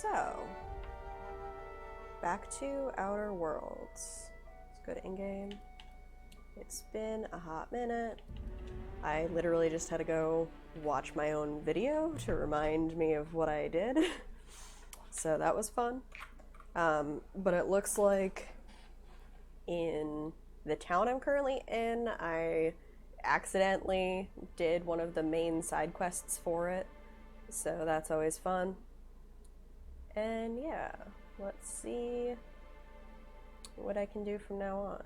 So, back to Outer Worlds. Let's go to in-game. It's been a hot minute. I literally just had to go watch my own video to remind me of what I did. So that was fun. But it looks like in the town I'm currently in, I accidentally did one of the main side quests for it. So that's always fun. And yeah, let's see what I can do from now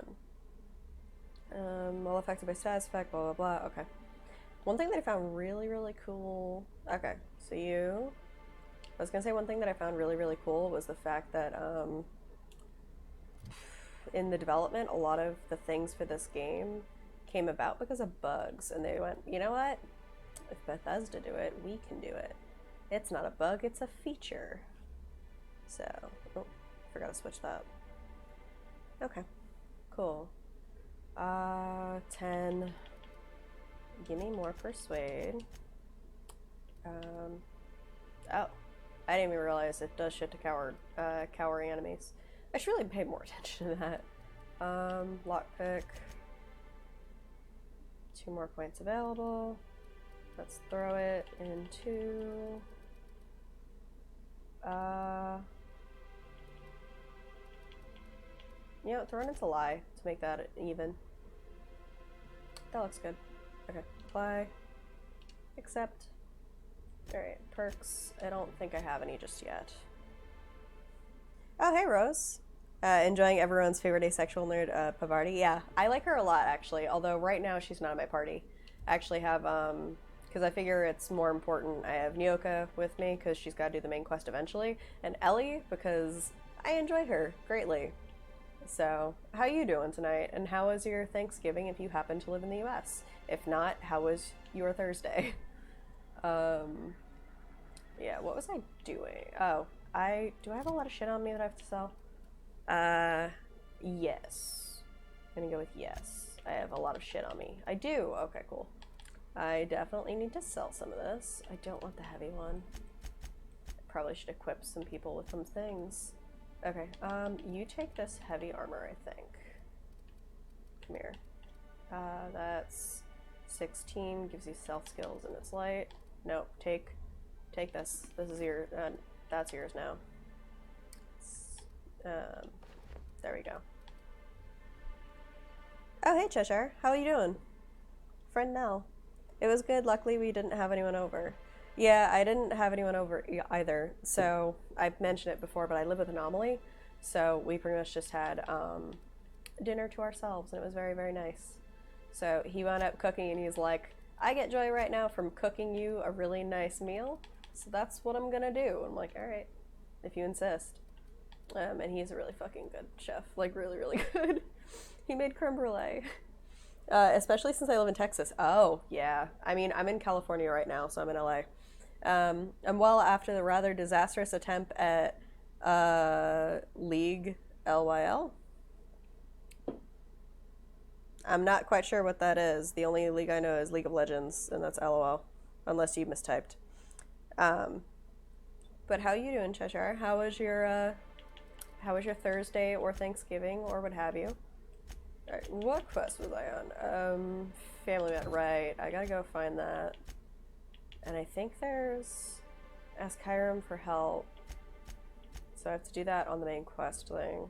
on. While affected by status effect, blah, blah, blah. Okay. One thing that I found really, really cool. Okay, so I was gonna say one thing that I found really, really cool was the fact that, in the development, a lot of the things for this game came about because of bugs. And they went, you know what? If Bethesda do it, we can do it. It's not a bug, it's a feature. So, oh, forgot to switch that. Okay, cool. 10. Give me more persuade. Oh, I didn't even realize it does shit to cowering enemies. I should really pay more attention to that. Lockpick. 2 more points available. Let's throw it into... You know, throw it into lie to make that even. That looks good. Okay, apply. Accept. Alright, perks. I don't think I have any just yet. Oh, hey, Rose. Enjoying everyone's favorite asexual nerd, Pavardi. Yeah, I like her a lot, actually, although right now she's not in my party. I actually have, because I figure it's more important, I have Nyoka with me, because she's got to do the main quest eventually, and Ellie, because I enjoy her greatly. So, how you doing tonight? And how was your Thanksgiving if you happen to live in the US? If not, how was your Thursday? Yeah, what was I doing? Oh, do I have a lot of shit on me that I have to sell? Yes. I'm gonna go with yes. I have a lot of shit on me. I do. Okay, cool. I definitely need to sell some of this. I don't want the heavy one. I probably should equip some people with some things. Okay, you take this heavy armor, I think. Come here. That's 16, gives you stealth skills and it's light. Nope, take this. This is your, that's yours now. There we go. Oh, hey, Cheshire. How are you doing? Friend Nell. It was good. Luckily, we didn't have anyone over. Yeah, I didn't have anyone over either. So, I've mentioned it before, but I live with Anomaly. So, we pretty much just had dinner to ourselves, and it was very, very nice. So, he wound up cooking, and he's like, I get joy right now from cooking you a really nice meal. So, that's what I'm gonna do. I'm like, alright, if you insist. And he's a really fucking good chef. Like, really, really good. He made creme brulee. Especially since I live in Texas. Oh, yeah. I mean, I'm in California right now, so I'm in LA. And well after the rather disastrous attempt at League LYL. I'm not quite sure what that is. The only league I know is League of Legends, and that's LOL, unless you mistyped. But how you doing, Cheshire? How was your Thursday or Thanksgiving or what have you? Alright, what quest was I on? Family Man, right. I gotta go find that. And I think there's Ask Hiram for help. So I have to do that on the main quest thing.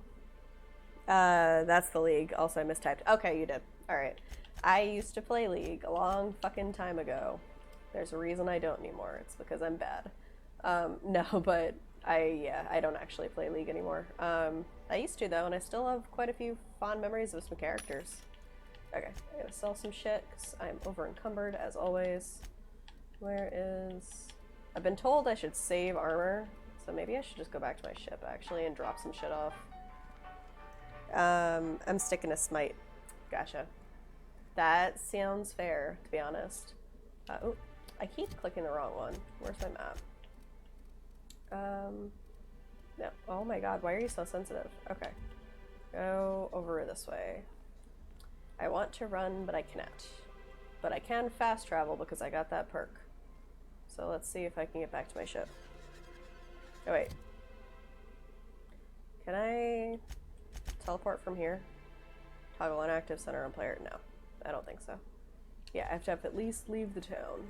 That's the League. Also, I mistyped. Okay, you did. Alright. I used to play League a long fucking time ago. There's a reason I don't anymore. It's because I'm bad. No, but I don't actually play League anymore. I used to, though, and I still have quite a few fond memories of some characters. Okay, I gotta sell some shit, because I'm over encumbered, as always. Where is... I've been told I should save armor, so maybe I should just go back to my ship, actually, and drop some shit off. I'm sticking to Smite. Gotcha. That sounds fair, to be honest. Oh, I keep clicking the wrong one. Where's my map? No. Oh my god, why are you so sensitive? Okay. Go over this way. I want to run, but I cannot. But I can fast travel because I got that perk. So let's see if I can get back to my ship. Oh wait. Can I teleport from here? Toggle on active center on player? No, I don't think so. Yeah, I have to at least leave the town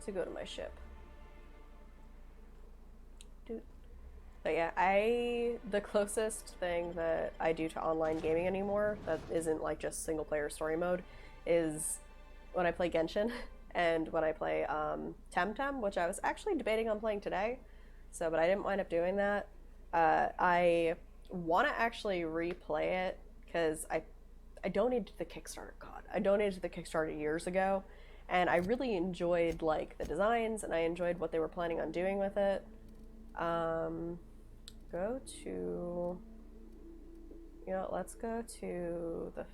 to go to my ship. Dude. But yeah, the closest thing that I do to online gaming anymore that isn't like just single player story mode is when I play Genshin and when I play Temtem, which I was actually debating on playing today. So, but I didn't wind up doing that. I want to actually replay it because I donated to the Kickstarter. God, I donated to the Kickstarter years ago, and I really enjoyed like the designs and I enjoyed what they were planning on doing with it. Go to, you know, let's go to the,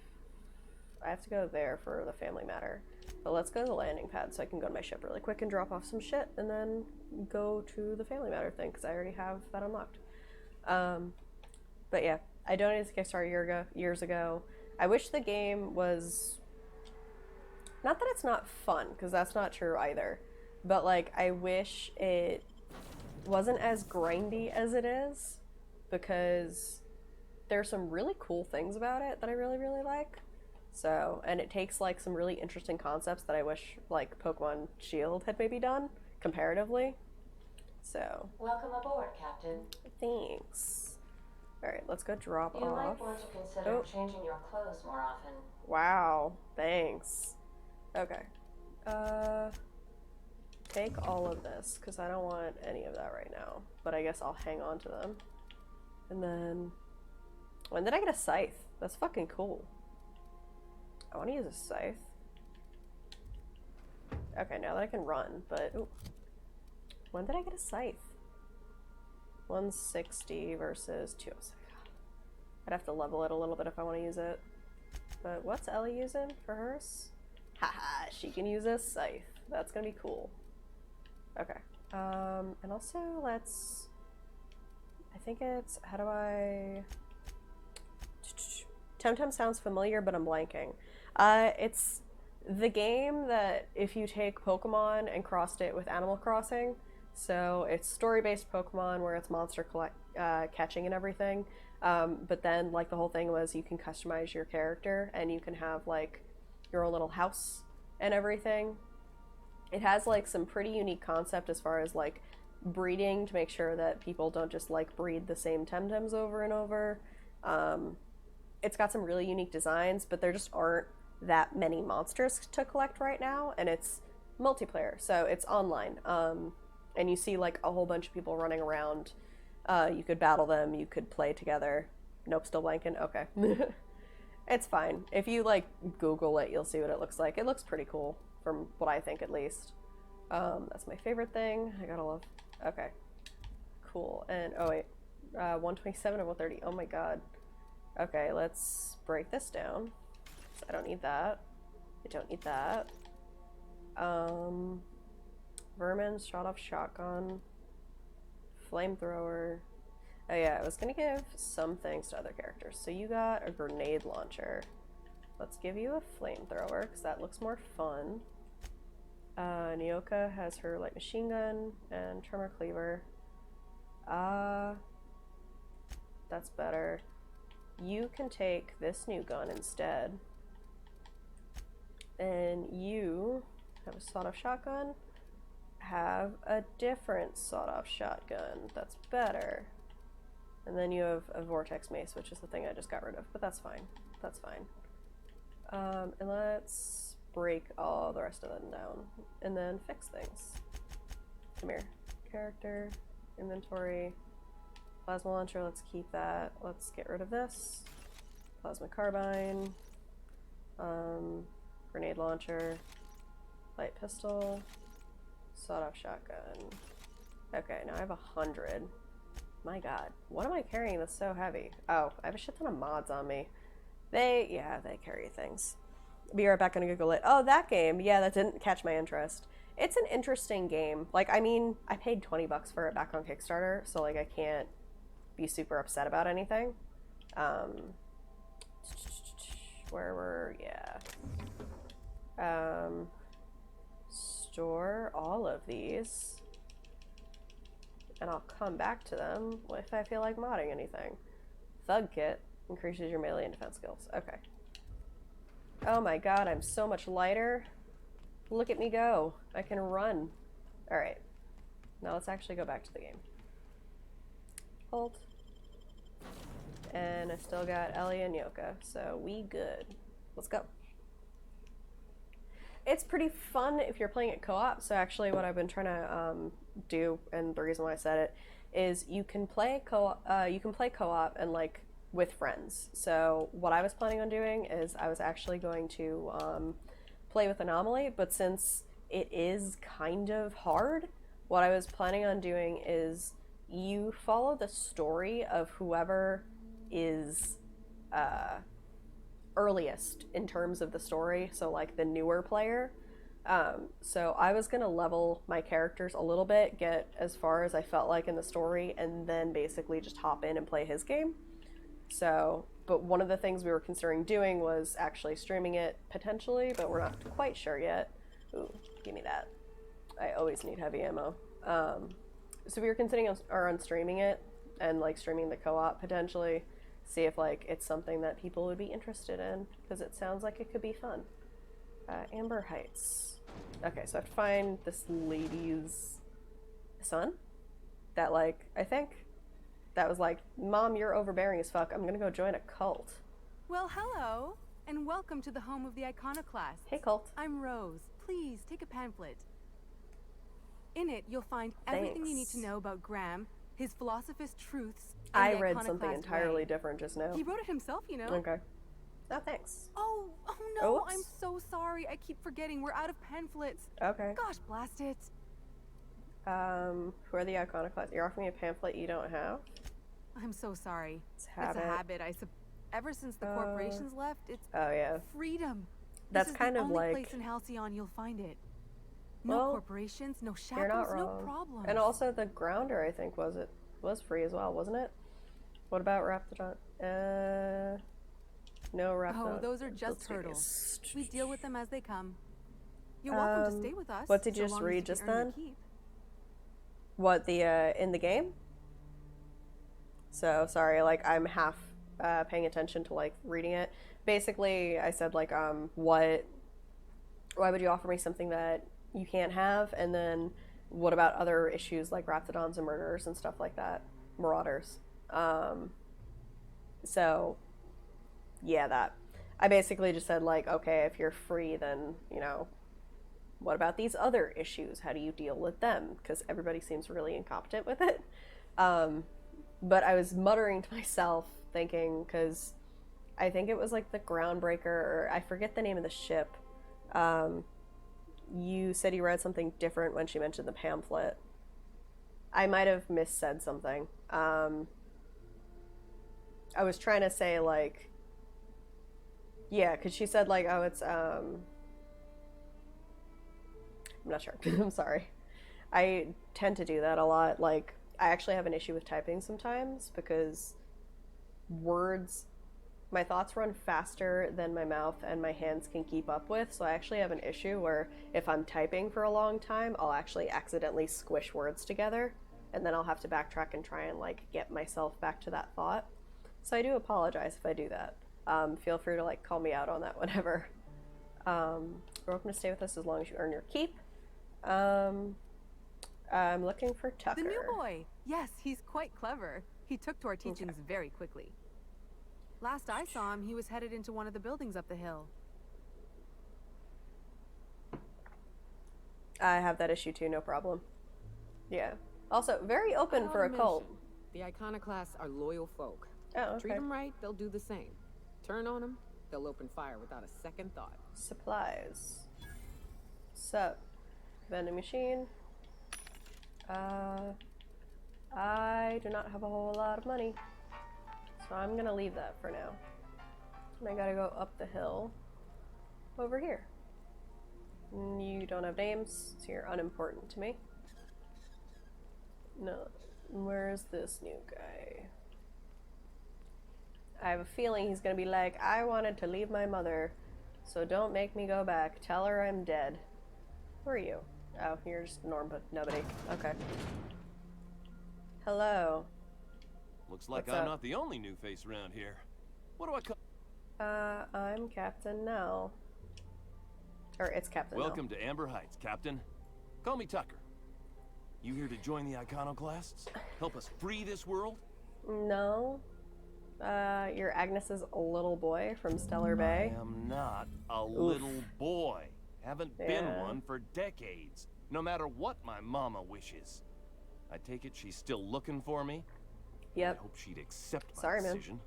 I have to go there for the family matter, but let's go to the landing pad so I can go to my ship really quick and drop off some shit and then go to the family matter thing because I already have that unlocked. But yeah, I donated to Kickstarter years ago. I wish the game was, not that it's not fun, because that's not true either, but like I wish it wasn't as grindy as it is, because there's some really cool things about it that I really, really like. So, and it takes like some really interesting concepts that I wish like Pokemon Shield had maybe done comparatively. So, welcome aboard, Captain. Thanks. All right, let's go drop You off. might want to consider changing your clothes more often. Wow, thanks. Okay. Take all of this, because I don't want any of that right now. But I guess I'll hang on to them. And then... when did I get a scythe? That's fucking cool. I want to use a scythe. Okay, now that I can run, but... ooh. When did I get a scythe? 160 versus 206. I'd have to level it a little bit if I want to use it. But what's Ellie using for hers? Haha, she can use a scythe. That's gonna be cool. Okay. And also let's... I think it's... how do I... Temtem sounds familiar, but I'm blanking. It's the game that if you take Pokemon and crossed it with Animal Crossing, so it's story-based Pokemon where it's monster catching and everything, but then like the whole thing was you can customize your character and you can have like your own little house and everything. It has like some pretty unique concept as far as like breeding to make sure that people don't just like breed the same Temtems over and over. It's got some really unique designs, but there just aren't that many monsters to collect right now, and it's multiplayer, so it's online. And you see like a whole bunch of people running around. You could battle them, you could play together. Nope, still blanking? Okay. It's fine. If you like Google it, you'll see what it looks like. It looks pretty cool, from what I think at least. That's my favorite thing. I gotta love... okay. Cool. And, oh wait. 127 of 130. Oh my god. Okay, let's break this down. So I don't need that. I don't need that. Vermin, shot-off shotgun, flamethrower. Oh yeah, I was gonna give some things to other characters. So you got a grenade launcher. Let's give you a flamethrower, because that looks more fun. Nyoka has her light machine gun and tremor cleaver. That's better. You can take this new gun instead. And you have a sawed-off shotgun. Have a different sawed-off shotgun. That's better. And then you have a vortex mace, which is the thing I just got rid of, but that's fine. That's fine. And let's break all the rest of them down and then fix things. Come here. Character, inventory, plasma launcher, let's keep that. Let's get rid of this. Plasma carbine, grenade launcher, light pistol, sawed-off shotgun. Okay, now I have 100. My god, what am I carrying that's so heavy? Oh, I have a shit ton of mods on me. They carry things. Be right back on Google it. Oh, that game. Yeah, that didn't catch my interest. It's an interesting game. Like, I mean, I paid $20 for it back on Kickstarter, so like I can't be super upset about anything. Where were, store all of these, and I'll come back to them if I feel like modding anything. Thug kit increases your melee and defense skills. Okay. Oh my god, I'm so much lighter. Look at me go. I can run. Alright. Now let's actually go back to the game. Hold. And I still got Ellie and Yoka, so we good. Let's go. It's pretty fun if you're playing it co-op, so actually what I've been trying to do, and the reason why I said it, is you can play co-op and like with friends. So what I was planning on doing is I was actually going to play with Anomaly, but since it is kind of hard, what I was planning on doing is you follow the story of whoever is earliest in terms of the story, so like the newer player. So I was gonna level my characters a little bit, get as far as I felt like in the story, and then basically just hop in and play his game. So, but one of the things we were considering doing was actually streaming it potentially, but we're not quite sure yet. Ooh, give me that. I always need heavy ammo. So we were considering on streaming it and like streaming the co-op potentially, see if like it's something that people would be interested in, because it sounds like it could be fun. Amber Heights. Okay, so I have to find this lady's son that like, I think that was like, Mom, you're overbearing as fuck. I'm gonna go join a cult. Well, hello, and welcome to the home of the Iconoclasts. Hey, cult. I'm Rose. Please take a pamphlet. In it, you'll find everything you need to know about Graham, his Philosophist Truths, and I the read something Iconoclast entirely way. different just now. He wrote it himself, you know. Okay. Oh, thanks. Oh no, Oops. I'm so sorry. I keep forgetting. We're out of pamphlets. Okay. Gosh, blast it. Who are the Iconoclasts? You're offering me a pamphlet you don't have? I'm so sorry. It's It's a habit. Ever since the corporations left, it's Oh, yeah. freedom. That's This is kind the of only like... place in Halcyon you'll find it. No Well, corporations, no You're not shackles, no wrong. problems. And also the Grounder, I think, was free as well, wasn't it? What about Raptidon? No Raptidon. Oh, those are Let's just see. hurdles. We deal with them as they come. You're welcome to stay with us. What did you so just long as read you just can earn your then? keep. What, the, in the game? So, sorry, like, I'm half, paying attention to, like, reading it. Basically, I said, like, why would you offer me something that you can't have? And then, what about other issues like Raptidons and murderers and stuff like that? Marauders. So, yeah, that. I basically just said, like, okay, if you're free, then, you know, what about these other issues? How do you deal with them? Because everybody seems really incompetent with it. But I was muttering to myself, thinking, because I think it was like the Groundbreaker, or I forget the name of the ship. You said you read something different when she mentioned the pamphlet. I might have missaid something. I was trying to say, like, yeah, because she said, like, oh, it's, I'm not sure. I'm sorry. I tend to do that a lot. Like, I actually have an issue with typing sometimes because my thoughts run faster than my mouth and my hands can keep up with. So I actually have an issue where if I'm typing for a long time, I'll actually accidentally squish words together, and then I'll have to backtrack and try and, like, get myself back to that thought. So I do apologize if I do that. Feel free to, like, call me out on that whenever. You're welcome to stay with us as long as you earn your keep. I'm looking for Tucker. The new boy. Yes, he's quite clever. He took to our teachings very quickly. Last I saw him, he was headed into one of the buildings up the hill. I have that issue too, no problem. Yeah. Also, very open for a cult. The Iconoclasts are loyal folk. Oh, okay. Treat them right, they'll do the same. Turn on them, they'll open fire without a second thought. Supplies. Sup. Vending machine. I do not have a whole lot of money, so I'm gonna leave that for now. And I gotta go up the hill over here. You don't have names, so you're unimportant to me. No. Where's this new guy? I have a feeling he's gonna be like, I wanted to leave my mother, so don't make me go back. Tell her I'm dead. Who are you? Oh, you're just Norm, but nobody. Okay. Hello. Looks like What's I'm up? not the only new face around here. What do I call? I'm Captain Nell. Or it's Captain Nell. Welcome to Amber Heights, Captain. Call me Tucker. You here to join the Iconoclasts? Help us free this world? No. You're Agnes's little boy from Stellar Bay. I am not a little boy. Haven't been Yeah. one for decades. No matter what my mama wishes. I take it she's still looking for me? I Yep. hope she'd accept my Sorry, man. decision.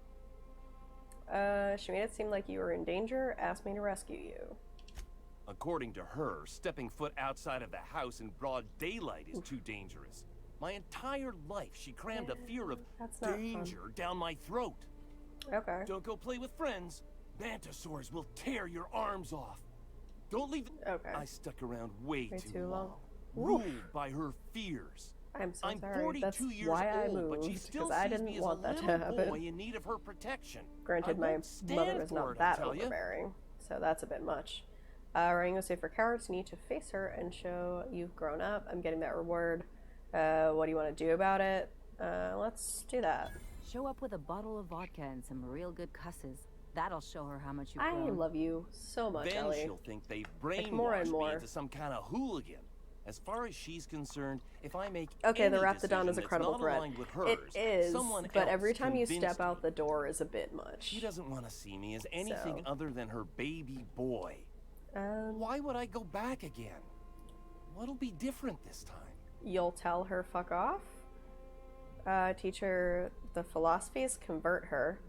She made it seem like you were in danger, asked me to rescue you. According to her, stepping foot outside of the house in broad daylight is too dangerous. My entire life, she crammed a fear of That's not fun. danger down my throat. Okay. Don't go play with friends. Mantisaurs will tear your arms off. Don't leave. Okay. I stuck around way Way too too long. long. Oof. Ruled by her fears. I'm so I'm sorry. 42 That's years why I old, but she moved, still because I sees me didn't as want a that to little happen. boy in need of her protection. Granted, I my won't stand mother is for not it, that I tell ya. overbearing, so that's a bit much. Rango say for cowards, you need to face her and show you've grown up. I'm getting that reward. What do you want to do about it? Let's do that. Show up with a bottle of vodka and some real good cusses. That'll show her how much you've I grown. love you so much, Then Ellie. she'll think they've Like, more and brainwashed more. me into some kind of hooligan. As far as she's concerned, if I make Okay, the any Raptidon decision is a that's credible not threat. aligned with hers, It is, someone but else every time you convinced step out me. the door is a bit much. She doesn't want to see me as anything So. other than her baby boy. Why would I go back again? What'll be different this time? You'll tell her fuck off. Teach her the philosophies, convert her,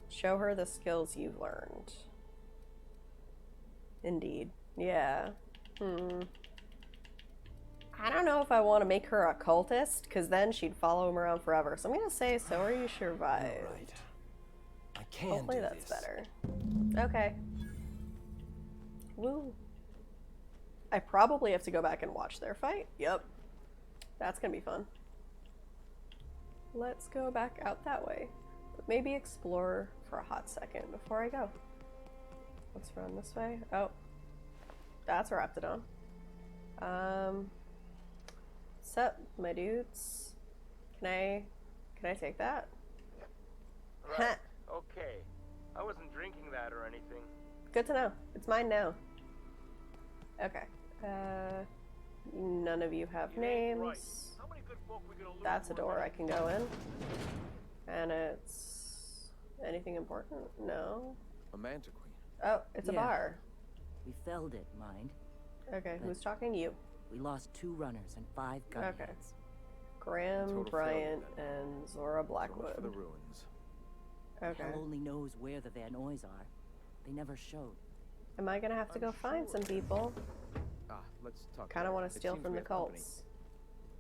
show her the skills you've learned. Indeed. Yeah. I don't know if I want to make her a cultist, because then she'd follow him around forever. So I'm going to say, so are you survived. All right. I can Hopefully do that's this. better. Okay. Woo. I probably have to go back and watch their fight. Yep. That's gonna be fun. Let's go back out that way. But maybe explore for a hot second before I go. Let's run this way. Oh. That's a Raptidon. Sup, my dudes? Can I take that? Right. Okay. I wasn't drinking that or anything. Good to know. It's mine now. Okay. None of you have It ain't right. names. How many good folk we gonna lose That's a for door I this? can go in. And it's... anything important? No. A mantiqueen. Oh, it's a Yeah. bar. We felled it, mind. Okay, But- who's talking? You. We lost 2 runners and 5 gunheads. Okay. Graham, Total Bryant, failure, and Zora So much for the Blackwood. ruins. Okay. Hell only knows where the Van Noys are. They never showed. Am I gonna have to I'm go find sure. some people? Let's talk. Kinda about wanna it. It steal seems from we the have company. cults.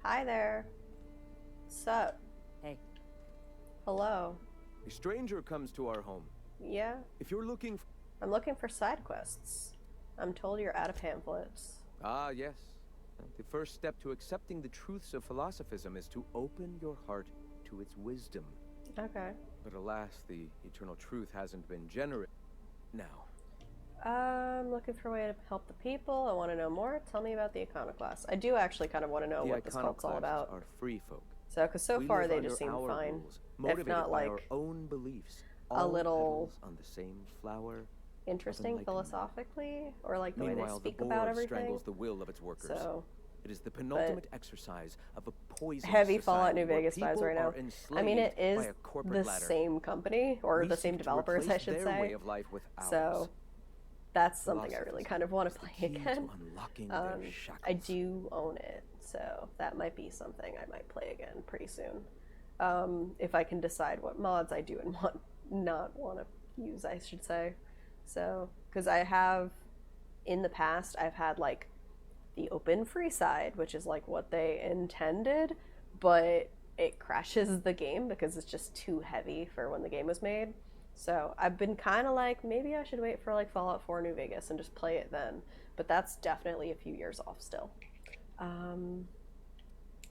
Hi there. Sup? Hey, Hello. A stranger comes to our home. Yeah? If you're looking for... I'm looking for side quests. I'm told you're out of pamphlets. Yes. The first step to accepting the truths of philosophism is to open your heart to its wisdom. Okay. But alas, the eternal truth hasn't been generated. Now, I'm looking for a way to help the people. I want to know more. Tell me about the Iconoclasts. I do actually kind of want to know the what this cult's all iconoclasts about. are free folk. So, because so We far live they under just seem our fine. rules, If motivated not by our like own beliefs. a All little petals on the same flower. interesting enlightenment. philosophically, or like the way they Meanwhile, the speak about board everything. strangles the will of its workers. So, It is the penultimate exercise of a poison. heavy Fallout New where Vegas vibes people right now. are I mean, it enslaved is by a corporate the ladder. same company, or We the same seek to developers, I replace should their say. way of life with ours. So, that's something I really Philosophism kind of want is to the play key to again. unlocking their shackles. I do own it, so that might be something I might play again pretty soon. If I can decide what mods I do and not want to use, I should say. So, because I have, in the past, I've had like the open free side, which is like what they intended, but it crashes the game because it's just too heavy for when the game was made. So I've been kind of like, maybe I should wait for like Fallout 4 New Vegas and just play it then. But that's definitely a few years off still.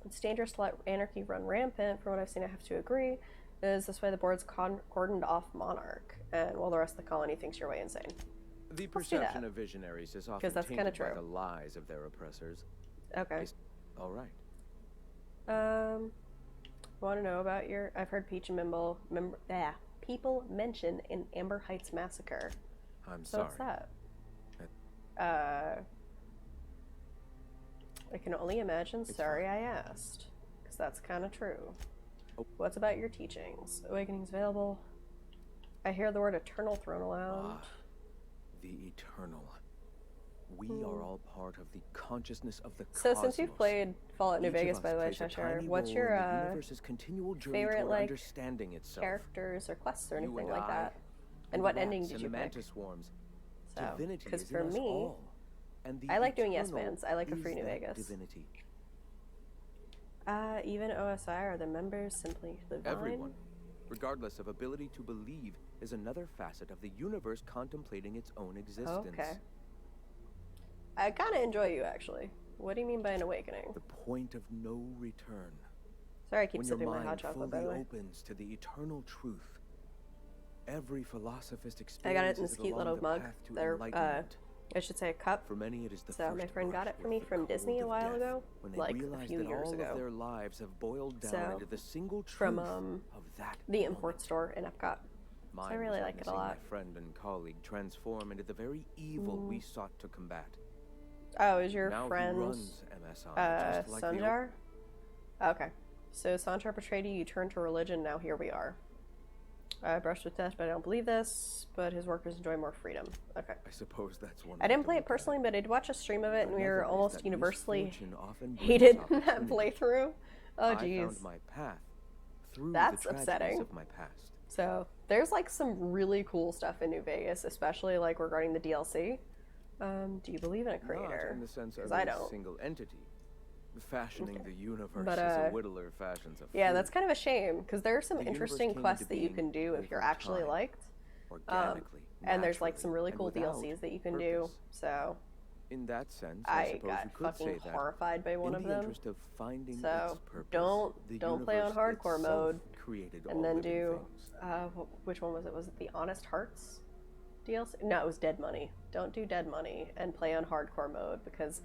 It's dangerous to let anarchy run rampant. From what I've seen, I have to agree. Is this way the board's cordoned off Monarch, and while the rest of the colony thinks you're way insane. The Let's do perception that. of visionaries is often that's kinda tainted by true. the lies of their oppressors. Okay. All right. Want to know about your... I've heard Peach and people mention an Amber Heights massacre. I'm So sorry. what's that? I can only imagine. Sorry I asked. Because that's kind of true. Oh. What's about your teachings? Awakening's available. I hear the word eternal thrown around. The eternal. We are all part of the consciousness of the So cosmos. since you've played Fallout New Each of Vegas, us by the way, plays a Cheshire, tiny what's role your in the universe's continual journey favorite, toward like, understanding itself. characters or quests or You anything and like I, that? And what the ending rats did and you the pick? mantis swarms. So, Divinity because is for in us me, all, and the I like doing yes eternal mans. I like a is free New that Vegas. Divinity. Even OSI are the members simply divine? Everyone, regardless of ability to believe, is another facet of the universe contemplating its own existence. Okay. I kind of enjoy you, actually. What do you mean by an awakening? The point of no return. Sorry, I keep When your sipping my hot mind chocolate, fully by the way. opens to the eternal truth. Every philosophist I got it in this experiences cute along little the mug. path to They're, enlightenment. I should say a cup. For many, it is the So first my friend got brush it for me with the from Disney cold a of while death, ago, when they like a realized few that years all ago. of their lives have boiled down So, into the single truth from of that the import moment. store in Epcot. Mine I really was like it a witnessing lot. My friend and colleague transform into the very evil we sought to combat. Oh, is your Now friend he runs MSI, just like the Sanjar? Okay. So Sanjar betrayed you, you turned to religion, now here we are. I brushed with death, but I don't believe this. But his workers enjoy more freedom. Okay. I suppose that's one. I didn't play it personally, but I did watch a stream of it, and we were almost universally hated in that playthrough. Oh, I jeez. found my path through That's the tragedies upsetting. of my past. So there's like some really cool stuff in New Vegas, especially like regarding the DLC. Do you believe in a creator? Not in the sense of 'Cause I a don't. single entity. Fashioning the universe But, as a whittler fashions a Yeah, fruit. that's kind of a shame because there are some The universe interesting came quests into that you being can do if you're over actually time, liked. organically, And there's like some naturally, really and cool without DLCs that you can do. purpose. So In that sense, I I suppose got you could say fucking that horrified by one in of the them. interest of finding So, its purpose, don't the play on universe hardcore itself mode, created and all then living do things. which one was it? Was it the Honest Hearts DLC? No, it was Dead Money. Don't do Dead Money and play on hardcore mode because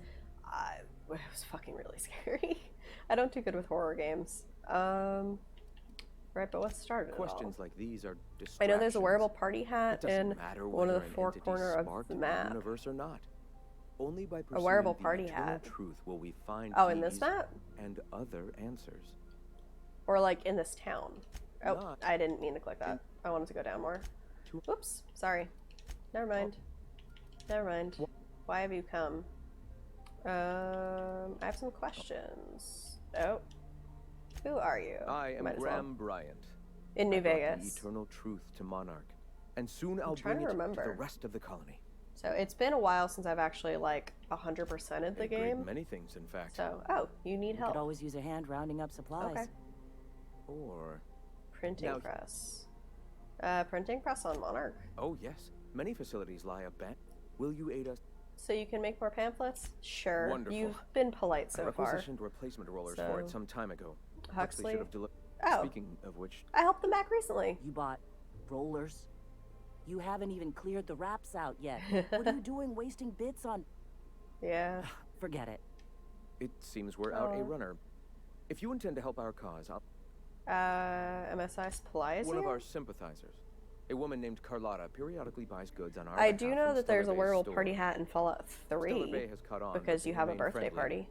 it was fucking really scary. I don't do good with horror games. Right, but what started it all? Questions like these are distractions. I know there's a wearable party hat It doesn't in matter one of whether the an four entity corner of sparked the map. universe or not. Only by pursuing wearable the party eternal hat. truth will we find Oh, in this these map? and other answers. Or like in this town. Oh, Not I didn't mean to click that. I wanted to go down more. to- Oops, sorry. Never mind. Never mind. Why have you come? I have some questions. Oh. Who are you? I am Might as well. Graham Bryant. In New I brought Vegas. the eternal truth to Monarch, and soon I'll trying bring to it to remember. the rest of the colony. So it's been a while since I've actually like 100%ed the A great game. many things, in fact. So, oh, you need You help. could always use a hand rounding up supplies. Okay. Or, Printing Now- press. Printing press on Monarch. oh yes, many facilities lie abandoned. Will you aid us? So you can make more pamphlets? Sure. Wonderful. You've been polite I so far. requisitioned replacement rollers for So- it some time ago. Huxley? Should have Oh. Speaking of which, I helped them back recently. You bought rollers? You haven't even cleared the wraps out yet. What are you doing wasting bits on... Yeah. Forget it. it seems we're out a Oh. runner. If you intend to help our cause, I'll... MSI Supply is One of here? our sympathizers, a woman named Carlotta, periodically buys goods on our I behalf do know from that there's a Stellar Bay's wearable store. party hat in Fallout 3 Stellar Bay has caught on, because but you they have a remain birthday friendly, party.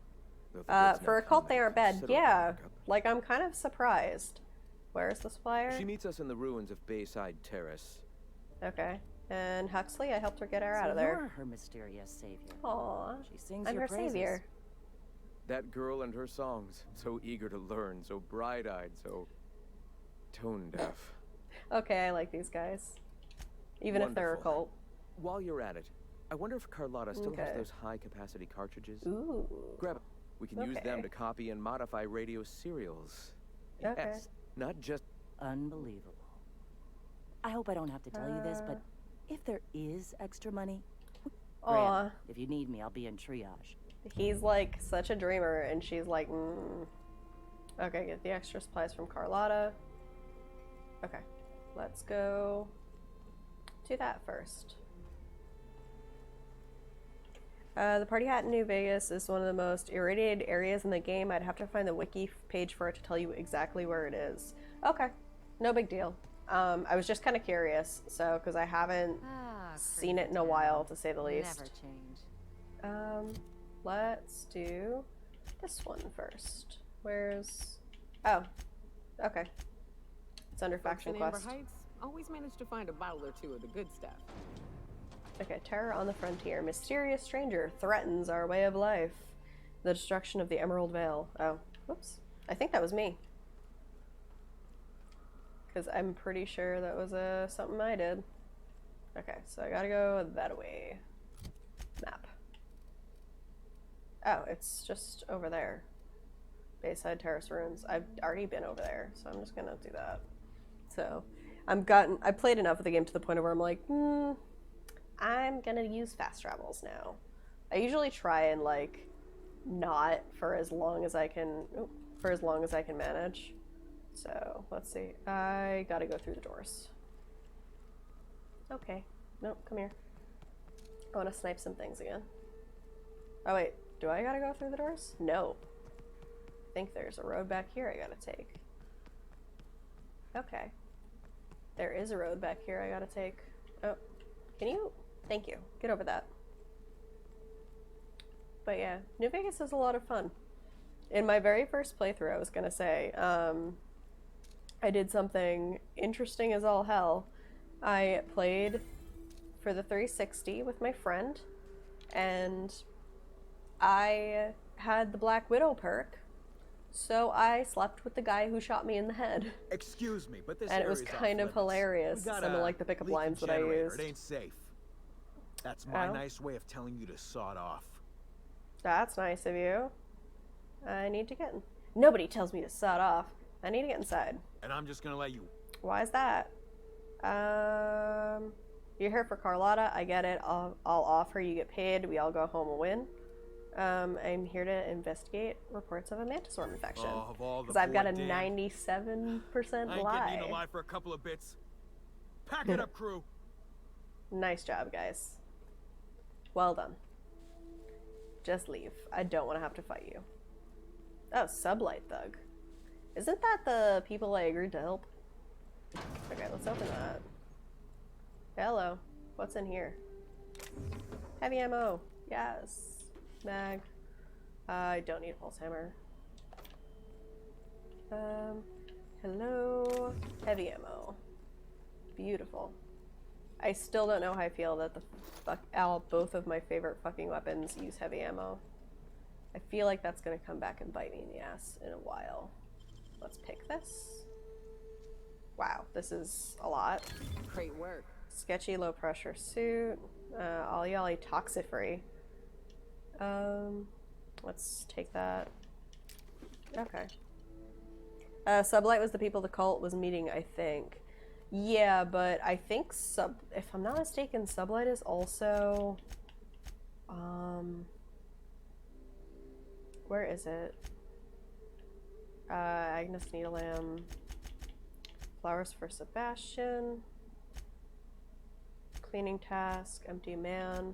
though the goods For a now cult, come they at aren't bad. considerable Yeah. markup. Like, I'm kind of surprised. Where's the supplier? She meets us in the ruins of Bayside Terrace. Okay. And Huxley, I helped her get her So out of you're there. her mysterious savior. Aw. She sings I'm your her praises. savior. That girl and her songs, so eager to learn, so bright-eyed, so tone-deaf. Okay, I like these guys. Even if they're a Wonderful. cult. While you're at it, I wonder if Carlotta still Okay. has those high-capacity cartridges. Ooh. Grab it. We can use them Okay. to copy and modify radio serials. Okay. Yes, not just... Unbelievable. I hope I don't have to tell you this, but if there is extra money... Aw. Graham, if you need me, I'll be in triage. He's like such a dreamer, and she's like, Okay, get the extra supplies from Carlotta. Okay, let's go to that first. The party hat in New Vegas is one of the most irradiated areas in the game. I'd have to find the wiki page for it to tell you exactly where it is. Okay, no big deal. I was just kind of curious, so because I haven't seen it in a while, to say the least. Never change. Let's do this one first. Where's... Oh, okay. It's under Folks faction in Amber quest. Heights always manage to find a bottle or two of the good stuff. Okay, terror on the frontier. Mysterious stranger threatens our way of life. The destruction of the Emerald Vale. Oh, whoops. I think that was me. Because I'm pretty sure that was something I did. Okay, so I gotta go that way. Map. Oh, it's just over there. Bayside Terrace Ruins. I've already been over there, so I'm just gonna do that. So, I played enough of the game to the point where I'm like, I'm gonna use fast travels now. I usually try and like not for as long as I can manage. So let's see. I gotta go through the doors. Okay. Nope, come here. I wanna snipe some things again. Oh wait, do I gotta go through the doors? No. I think there's a road back here I gotta take. Okay. There is a road back here I gotta take. Oh, can you? Thank you. Get over that. But yeah, New Vegas is a lot of fun. In my very first playthrough, I was gonna say, I did something interesting as all hell. I played for the 360 with my friend, and I had the Black Widow perk, so I slept with the guy who shot me in the head. Excuse me, but this and it was area's off kind of limits. hilarious, We got some of a like the pickup leaking lines that I generator. used. It ain't safe. That's my Oh. nice way of telling you to sod off. That's nice of you. I need to get in. Nobody tells me to sod off. I need to get inside. And I'm just gonna let you. Why is that? You're here for Carlotta. I get it. I'll offer. You get paid. We all go home and win. I'm here to investigate reports of a mantis worm infection. Oh, of all the Because I've got a boy damn- 97% I ain't lie. getting eaten alive for a couple of bits. Pack it up, crew. Nice job, guys. Well done. Just leave. I don't want to have to fight you. Oh, Sublight Thug. Isn't that the people I agreed to help? Okay, let's open that. Hello. What's in here? Heavy ammo. Yes. Mag. I don't need a pulse hammer. Hello. Heavy ammo. Beautiful. I still don't know how I feel that both of my favorite fucking weapons use heavy ammo. I feel like that's gonna come back and bite me in the ass in a while. Let's pick this. Wow, this is a lot. Great work. Sketchy low pressure suit. Ollie toxifree. Let's take that. Okay. Sublight was the people the cult was meeting, I think. Yeah, but I think if I'm not mistaken, Sublight is also, where is it? Agnes Needlelam. Flowers for Sebastian. Cleaning task, empty man.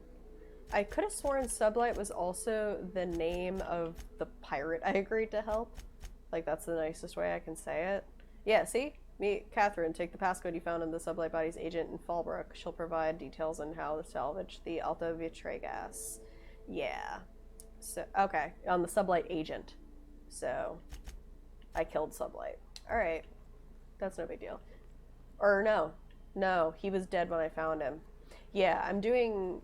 I could have sworn Sublight was also the name of the pirate I agreed to help. Like, that's the nicest way I can say it. Yeah, see? Meet Catherine. Take the passcode you found in the Sublight Body's agent in Fallbrook. She'll provide details on how to salvage the Alta Vitregas. Yeah. So, okay. On the Sublight agent. So, I killed Sublight. Alright. That's no big deal. Or no. No, he was dead when I found him. Yeah, I'm doing...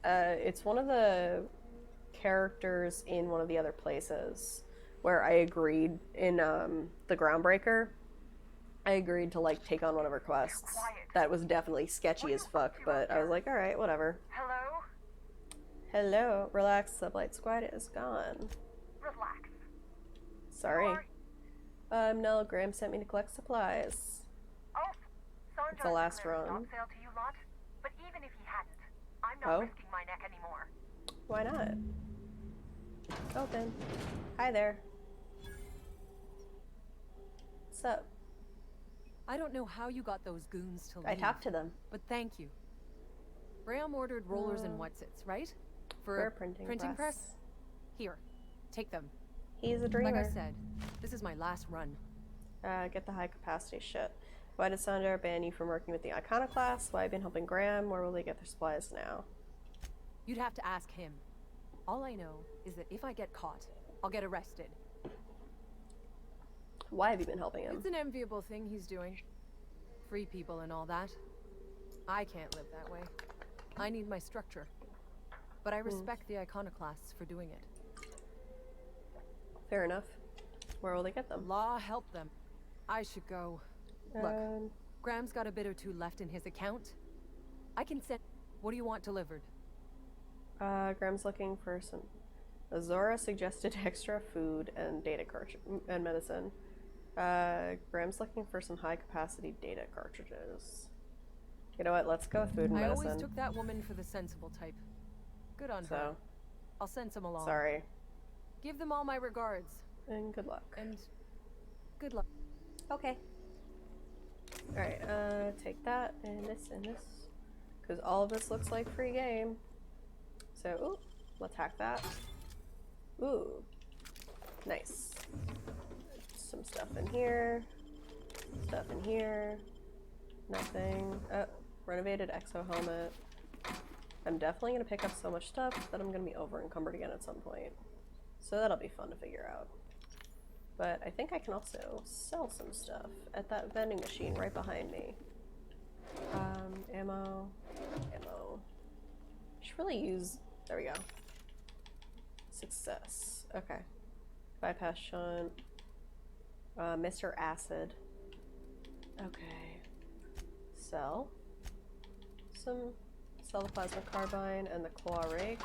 it's one of the characters in one of the other places where I agreed in the Groundbreaker. I agreed to like take on one of her quests. That was definitely sketchy as fuck, but I was like, alright, whatever. Hello? Hello. Relax, Sublight Squad is gone. Relax. Sorry. Nell Graham sent me to collect supplies. Oh, Sandra It's the last declared a run. stock sale to you lot, but even if he hadn't, I'm Oh. not risking my neck anymore. Why not? Open. Hi there. What's up? I don't know how you got those goons to leave. I talked to them. But thank you. Graham ordered rollers and whatsits, right? For a printing press. Here, take them. He's a dreamer. Like I said, this is my last run. Get the high capacity shit. Why did Sandra ban you from working with the Iconoclasts? Why have you been helping Graham? Where will they get their supplies now? You'd have to ask him. All I know is that if I get caught, I'll get arrested. Why have you been helping him? It's an enviable thing he's doing. Free people and all that. I can't live that way. I need my structure. But I respect the Iconoclasts for doing it. Fair enough. Where will they get them? Law help them. I should go. Look, Graham's got a bit or two left in his account. I can send... What do you want delivered? Graham's looking for some... Azora suggested extra food and data and medicine. Graham's looking for some high-capacity data cartridges. You know what? Let's go with food and medicine. I always took that woman for the sensible type. Good on her. I'll send some along. Sorry. Give them all my regards. And good luck. And good luck. Okay. Alright, take that and this. Because all of this looks like free game. So, ooh, let's hack that. Ooh. Nice. Some stuff in here. Stuff in here. Nothing. Oh, renovated exo helmet. I'm definitely going to pick up so much stuff that I'm going to be over encumbered again at some point. So that'll be fun to figure out. But I think I can also sell some stuff at that vending machine right behind me. Ammo. Should really use... There we go. Success. Okay. Bypass shunt. Mr. Acid. Okay. Sell the plasma carbine and the claw rake.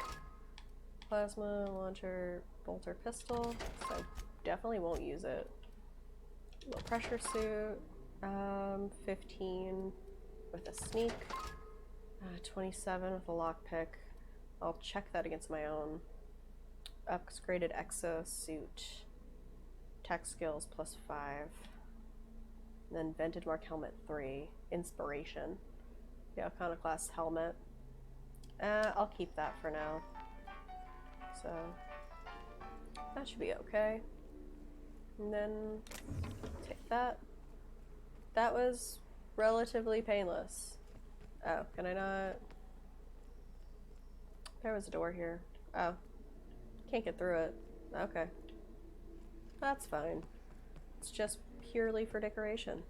Plasma launcher, bolter pistol. So I definitely won't use it. Low pressure suit. 15 with a sneak. 27 with a lockpick. I'll check that against my own. Upgraded exo suit. Tech skills +5. And then Vented Mark helmet 3. Inspiration. The Iconoclast helmet. I'll keep that for now. So that should be okay. And then take that. That was relatively painless. Oh, can I not? There was a door here. Oh. Can't get through it. Okay. That's fine. It's just purely for decoration.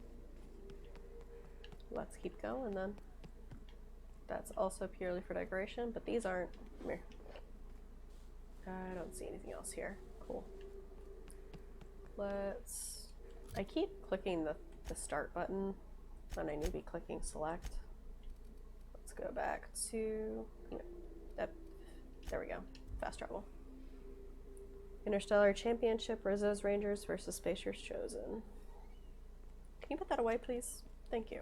Let's keep going then. That's also purely for decoration, but these aren't. Come here. I don't see anything else here. Cool. Let's... I keep clicking the start button when I need to be clicking select. Let's go back to... There we go. Fast travel. Interstellar Championship, Rizzo's Rangers versus Spacers Chosen. Can you put that away, please? Thank you.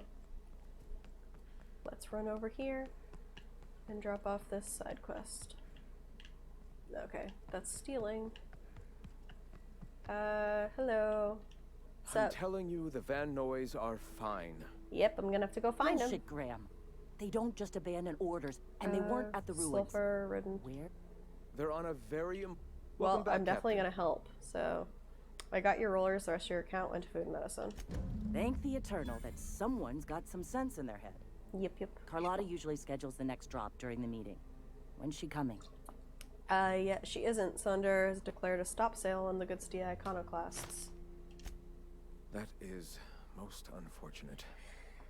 Let's run over here and drop off this side quest. Okay, that's stealing. Hello. I'm telling you, the Van Noys are fine. Yep, I'm gonna have to go find them. Bullshit, Graham. They don't just abandon orders, and they weren't at the ruins. Sulfur-ridden. Where? They're on a very Well, I'm definitely gonna help, so... I got your rollers, the rest of your account went to food and medicine. Thank the Eternal that someone's got some sense in their head. Yep. Carlotta usually schedules the next drop during the meeting. When's she coming? Yeah, she isn't. Sunder has declared a stop sale on the goods to the Iconoclasts. That is most unfortunate.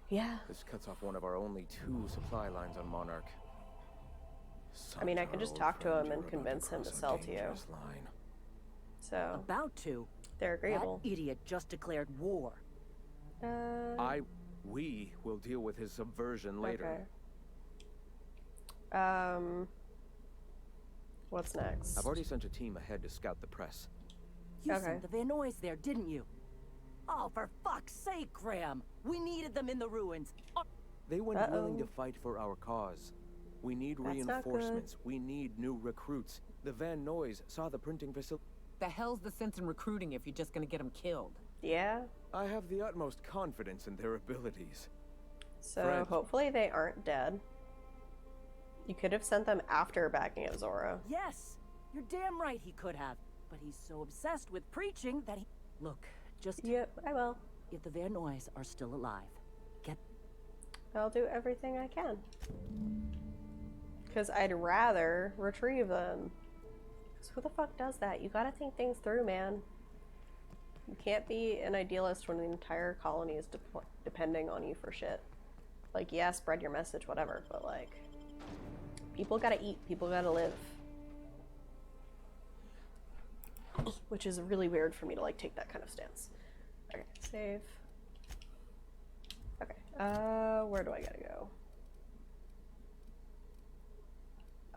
Yeah. This cuts off one of our only 2 supply lines on Monarch. I mean, I could just talk to him and convince him to sell to you. Line. So... About to. They're agreeable. That idiot just declared war. We will deal with his subversion later. Okay. What's next? I've already sent a team ahead to scout the press. You sent the Van Noys there, didn't you? Oh, for fuck's sake, Graham! We needed them in the ruins. Oh. They weren't willing to fight for our cause. We need reinforcements. We need new recruits. The Van Noys saw the printing facility. The hell's the sense in recruiting if you're just gonna get them killed? Yeah. I have the utmost confidence in their abilities. So hopefully they aren't dead. You could have sent them after backing up Zora. Yes, you're damn right he could have. But he's so obsessed with preaching that he... Look, just... Yep, I will. If the Van Noys are still alive, I'll do everything I can. Because I'd rather retrieve them. Because who the fuck does that? You gotta think things through, man. You can't be an idealist when the entire colony is depending on you for shit. Like, yeah, spread your message, whatever, but like... people gotta eat, people gotta live. Which is really weird for me to, like, take that kind of stance. Okay, save. Okay, where do I gotta go?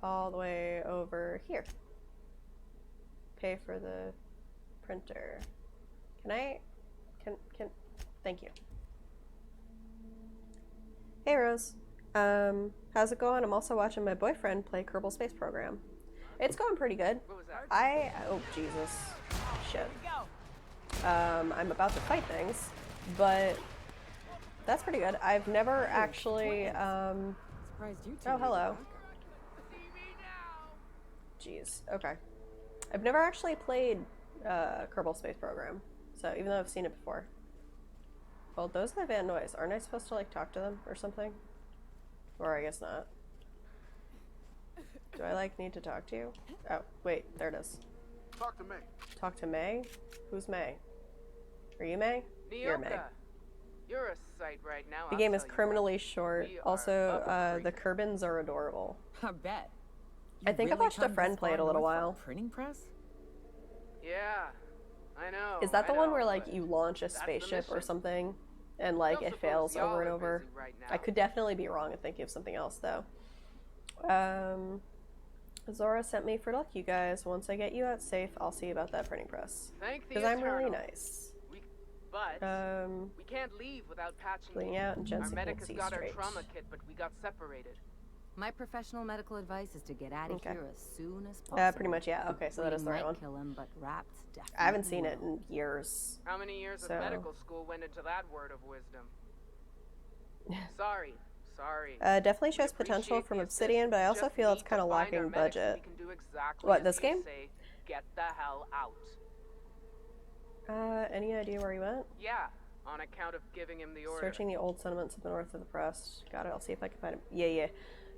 All the way over here. Pay for the printer. Thank you. Hey Rose. How's it going? I'm also watching my boyfriend play Kerbal Space Program. It's going pretty good. Oh Jesus. Shit. I'm about to fight things, but that's pretty good. I've never actually, Surprised you two oh, hello. Jeez, okay. I've never actually played Kerbal Space Program, so even though I've seen it before. Well, those are the Van Noys. Aren't I supposed to, like, talk to them or something? Or I guess not. Do I, like, need to talk to you? Oh, wait, there it is. Talk to May. Talk to May? Who's May? Are you May? You're May. You're a sight right now. The game is criminally short. Also, the Kerbins are adorable. I bet. I think I watched a friend play it a little while. Printing press? Yeah, I know. Is that the one where, like, you launch a spaceship or something and, like, it fails over and over? I could definitely be wrong and thinking of something else, though. Zora sent me for luck, you guys. Once I get you out safe, I'll see about that printing press. Because I'm really nice. But we can't leave without patching. Bleeding out and Our Jensen medic can't has see got our straight. trauma kit, but we got separated. My professional medical advice is to get out of here as soon as possible. Pretty much, yeah. Okay, so that is the right one. Kill him, but Raps definitely I haven't seen it in years. How many years of medical school went into that word of wisdom? Sorry. Definitely shows potential from Obsidian, but I also feel it's kind of lacking budget. What, this game? Get the hell out. Any idea where he went? Yeah, on account of giving him the order. Searching the old settlements of the north of the Press. Got it, I'll see if I can find him.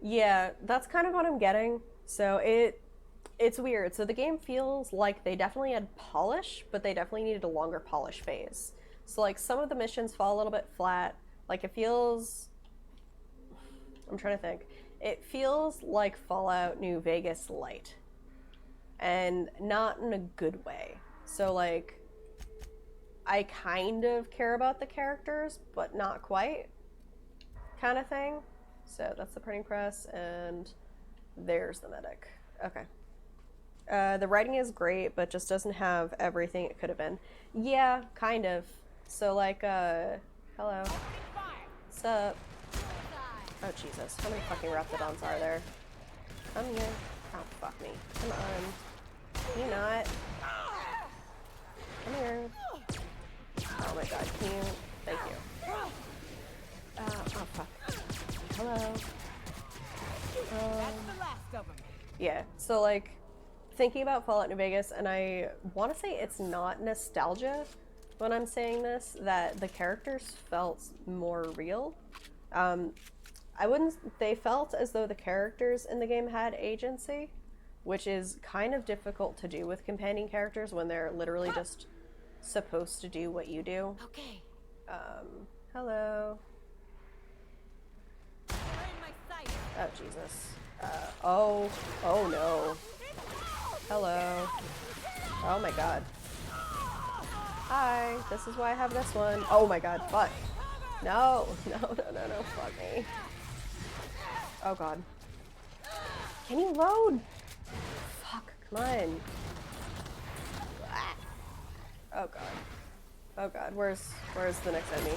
Yeah, that's kind of what I'm getting. So it's weird. So the game feels like they definitely had polish, but they definitely needed a longer polish phase. So like some of the missions fall a little bit flat. Like it feels... I'm trying to think. It feels like Fallout New Vegas light. And not in a good way. So like... I kind of care about the characters, but not quite, kind of thing. So that's the printing press, and there's the medic. Okay. The writing is great, but just doesn't have everything it could have been. Yeah, kind of. So like, hello. What's up? Oh Jesus, how many fucking Raptidons are there? Come here. Oh, fuck me. Come on. Can you not? Come here. Oh my god, can you? Thank you. Oh fuck. Hello. Yeah, so like, thinking about Fallout New Vegas, and I want to say it's not nostalgia when I'm saying this, that the characters felt more real. They felt as though the characters in the game had agency, which is kind of difficult to do with companion characters when they're literally just supposed to do what you do. Okay. Hello. Oh, Jesus. Oh no. Hello. Oh my god. Hi, this is why I have this one. Oh my god, fuck. No, fuck me. Oh god. Can you load? Fuck, come on. Oh god. Oh god, where's the next enemy?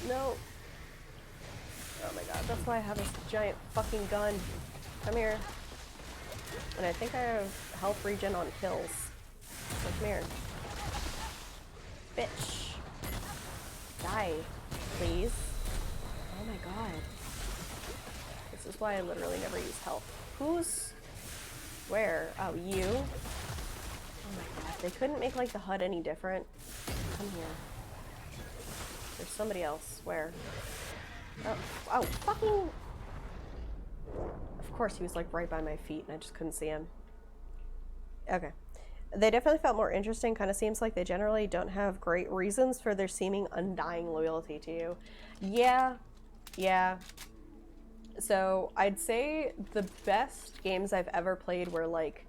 No. Oh my god, that's why I have this giant fucking gun. Come here. And I think I have health regen on kills. So come here. Bitch. Die, please. Oh my god. This is why I literally never use health. Who's... where? Oh, you? Oh my god, they couldn't make, like, the HUD any different. Come here. There's somebody else. Where? Oh, fucking... Of course he was, like, right by my feet, and I just couldn't see him. Okay. They definitely felt more interesting. Kind of seems like they generally don't have great reasons for their seeming undying loyalty to you. Yeah. So, I'd say the best games I've ever played where, like,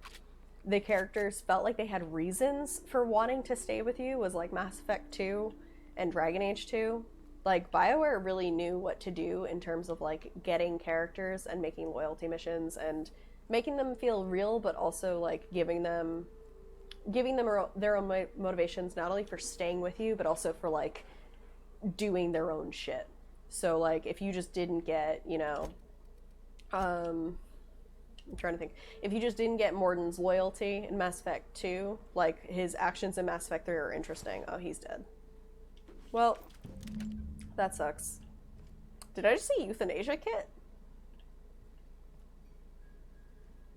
the characters felt like they had reasons for wanting to stay with you was, like, Mass Effect 2 and Dragon Age 2. Like, BioWare really knew what to do in terms of, like, getting characters and making loyalty missions and making them feel real, but also, like, giving them their own motivations, not only for staying with you, but also for, like, doing their own shit. So, like, if you just didn't get, you know, I'm trying to think. If you just didn't get Morden's loyalty in Mass Effect 2, like, his actions in Mass Effect 3 are interesting. Oh, he's dead. Well, that sucks. Did I just see Euthanasia Kit?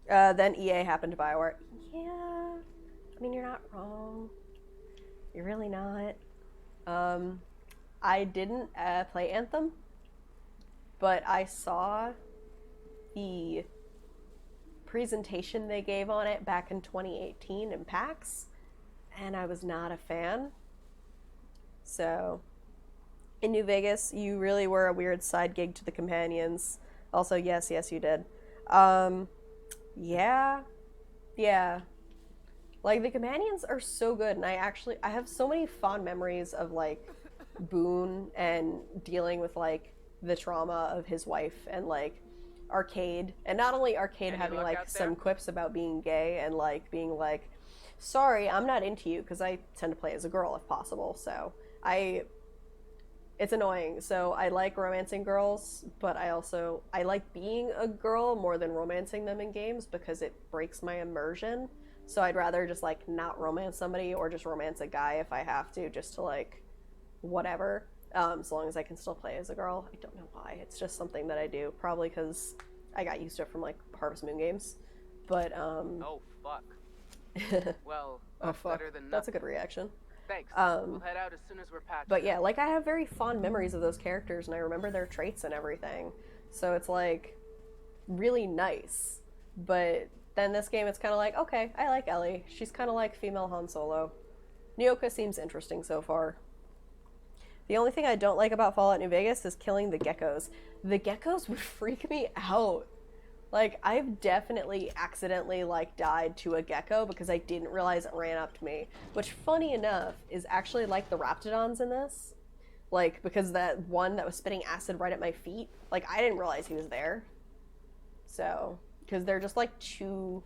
Then EA happened to BioWare. Yeah, I mean, you're not wrong. You're really not. I didn't play Anthem, but I saw the presentation they gave on it back in 2018 in PAX, and I was not a fan. So, in New Vegas, you really were a weird side gig to the companions. Also, yes, you did. Yeah. Like, the companions are so good, and I have so many fond memories of, like, Boone and dealing with, like, the trauma of his wife and, like, Arcade. And not only Arcade having, like, some quips about being gay and, like, being like, sorry, I'm not into you, because I tend to play as a girl if possible, so it's annoying. So I like romancing girls, but I like being a girl more than romancing them in games because it breaks my immersion. So I'd rather just, like, not romance somebody or just romance a guy if I have to, just to, like, whatever. As long as I can still play as a girl. I don't know why. It's just something that I do. Probably because I got used to it from, like, Harvest Moon games. But, Oh, fuck. Well, oh, fuck. Better than nothing. That's a good reaction. Thanks. We'll head out as soon as we're patched. But yeah, like, I have very fond memories of those characters, and I remember their traits and everything. So it's, like, really nice. But then this game, it's kind of like, okay, I like Ellie. She's kind of like female Han Solo. Nyoka seems interesting so far. The only thing I don't like about Fallout New Vegas is killing the geckos. The geckos would freak me out. Like, I've definitely accidentally, like, died to a gecko because I didn't realize it ran up to me. Which, funny enough, is actually like the Raptidons in this. Like, because that one that was spitting acid right at my feet, like, I didn't realize he was there. So, because they're just, like, too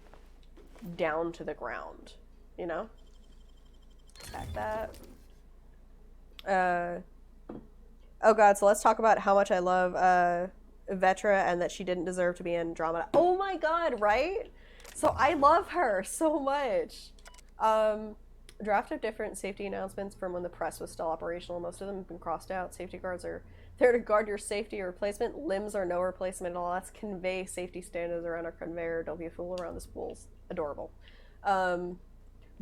down to the ground, you know? Back that. Oh god, so let's talk about how much I love Vetra and that she didn't deserve to be in Andromeda. Oh my god, right? So I love her so much. Draft of different safety announcements from when the press was still operational. Most of them have been crossed out. Safety guards are there to guard your safety or replacement. Limbs are no replacement at all. That's convey safety standards around our conveyor. Don't be a fool around the spools. Adorable.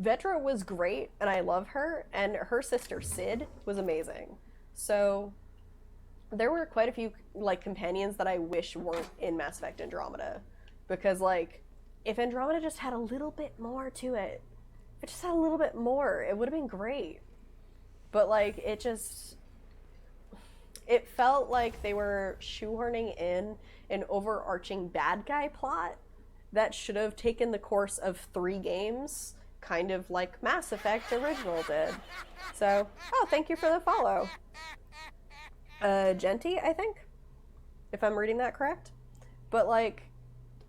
Vetra was great, and I love her, and her sister Sid was amazing. So there were quite a few, like, companions that I wish weren't in Mass Effect Andromeda. Because, like, if Andromeda just had a little bit more to it, if it just had a little bit more, it would have been great. But, like, it felt like they were shoehorning in an overarching bad guy plot that should have taken the course of 3 games, kind of like Mass Effect Original did. So, oh, thank you for the follow. Genty, I think, if I'm reading that correct. But, like,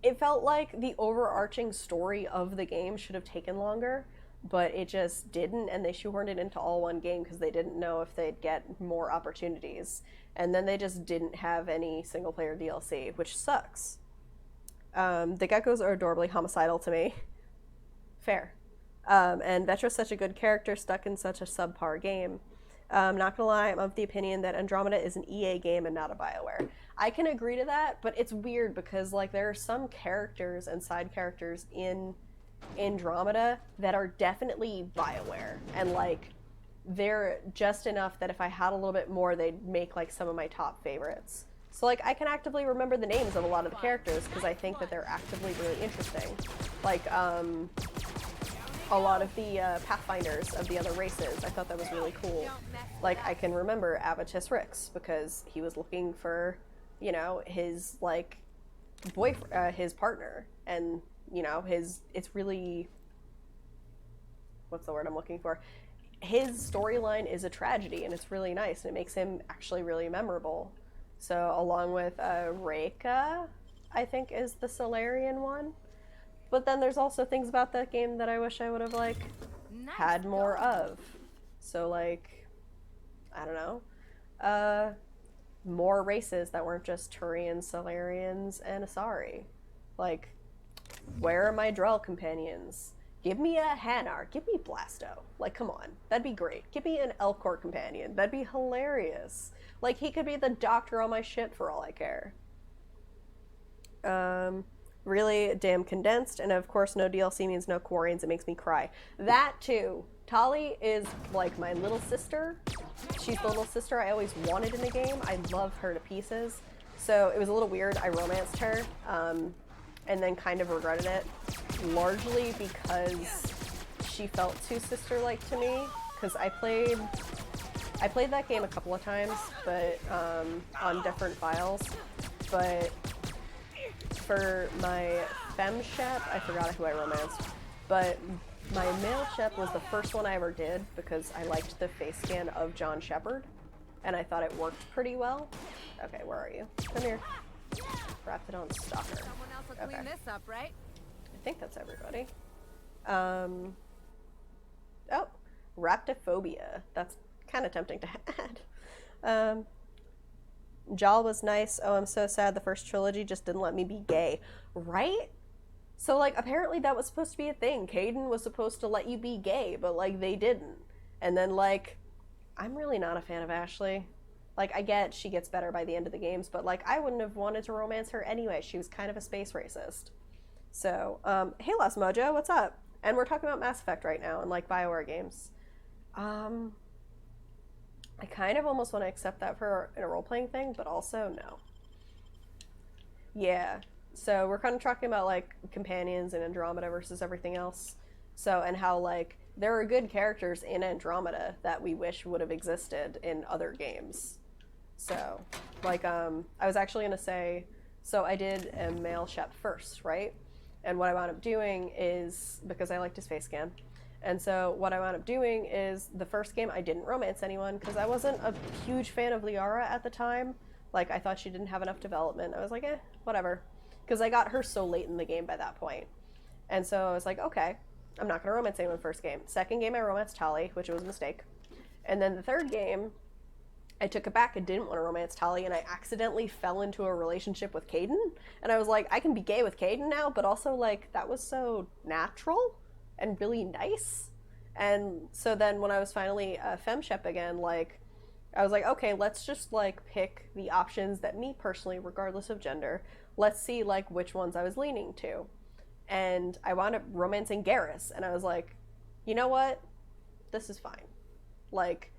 it felt like the overarching story of the game should have taken longer, but it just didn't, and they shoehorned it into all one game because they didn't know if they'd get more opportunities. And then they just didn't have any single-player DLC, which sucks. The geckos are adorably homicidal to me. Fair. And Vetra's such a good character stuck in such a subpar game. Not gonna lie, I'm of the opinion that Andromeda is an EA game and not a BioWare. I can agree to that, but it's weird because, like, there are some characters and side characters in Andromeda that are definitely BioWare, and, like, they're just enough that if I had a little bit more, they'd make, like, some of my top favorites. So, like, I can actively remember the names of a lot of the characters because I think that they're actively really interesting. Like, a lot of the Pathfinders of the other races, I thought that was really cool. Like, I can remember Avitus Rix because he was looking for, you know, his, like, his partner. And, you know, it's really, what's the word I'm looking for? His storyline is a tragedy, and it's really nice, and it makes him actually really memorable. So, along with Reika, I think is the Solarian one. But then there's also things about that game that I wish I would have, like, had more of. So, like, I don't know. More races that weren't just Turians, Solarians, and Asari. Like, where are my Drell companions? Give me a Hanar. Give me Blasto. Like, come on. That'd be great. Give me an Elcor companion. That'd be hilarious. Like, he could be the doctor on my ship for all I care. Really damn condensed, and of course no DLC means no Quarians. It makes me cry. That too. Tali is like my little sister. She's the little sister I always wanted in the game. I love her to pieces. So it was a little weird. I romanced her, and then kind of regretted it, largely because she felt too sister-like to me. Because I played that game a couple of times, but on different files. But for my femme shep, I forgot who I romanced, but my male shep was the first one I ever did because I liked the face scan of John Shepard, and I thought it worked pretty well. Okay, where are you? Come here. Raptidon Stalker. Someone else will clean this up, right? I think that's everybody. Oh, Raptophobia. That's kind of tempting to add. Jal was nice. Oh, I'm so sad the first trilogy just didn't let me be gay. Right? So, like, apparently that was supposed to be a thing. Caden was supposed to let you be gay, but, like, they didn't. And then, like, I'm really not a fan of Ashley. Like, I get she gets better by the end of the games, but, like, I wouldn't have wanted to romance her anyway. She was kind of a space racist. So, hey, Lost Mojo, what's up? And we're talking about Mass Effect right now and, like, BioWare games. I kind of almost want to accept that for in a role-playing thing, but also no. Yeah, so we're kind of talking about, like, companions in Andromeda versus everything else. So, and how, like, there are good characters in Andromeda that we wish would have existed in other games. So, like, I was actually going to say, so I did a male shep first, right? And what I wound up doing is, because I liked his face scan, and so what I wound up doing is the first game I didn't romance anyone because I wasn't a huge fan of Liara at the time. Like, I thought she didn't have enough development. I was like, whatever. Because I got her so late in the game by that point. And so I was like, okay, I'm not going to romance anyone first game. Second game I romanced Tali, which was a mistake. And then the third game, I took it back and didn't want to romance Tali, and I accidentally fell into a relationship with Caden. And I was like, I can be gay with Caden now, but also, like, that was so natural and really nice. And so then when I was finally a femshep again, like, I was like, okay, let's just, like, pick the options that me personally, regardless of gender, let's see, like, which ones I was leaning to. And I wound up romancing Garrus, and I was like, you know what? This is fine. Like,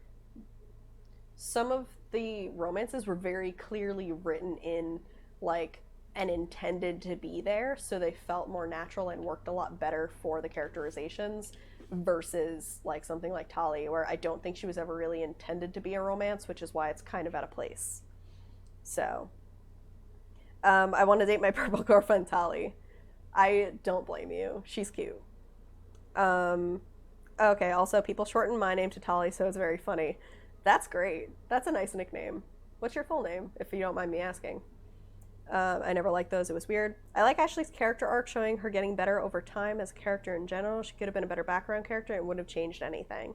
some of the romances were very clearly written in, like, and intended to be there, so they felt more natural and worked a lot better for the characterizations versus, like, something like Tali, where I don't think she was ever really intended to be a romance, which is why it's kind of out of place. So, I want to date my purple girlfriend, Tali. I don't blame you. She's cute. Okay, also, people shorten my name to Tali, so it's very funny. That's great. That's a nice nickname. What's your full name, if you don't mind me asking? I never liked those. It was weird. I like Ashley's character arc showing her getting better over time as a character in general. She could have been a better background character and wouldn't have changed anything.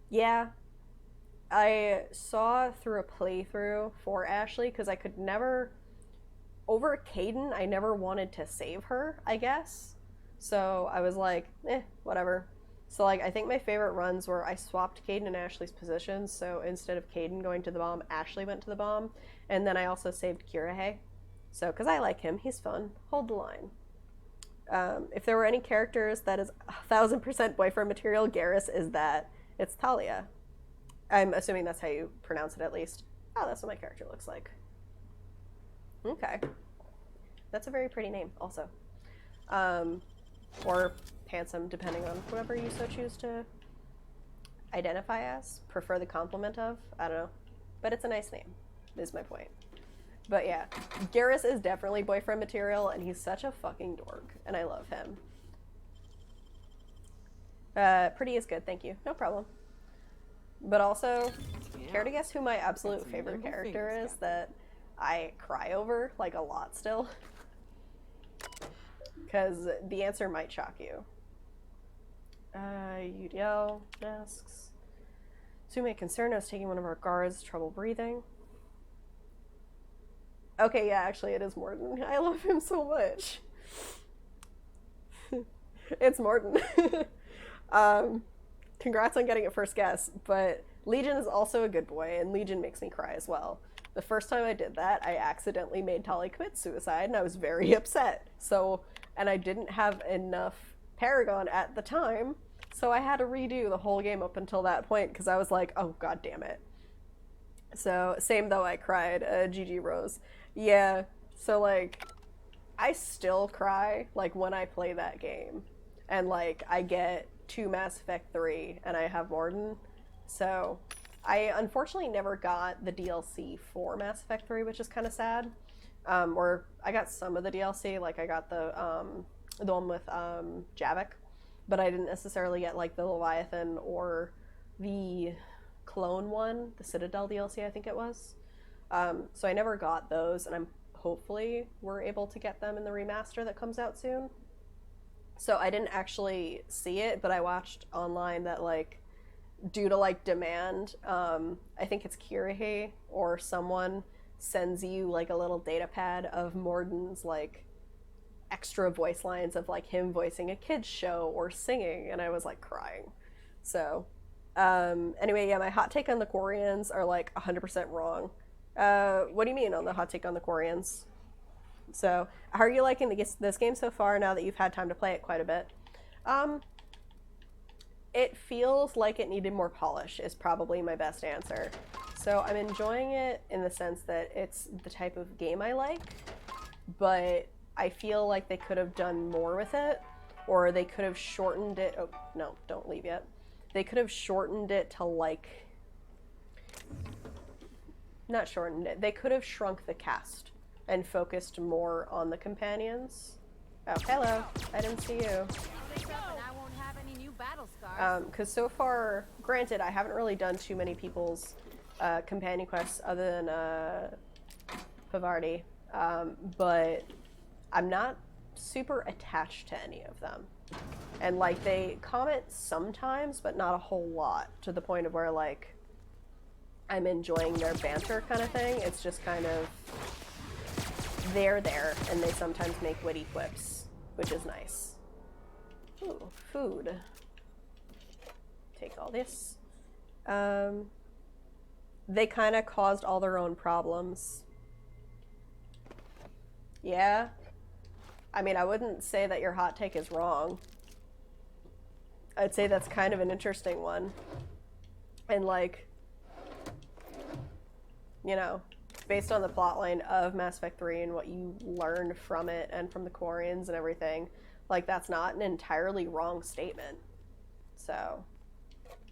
Yeah. I saw through a playthrough for Ashley because I could never... Over Caden, I never wanted to save her, I guess. So I was like, whatever. So, like, I think my favorite runs were I swapped Caden and Ashley's positions, so instead of Caden going to the bomb, Ashley went to the bomb, and then I also saved Kirihei. So, because I like him, he's fun. Hold the line. If there were any characters that is 1000% boyfriend material, Garrus is that. It's Talia. I'm assuming that's how you pronounce it, at least. Oh, that's what my character looks like. Okay. That's a very pretty name, also. Or handsome, depending on whatever you so choose to identify as. Prefer the compliment of. I don't know. But it's a nice name, is my point. But yeah, Garrus is definitely boyfriend material, and he's such a fucking dork, and I love him. Pretty is good, thank you. No problem. But also, care to guess who my absolute favorite character is that I cry over, like, a lot still? Because the answer might shock you. UDL, desks. Sume concerned I was taking one of our guards, trouble breathing. Okay, yeah, actually it is Mordin. I love him so much. It's Mordin. Congrats on getting it first guess, but Legion is also a good boy, and Legion makes me cry as well. The first time I did that, I accidentally made Tali commit suicide, and I was very upset. So, and I didn't have enough Paragon at the time, so I had to redo the whole game up until that point, because I was like, oh, god damn it. So, same though I cried, GG Rose. Yeah, so, like, I still cry, like, when I play that game. And, like, I get to Mass Effect 3, and I have Mordin. So, I unfortunately never got the DLC for Mass Effect 3, which is kind of sad. Or, I got some of the DLC, like, I got the one with Javik. But I didn't necessarily get, like, the Leviathan or the clone one, the Citadel DLC, I think it was. So I never got those, and hopefully we're able to get them in the remaster that comes out soon. So I didn't actually see it, but I watched online that, like, due to, like, demand, I think it's Kirihei or someone sends you, like, a little data pad of Mordin's, like, extra voice lines of, like, him voicing a kid's show or singing, and I was, like, crying. So, anyway, yeah, my hot take on the Quarians are, like, 100% wrong. What do you mean on the hot take on the Quarians? So, how are you liking this game so far now that you've had time to play it quite a bit? It feels like it needed more polish is probably my best answer. So I'm enjoying it in the sense that it's the type of game I like, but I feel like they could have done more with it, or they could have shortened it. Oh, no, don't leave yet. They could have shortened it to, like, not shortened it. They could have shrunk the cast and focused more on the companions. Oh, hello. I didn't see you. Because so far, granted, I haven't really done too many people's companion quests other than Pavardi, but I'm not super attached to any of them. And, like, they comment sometimes, but not a whole lot, to the point of where, like, I'm enjoying their banter kind of thing. It's just kind of, they're there, and they sometimes make witty quips, which is nice. Ooh, food. Take all this. They kind of caused all their own problems. Yeah. I mean, I wouldn't say that your hot take is wrong. I'd say that's kind of an interesting one. And, like, you know, based on the plotline of Mass Effect 3 and what you learned from it and from the Quarians and everything, like, that's not an entirely wrong statement. So,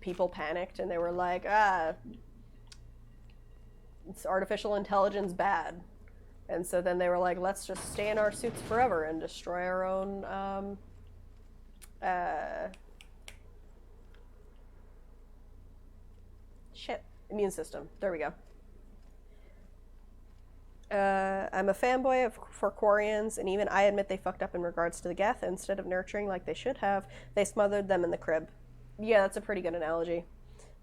people panicked and they were like, it's artificial intelligence bad. And so then they were like, let's just stay in our suits forever and destroy our own, immune system. There we go. I'm a fanboy for Quarians, and even I admit they fucked up in regards to the Geth. Instead of nurturing like they should have, they smothered them in the crib. Yeah, that's a pretty good analogy.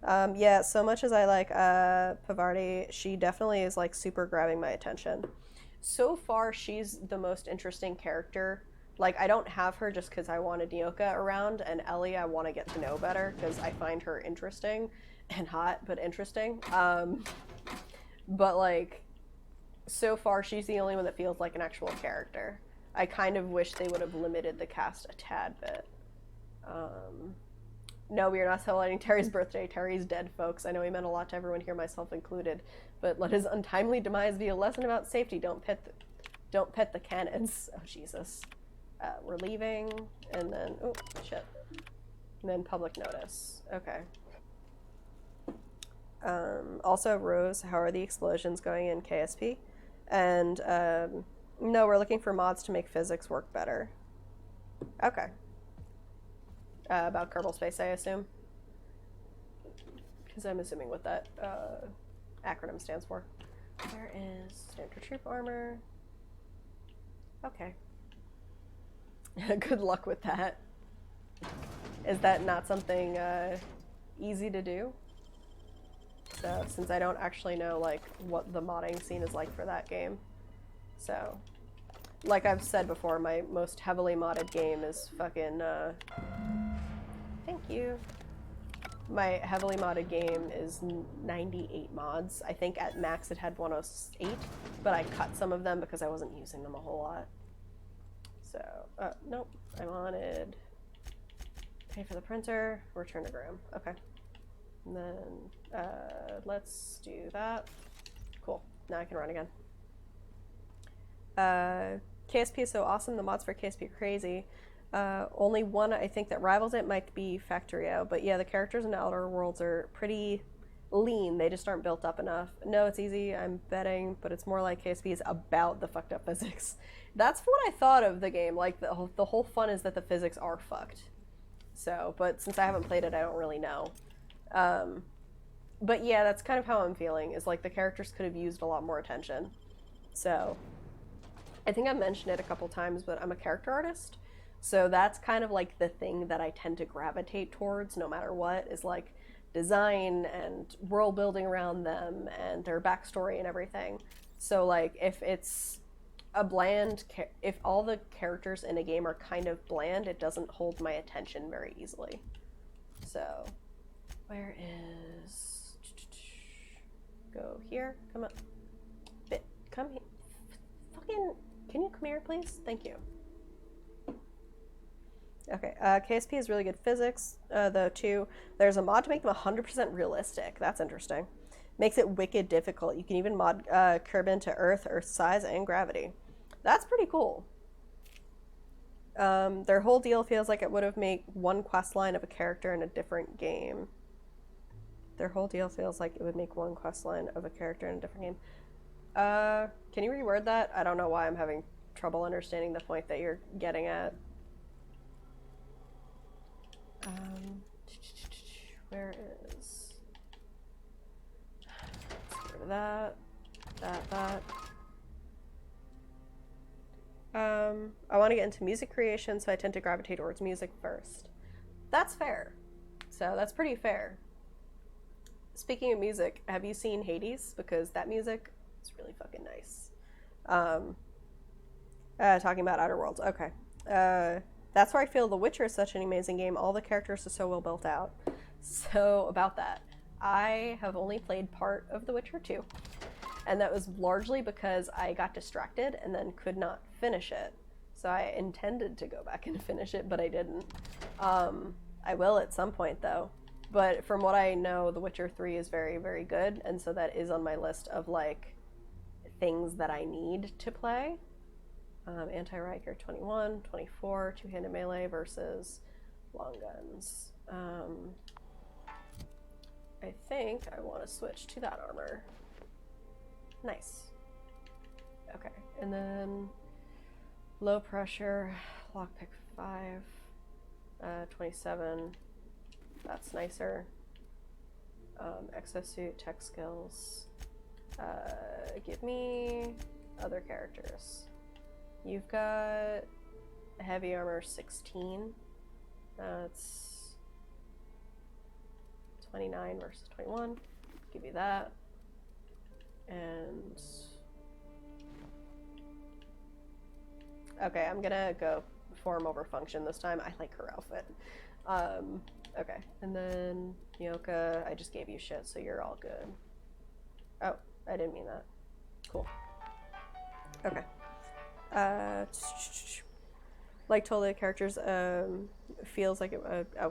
Yeah, so much as I like Pavardi, she definitely is, like, super grabbing my attention. So far, she's the most interesting character Like, I don't have her just because I wanted Nyoka around, and Ellie I want to get to know better because I find her interesting and hot, but interesting. But, like, so far she's the only one that feels like an actual character. I kind of wish they would have limited the cast a tad bit. No, we are not celebrating Terry's birthday. Terry's dead, folks. I know he meant a lot to everyone here, myself included. But let his untimely demise be a lesson about safety. Don't pet the cannons. Oh, Jesus. We're leaving, and then... Oh, shit. And then public notice. Okay. Also, Rose, how are the explosions going in KSP? And, no, we're looking for mods to make physics work better. Okay. About Kerbal Space, I assume. Because I'm assuming what that acronym stands for. Where is standard troop armor? Okay. Good luck with that. Is that not something easy to do? So, since I don't actually know, like, what the modding scene is like for that game. So, like I've said before, my most heavily modded game is fucking, thank you. My heavily modded game is 98 mods. I think at max it had 108, but I cut some of them because I wasn't using them a whole lot. So, nope. I wanted pay for the printer, return to Graham. Okay. And then, let's do that. Cool. Now I can run again. KSP is so awesome. The mods for KSP are crazy. Only one I think that rivals it might be Factorio, but yeah, the characters in Outer Worlds are pretty lean. They just aren't built up enough. No, it's easy, I'm betting, but it's more like KSP is about the fucked up physics. That's what I thought of the game. Like, the whole fun is that the physics are fucked. So, but since I haven't played it, I don't really know. But yeah, that's kind of how I'm feeling, is like the characters could have used a lot more attention. So, I think I mentioned it a couple times, but I'm a character artist. So that's kind of like the thing that I tend to gravitate towards no matter what, is like design and world building around them and their backstory and everything. So like if it's a bland, if all the characters in a game are kind of bland, it doesn't hold my attention very easily. So where is, go here, come up, come here, fucking, can you come here please? Thank you. Okay, KSP is really good physics, though, too. There's a mod to make them 100% realistic. That's interesting. Makes it wicked difficult. You can even mod Kerbin to Earth, Earth size, and gravity. That's pretty cool. Their whole deal feels like it would have made one quest line of a character in a different game. Their whole deal feels like it would make one quest line of a character in a different game. Can you reword that? I don't know why I'm having trouble understanding the point that you're getting at. Where is... Let's go to that. I want to get into music creation, so I tend to gravitate towards music first. That's fair. So that's pretty fair. Speaking of music, have you seen Hades? Because that music is really fucking nice. Talking about Outer Worlds. Okay. That's where I feel The Witcher is such an amazing game. All the characters are so well built out. So, about that. I have only played part of The Witcher 2. And that was largely because I got distracted and then could not finish it. So I intended to go back and finish it, but I didn't. I will at some point, though. But from what I know, The Witcher 3 is very, very good. And so that is on my list of, like, things that I need to play. Anti-Riker 21, 24, two-handed melee versus long guns. I think I want to switch to that armor. Nice. Okay, and then low pressure, lockpick 5, 27. That's nicer. Exosuit, tech skills. Give me other characters. You've got heavy armor 16. That's 29 versus 21. Give you that. And okay, I'm gonna go form over function this time. I like her outfit. Okay, and then Nyoka, I just gave you shit, so you're all good. Oh, I didn't mean that. Cool. Okay. Like totally the characters, feels like it,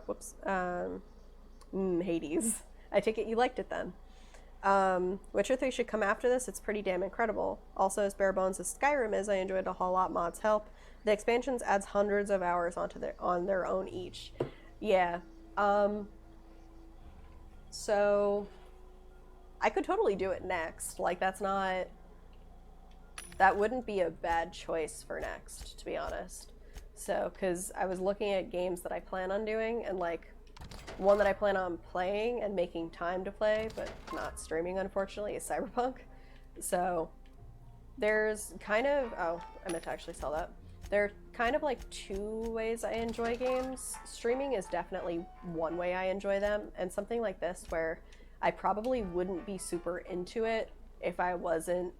whoops. Hades. I take it you liked it then. Witcher 3 should come after this. It's pretty damn incredible. Also, as bare bones as Skyrim is, I enjoyed a whole lot. Mods help. The expansions adds hundreds of hours on their own each. Yeah. So I could totally do it next. Like, that wouldn't be a bad choice for next, to be honest. So, because I was looking at games that I plan on doing, and like one that I plan on playing and making time to play, but not streaming, unfortunately, is Cyberpunk. So there's kind of, oh, I meant to actually sell that. There are kind of like two ways I enjoy games. Streaming is definitely one way I enjoy them, and something like this where I probably wouldn't be super into it if I wasn't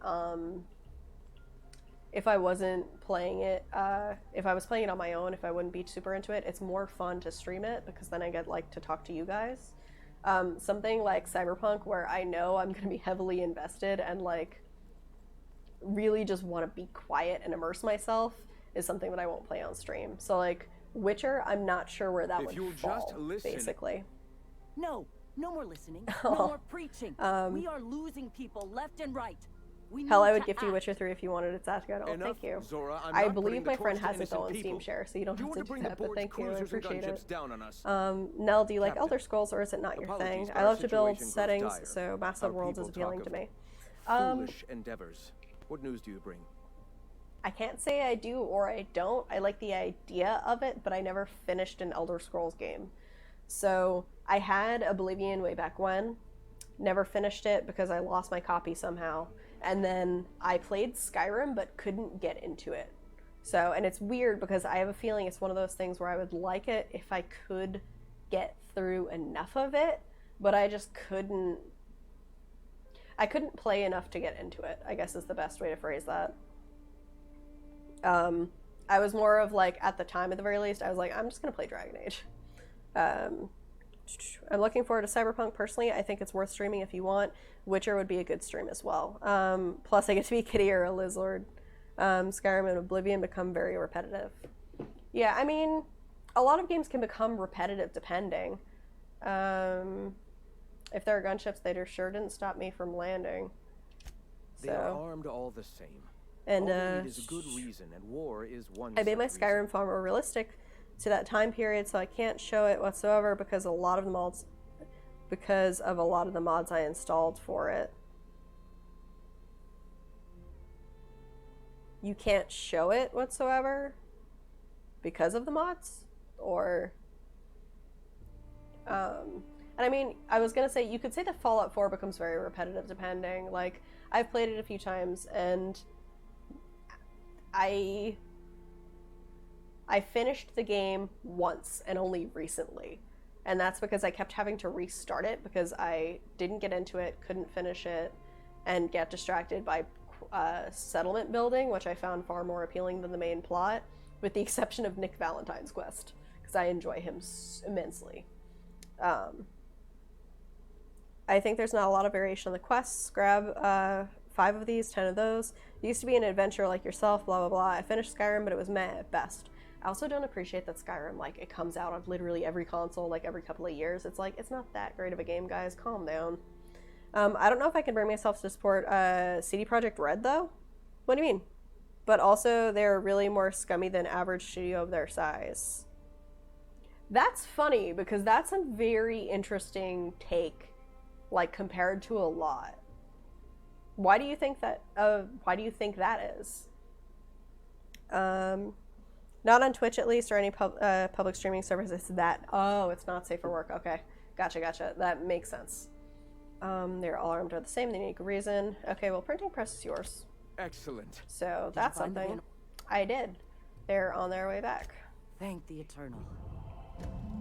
playing it, if I was playing it on my own, if I wouldn't be super into it. It's more fun to stream it because then I get like to talk to you guys. Something like Cyberpunk where I know I'm going to be heavily invested and like really just want to be quiet and immerse myself is something that I won't play on stream. So like Witcher, I'm not sure where that would fall, basically. No more listening. No more preaching. We are losing people left and right. Hell, I would gift you Witcher 3 if you wanted it, Saskia. Oh, thank you. Zora, I believe my friend has it though on Steam Share, so you don't have to do that, but thank you, I appreciate it. Nell, do you like Elder Scrolls, or is it not your thing? I love to build settings, so Massive Worlds is appealing to me. Foolish endeavors. What news do you bring? I can't say I do or I don't. I like the idea of it, but I never finished an Elder Scrolls game. So I had Oblivion way back when, never finished it because I lost my copy somehow. And then I played Skyrim, but couldn't get into it. So, and it's weird because I have a feeling it's one of those things where I would like it if I could get through enough of it, but I just couldn't. I couldn't play enough to get into it, I guess is the best way to phrase that. I was more of like, at the time at the very least, I was like, I'm just going to play Dragon Age. I'm looking forward to Cyberpunk personally. I think it's worth streaming if you want. Witcher would be a good stream as well. Plus, I get to be Kitty or a Lizard. Skyrim and Oblivion become very repetitive. Yeah, I mean, a lot of games can become repetitive depending. If there are gunships, they sure didn't stop me from landing. They are armed all the same. And all they need is a good reason, and war is one. I made my Skyrim far more realistic to that time period, so I can't show it whatsoever because of a lot of the mods I installed for it. You can't show it whatsoever because of the mods? Or and I mean, I was gonna say, you could say that Fallout 4 becomes very repetitive depending. Like, I've played it a few times and I finished the game once and only recently. And that's because I kept having to restart it because I didn't get into it, couldn't finish it, and get distracted by settlement building, which I found far more appealing than the main plot, with the exception of Nick Valentine's quest, because I enjoy him immensely. I think there's not a lot of variation on the quests. Grab 5 of these, 10 of those. It used to be an adventure like yourself, blah, blah, blah. I finished Skyrim, but it was meh at best. I also don't appreciate that Skyrim, like, it comes out on literally every console, like, every couple of years. It's like, it's not that great of a game, guys. Calm down. I don't know if I can bring myself to support CD Projekt Red, though. What do you mean? But also, they're really more scummy than average studio of their size. That's funny, because that's a very interesting take, like, compared to a lot. Why do you think that, is? Not on Twitch, at least, or any public streaming services. Oh, it's not safe for work. Okay. Gotcha. That makes sense. They're all armed are the same. They need a reason. Okay, well, printing press is yours. Excellent. So that's something. I did. They're on their way back. Thank the Eternal.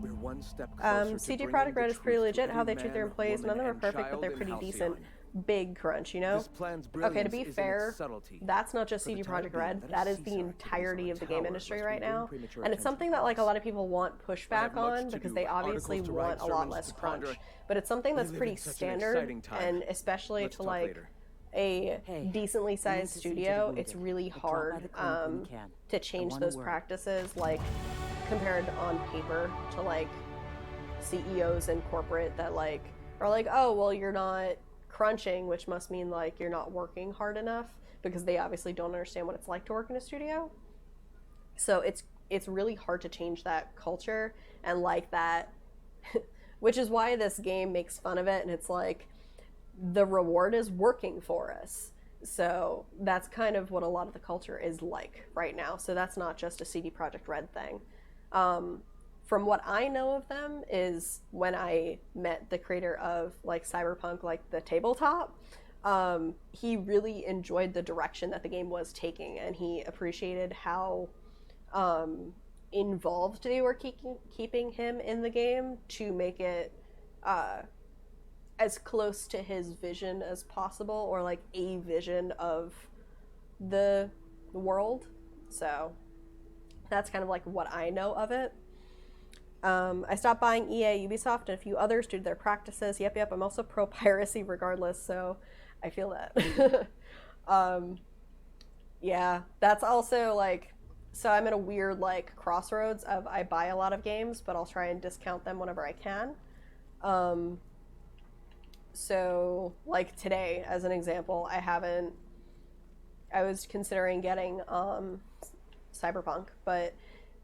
We're one step closer CD Projekt Red is pretty legit how they treat their employees. None of them are perfect, but they're pretty decent. big crunch, you know? This plan's Okay, to brilliance be is in its fair, subtlety. that's not just For the CD time Projekt being, Red, let that us is the cease our entirety of the game tower, industry lest we right bring now. premature And it's attention something to that like a us. lot of people want I pushback have much on to because do, they obviously articles to write, want a lot sermons less to crunch. ponder. But it's something We that's live pretty in such an standard, exciting time. and especially Let's to talk like later. a Hey, decently we need sized to see to the studio, wounded. it's really But drop by hard the clinic when you can. to I change want a those word. practices, like compared on paper to like CEOs in corporate that like are like, oh well, you're not crunching, which must mean like you're not working hard enough, because they obviously don't understand what it's like to work in a studio. So it's really hard to change that culture and like that, which is why this game makes fun of it, and it's like the reward is working for us. So that's kind of what a lot of the culture is like right now. So that's not just a CD Projekt Red thing. From what I know of them is when I met the creator of like Cyberpunk, like the tabletop, he really enjoyed the direction that the game was taking, and he appreciated how involved they were keeping him in the game to make it as close to his vision as possible, or like a vision of the world. So that's kind of like what I know of it. I stopped buying EA, Ubisoft, and a few others due to their practices. Yep, I'm also pro piracy regardless, so I feel that. Yeah, that's also like, so I'm in a weird like crossroads of I buy a lot of games, but I'll try and discount them whenever I can. So like today, as an example, I was considering getting Cyberpunk, but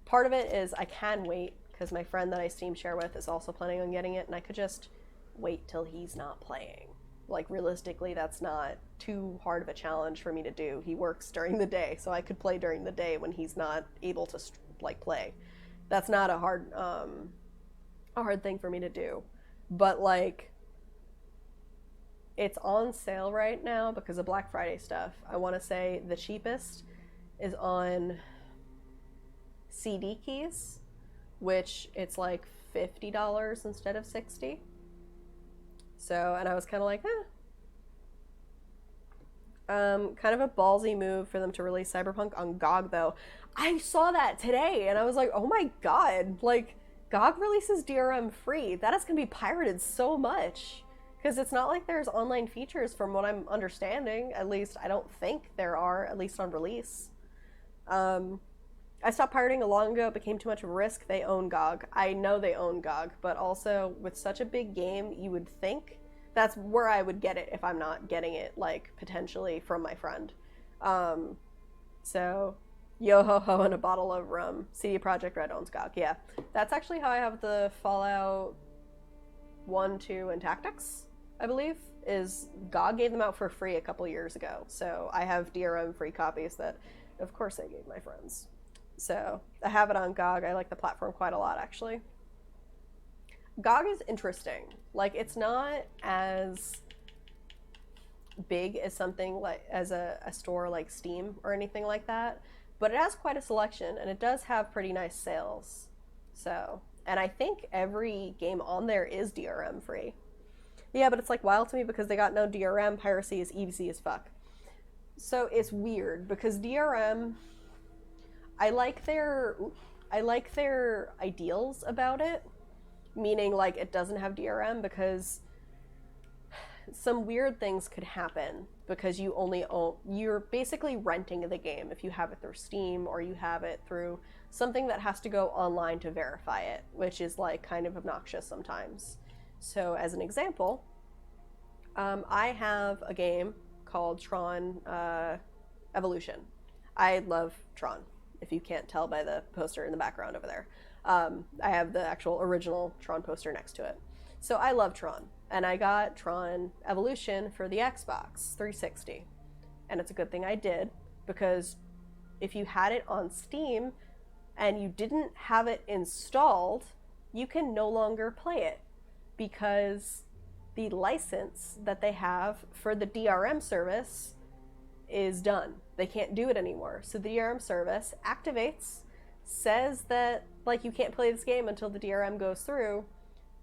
part of it is I can wait because my friend that I Steam share with is also planning on getting it, and I could just wait till he's not playing. Like realistically, that's not too hard of a challenge for me to do. He works during the day, so I could play during the day when he's not able to like play. That's not a hard thing for me to do. But like, it's on sale right now because of Black Friday stuff. I want to say the cheapest is on CD keys, which it's like $50 instead of $60. So, and I was kind of like, kind of a ballsy move for them to release Cyberpunk on GOG though. I saw that today and I was like, oh my god, like GOG releases DRM free. That is going to be pirated so much. Because it's not like there's online features from what I'm understanding. At least I don't think there are, at least on release. I stopped pirating a long ago. It became too much of a risk. They own GOG. I know they own GOG, but also with such a big game, you would think that's where I would get it if I'm not getting it, like, potentially from my friend. So, yo ho ho and a bottle of rum. CD Projekt Red owns GOG. Yeah, that's actually how I have the Fallout 1, 2, and Tactics, I believe, is GOG gave them out for free a couple years ago. So I have DRM free copies that, of course, I gave my friends. So I have it on GOG. I like the platform quite a lot, actually. GOG is interesting. Like, it's not as big as something like as a store like Steam or anything like that, but it has quite a selection and it does have pretty nice sales. So, and I think every game on there is DRM free. Yeah, but it's like wild to me because they got no DRM. Piracy is easy as fuck. So it's weird because DRM, I like their ideals about it, meaning like it doesn't have DRM because some weird things could happen because you're basically renting the game if you have it through Steam or you have it through something that has to go online to verify it, which is like kind of obnoxious sometimes. So as an example, I have a game called Tron Evolution. I love Tron, if you can't tell by the poster in the background over there. I have the actual original Tron poster next to it. So I love Tron, and I got Tron Evolution for the Xbox 360. And it's a good thing I did, because if you had it on Steam and you didn't have it installed, you can no longer play it, because the license that they have for the DRM service is done. They can't do it anymore. So the DRM service activates, says that like you can't play this game until the DRM goes through,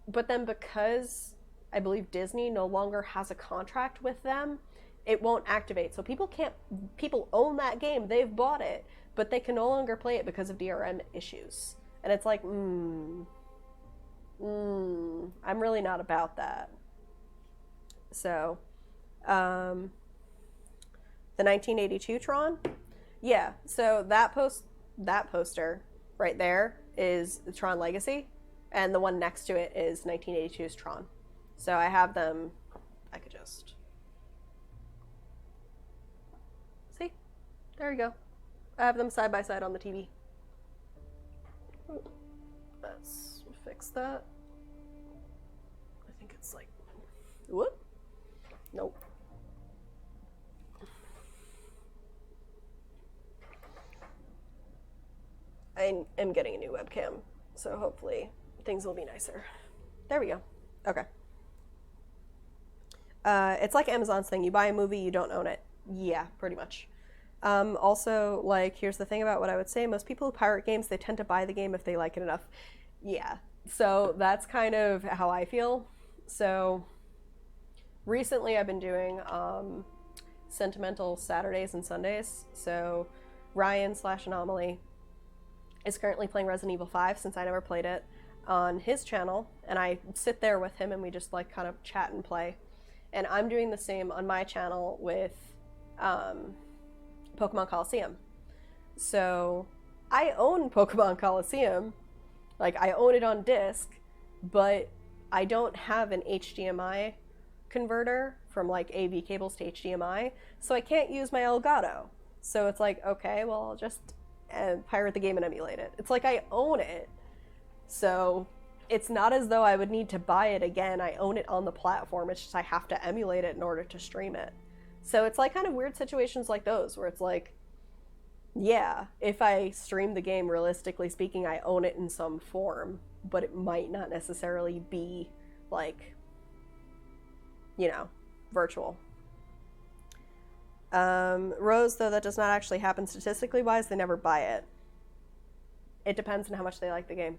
but then because I believe Disney no longer has a contract with them, it won't activate. So people own that game, they've bought it, but they can no longer play it because of DRM issues. And it's like, I'm really not about that. So, the 1982 Tron? Yeah, so that poster right there is the Tron Legacy, and the one next to it is 1982's Tron. So I have them, I could just... See? There you go. I have them side by side on the TV. Let's fix that. I think it's like... Whoop. Nope. I am getting a new webcam, so hopefully things will be nicer. There we go. Okay. It's like Amazon's thing. You buy a movie, you don't own it. Yeah, pretty much. Also, like, here's the thing about what I would say. Most people who pirate games, they tend to buy the game if they like it enough. Yeah. So that's kind of how I feel. So recently I've been doing Sentimental Saturdays and Sundays. So Ryan/Anomaly is currently playing Resident Evil 5 since I never played it on his channel, and I sit there with him and we just like kind of chat and play. And I'm doing the same on my channel with Pokemon Coliseum. So I own Pokemon Coliseum, like I own it on disc, but I don't have an HDMI converter from like AV cables to HDMI, so I can't use my Elgato. So it's like, okay, well, I'll just pirate the game and emulate it. It's like I own it, so it's not as though I would need to buy it again. I own it on the platform. It's just I have to emulate it in order to stream it. So it's like kind of weird situations like those where it's like, yeah, if I stream the game, realistically speaking, I own it in some form, but it might not necessarily be like, you know, virtual. Rose, though that does not actually happen statistically wise, they never buy it. It depends on how much they like the game.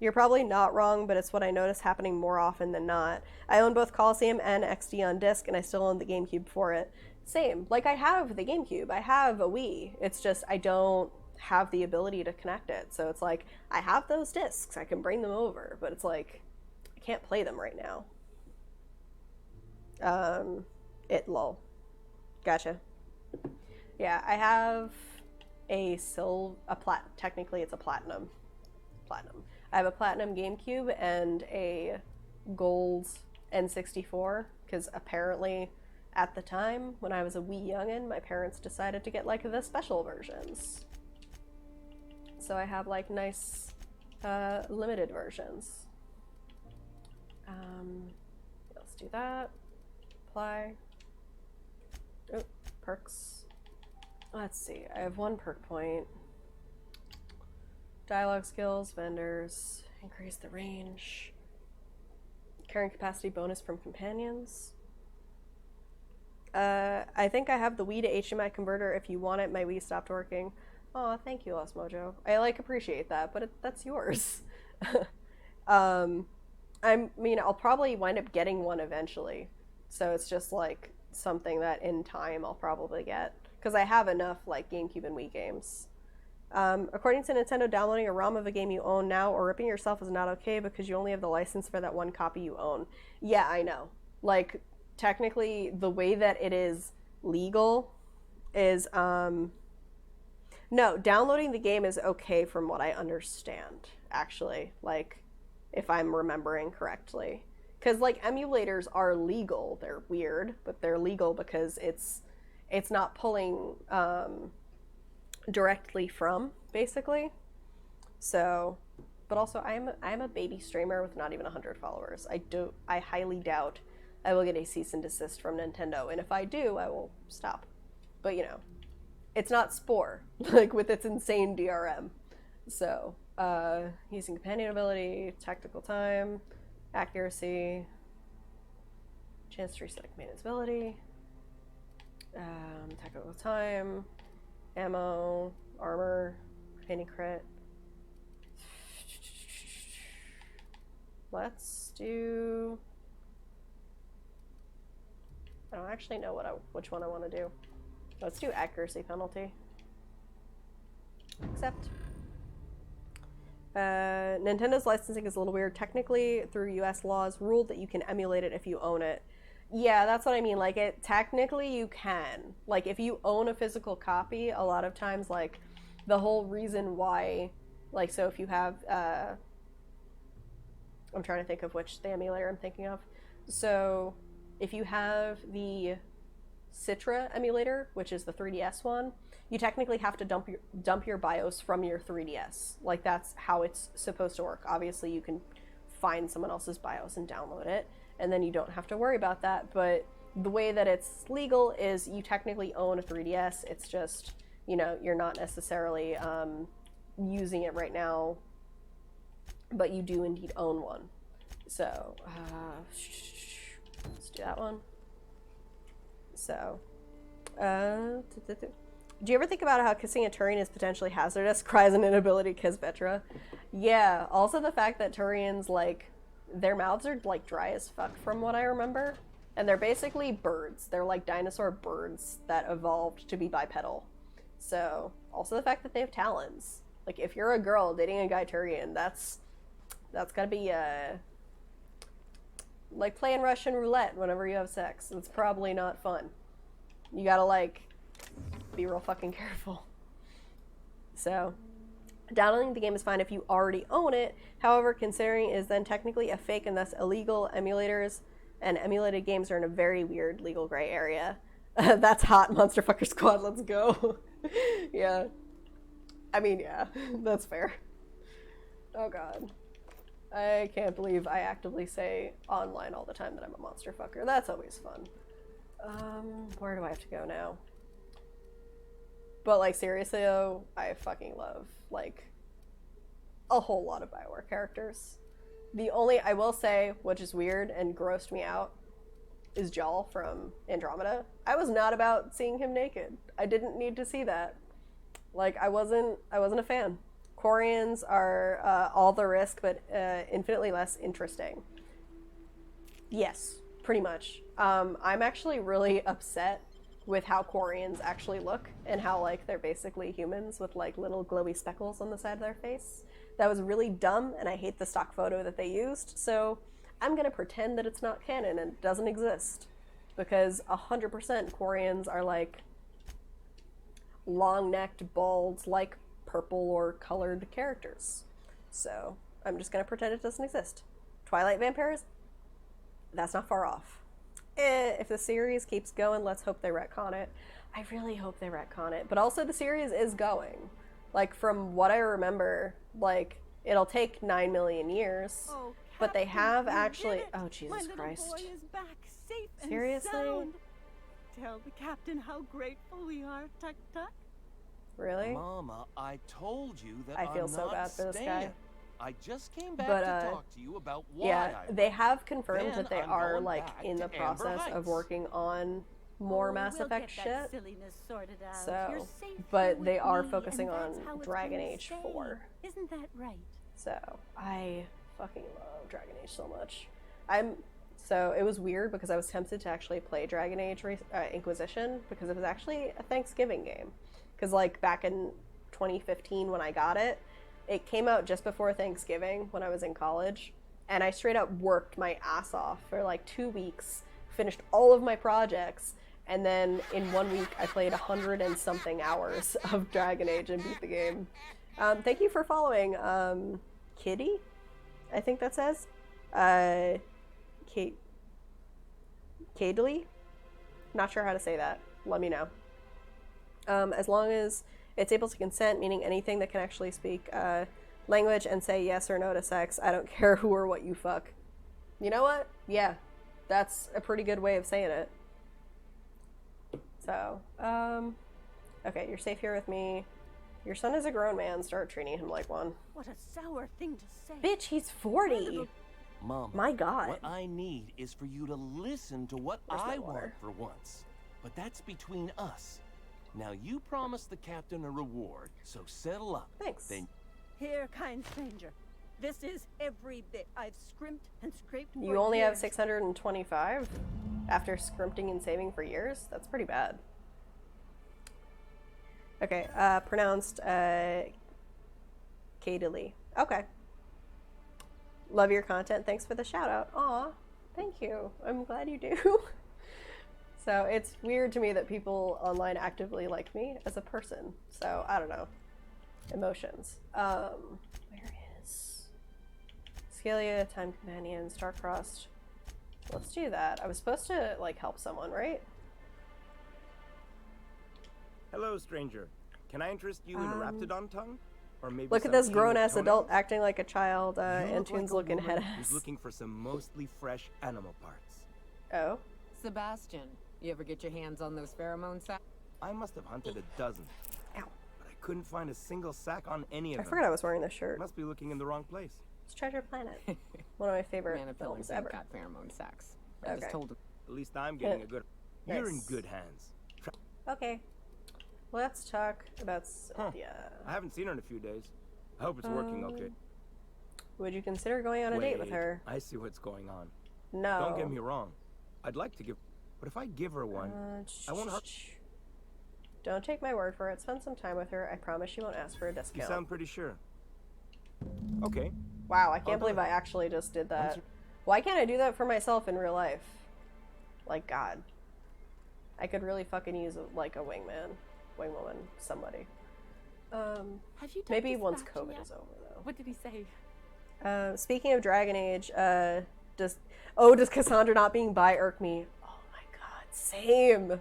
You're probably not wrong, but it's what I notice happening more often than not. I own both Coliseum and XD on disc, and I still own the GameCube for it. Same. Like, I have the GameCube. I have a Wii. It's just I don't have the ability to connect it. So it's like, I have those discs. I can bring them over, but it's like, I can't play them right now. Lol. Gotcha. Yeah, I have technically it's a platinum. I have a platinum GameCube and a gold N64, because apparently at the time when I was a wee youngin', my parents decided to get like the special versions. So I have like nice limited versions. Let's do that. Apply. Oh, perks. Let's see. I have one perk point. Dialogue skills, vendors, increase the range. Carrying capacity bonus from companions. I think I have the Wii to HDMI converter. If you want it, my Wii stopped working. Aw, thank you, Lost Mojo. I like appreciate that, but that's yours. I mean, I'll probably wind up getting one eventually. So it's just like something that in time I'll probably get, because I have enough like GameCube and Wii games. According to Nintendo, downloading a ROM of a game you own now or ripping yourself is not okay because you only have the license for that one copy you own. Yeah, I know. Like, technically, the way that it is legal is, no, downloading the game is okay from what I understand, actually. Like, if I'm remembering correctly. Because, like, emulators are legal. They're weird, but they're legal because it's not pulling, directly from, basically. So, but also I'm a baby streamer with not even 100 followers. I highly doubt I will get a cease and desist from Nintendo, and if I do, I will stop. But you know, it's not Spore, like with its insane DRM. So, using companion ability, tactical time, accuracy, chance to reset maintenance ability, tactical time, ammo, armor, any crit. let's do... I don't actually know which one I want to do. Let's do accuracy penalty. Accept. Nintendo's licensing is a little weird. Technically, through US laws, ruled that you can emulate it if you own it. Yeah, that's what I mean. Like, technically you can. Like, if you own a physical copy, a lot of times, like, the whole reason why, like, so if you have, I'm trying to think of which the emulator I'm thinking of. So, if you have the Citra emulator, which is the 3DS one, you technically have to dump your BIOS from your 3DS. Like, that's how it's supposed to work. Obviously, you can find someone else's BIOS and download it, and then you don't have to worry about that. But the way that it's legal is you technically own a 3DS. It's just, you know, you're not necessarily using it right now, but you do indeed own one. So, let's do that one. So, do you ever think about how kissing a Turian is potentially hazardous? Cries an inability to kiss Vetra. Yeah, also the fact that Turians, like, their mouths are, like, dry as fuck from what I remember. And they're basically birds. They're like dinosaur birds that evolved to be bipedal. So, also the fact that they have talons. Like, if you're a girl dating a guy Turian, that's gotta be, like playing Russian roulette whenever you have sex. It's probably not fun. You gotta, like, be real fucking careful. So, downloading the game is fine if you already own it. However, considering it is then technically a fake and thus illegal, emulators and emulated games are in a very weird legal gray area. That's hot, Monster Fucker Squad, let's go. Yeah. I mean, yeah, that's fair. Oh god. I can't believe I actively say online all the time that I'm a monster fucker. That's always fun. Where do I have to go now? But, like, seriously though, I fucking love, like, a whole lot of BioWare characters. The only, I will say, which is weird and grossed me out, is Jaal from Andromeda. I was not about seeing him naked. I didn't need to see that. Like, I wasn't a fan. Quarians are all the risk, but infinitely less interesting. Yes, pretty much. I'm actually really upset with how Quarians actually look and how, like, they're basically humans with, like, little glowy speckles on the side of their face. That was really dumb, and I hate the stock photo that they used, so I'm gonna pretend that it's not canon and doesn't exist. Because 100% Quarians are, like, long-necked, bald, like, purple or colored characters. So, I'm just gonna pretend it doesn't exist. Twilight vampires? That's not far off. If the series keeps going, let's hope they retcon it. I really hope they retcon it. But also, the series is going. Like, from what I remember, like, it'll take 9 million years. Oh, but they have actually... Oh, Jesus Christ. Boy is back, safe and seriously? Sound. Tell the captain how grateful we are, Tuk Tuk. Really? Mama, I told you that I feel I'm so not bad for this staying. guy. I just came back to talk to you about why yeah, I they have confirmed Then that they I'm are, going like, back in the to Amber process of Heights. working on more Mass we'll Effect get that shit. silliness sorted out. So, You're safe but here they with are me, focusing and on that's how it's Dragon gonna Age stay. 4. Isn't that right? So, I fucking love Dragon Age so much. So, it was weird because I was tempted to actually play Dragon Age Inquisition because it was actually a Thanksgiving game. Because, like, back in 2015 when I got it, it came out just before Thanksgiving when I was in college. And I straight up worked my ass off for, like, 2 weeks, finished all of my projects, and then in 1 week I played 100 and something hours of Dragon Age and beat the game. Thank you for following, Kitty? I think that says. Kadley? Not sure how to say that. Let me know. As long as it's able to consent, meaning anything that can actually speak language and say yes or no to sex, I don't care who or what you fuck. You know what? Yeah, that's a pretty good way of saying it. So, okay, you're safe here with me. Your son is a grown man. Start treating him like one. What a sour thing to say. Bitch, he's 40. Mom, my God. What I need is for you to listen to what I want for once. But that's between us. Now, you promised the captain a reward, so settle up. Thanks. Then Here, kind stranger. This is every bit. I've scrimped and scraped for You only have years. 625 after scrimpting and saving for years? That's pretty bad. Okay, pronounced Kadily. Okay. Love your content. Thanks for the shout out. Aw, thank you. I'm glad you do. So it's weird to me that people online actively like me as a person. So I don't know. Emotions. Where is Scalia, Time Companion, Starcrossed? Let's do that. I was supposed to like help someone, right? Hello, stranger. Can I interest you in Raptidon tongue? Or maybe Look at some this king grown-ass of adult toenails? acting like a child. You look Antunes like a looking woman head who's ass. looking for some mostly fresh animal parts. Oh. Sebastian, you ever get your hands on those pheromone sacs? I must have hunted a dozen. Ow. But I couldn't find a single sack on any of I them. forgot I was wearing this shirt. Must be looking in the wrong place. It's Treasure Planet. One of my favorite films Manipulants ain't ever. got pheromone sacs. I Okay. just told him. At least I'm getting a good... You're in Nice. good hands. Okay. Let's talk about Sylvia. I haven't seen her in a few days. I hope it's working okay. Would you consider going on a date with Wait, her? I see what's going on. No. Don't get me wrong. I'd like to give... But if I give her one, I won't hurt... Don't take my word for it. Spend some time with her. I promise she won't ask for a You discount. sound pretty sure. Okay. Wow, I I'll can't do believe it. I actually just did Once that. you- Why can't I do that for myself in real life? Like, God. I could really fucking use, like, a wingman. Wingwoman. Somebody. Have you Maybe talked to once Sebastian COVID yet? is over, though. What did he say? Speaking of Dragon Age, does Cassandra not being bi irk me? Oh my god, same.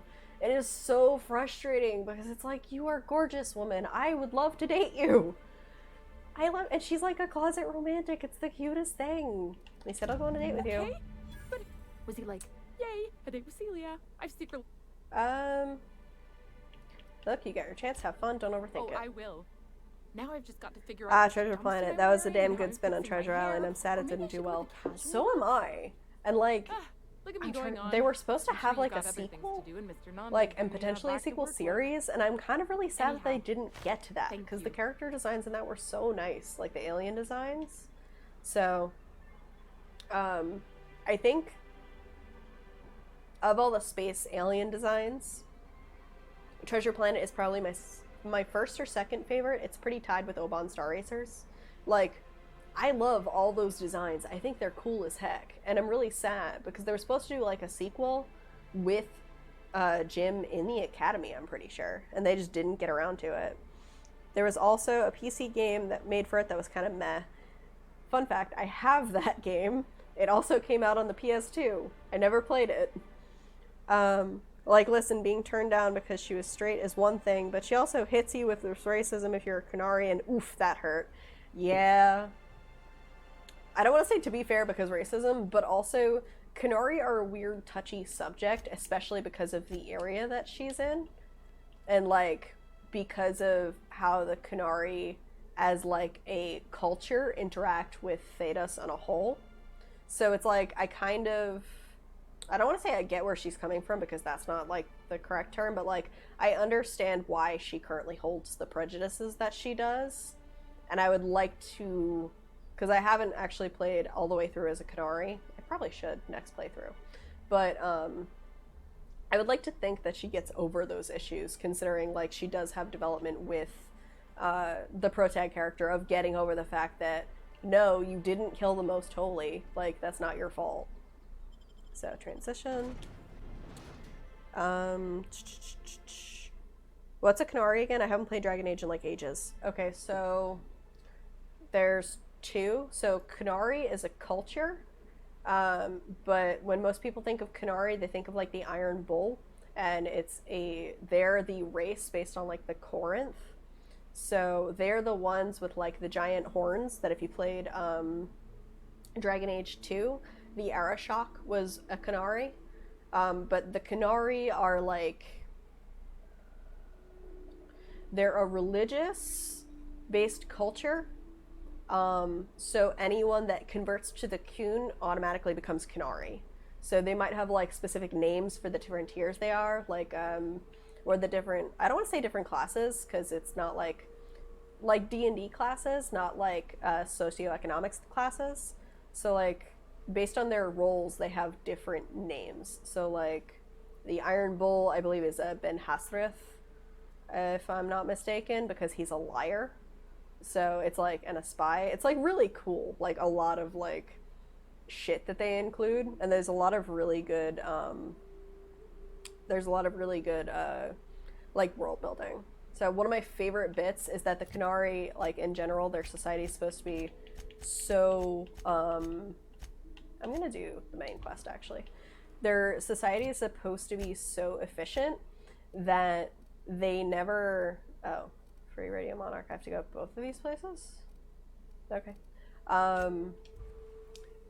It is so frustrating because it's like, you are gorgeous, woman. I would love to date you. And she's like a closet romantic. It's the cutest thing. They said I'll go on a date with you. Okay, but was he like, yay, a date with Celia? I've secretly... Look, you got your chance. Have fun. Don't overthink Oh, it. I will. Now I've just got to figure out... which Treasure jumpsuit Planet. I'm That was a wearing damn and how good I'm spin on fixing my Treasure hair, Island. I'm sad or it maybe I didn't do should go well. with a casual So am I. And like, Look at me I'm going trying- on. they were supposed to I'm have sure like you a got other things sequel, to do, and Mr. Non like, thinks and we have potentially a active sequel work series, and I'm kind of really sad that they Anyhow, didn't get to that because the character designs in that were so nice, like the alien designs. So, I think of all the space alien designs, Treasure Planet is probably my first or second favorite. It's pretty tied with Oban Star Racers. Like, I love all those designs. I think they're cool as heck. And I'm really sad because they were supposed to do like a sequel with Jim in the Academy, I'm pretty sure. And they just didn't get around to it. There was also a PC game that made for it that was kind of meh. Fun fact, I have that game. It also came out on the PS2. I never played it. Like, listen, being turned down because she was straight is one thing, but she also hits you with this racism if you're a Qunari, and oof, that hurt. Yeah. I don't want to say to be fair because racism, but also Qunari are a weird, touchy subject, especially because of the area that she's in. And, like, because of how the Qunari as, like, a culture interact with Thedas on a whole. So it's like, I don't want to say I get where she's coming from because that's not, like, the correct term, but, like, I understand why she currently holds the prejudices that she does. And I would like to, because I haven't actually played all the way through as a Qunari. I probably should next playthrough. But, I would like to think that she gets over those issues, considering, like, she does have development with the protag character of getting over the fact that, no, you didn't kill the Most Holy. Like, that's not your fault. So, transition. What's a Qunari again? I haven't played Dragon Age in, like, ages. Okay, so there's two. So, Qunari is a culture. But when most people think of Qunari, they think of, like, the Iron Bull. And they're the race based on, like, the Corinth. So they're the ones with, like, the giant horns that if you played Dragon Age 2, the Arashok was a Qunari. But the Qunari are, like, they're a religious-based culture. So anyone that converts to the Qun automatically becomes Qunari. So they might have, like, specific names for the different tiers they are, like, or the different, I don't want to say different classes, because it's not, like, like D&D classes, not like socioeconomics classes. So like based on their roles, they have different names. So like the Iron Bull, I believe, is Ben Hasrith, if I'm not mistaken, because he's a liar. So it's like, and a spy. It's like really cool. Like a lot of like shit that they include, and there's a lot of really good like world building. So one of my favorite bits is that the Qunari, like in general, their society is supposed to be so I'm gonna do the main quest actually. Their society is supposed to be so efficient that they never Free Radio Monarch. I have to go both of these places? Okay.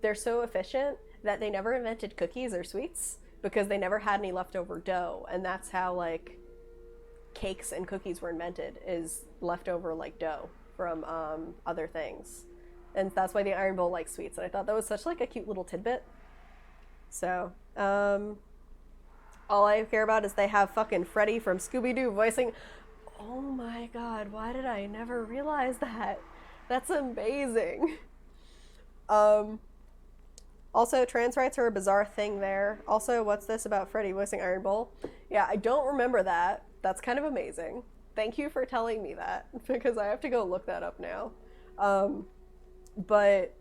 They're so efficient that they never invented cookies or sweets because they never had any leftover dough, and that's how like cakes and cookies were invented, is leftover like dough from other things. And that's why the Iron Bull likes sweets, and I thought that was such like a cute little tidbit. So, all I care about is they have fucking Freddy from Scooby-Doo voicing. Oh my god, why did I never realize that? That's amazing. Also, trans rights are a bizarre thing there. Also, what's this about Freddy voicing Iron Bull? Yeah, I don't remember that. That's kind of amazing. Thank you for telling me that, because I have to go look that up now. But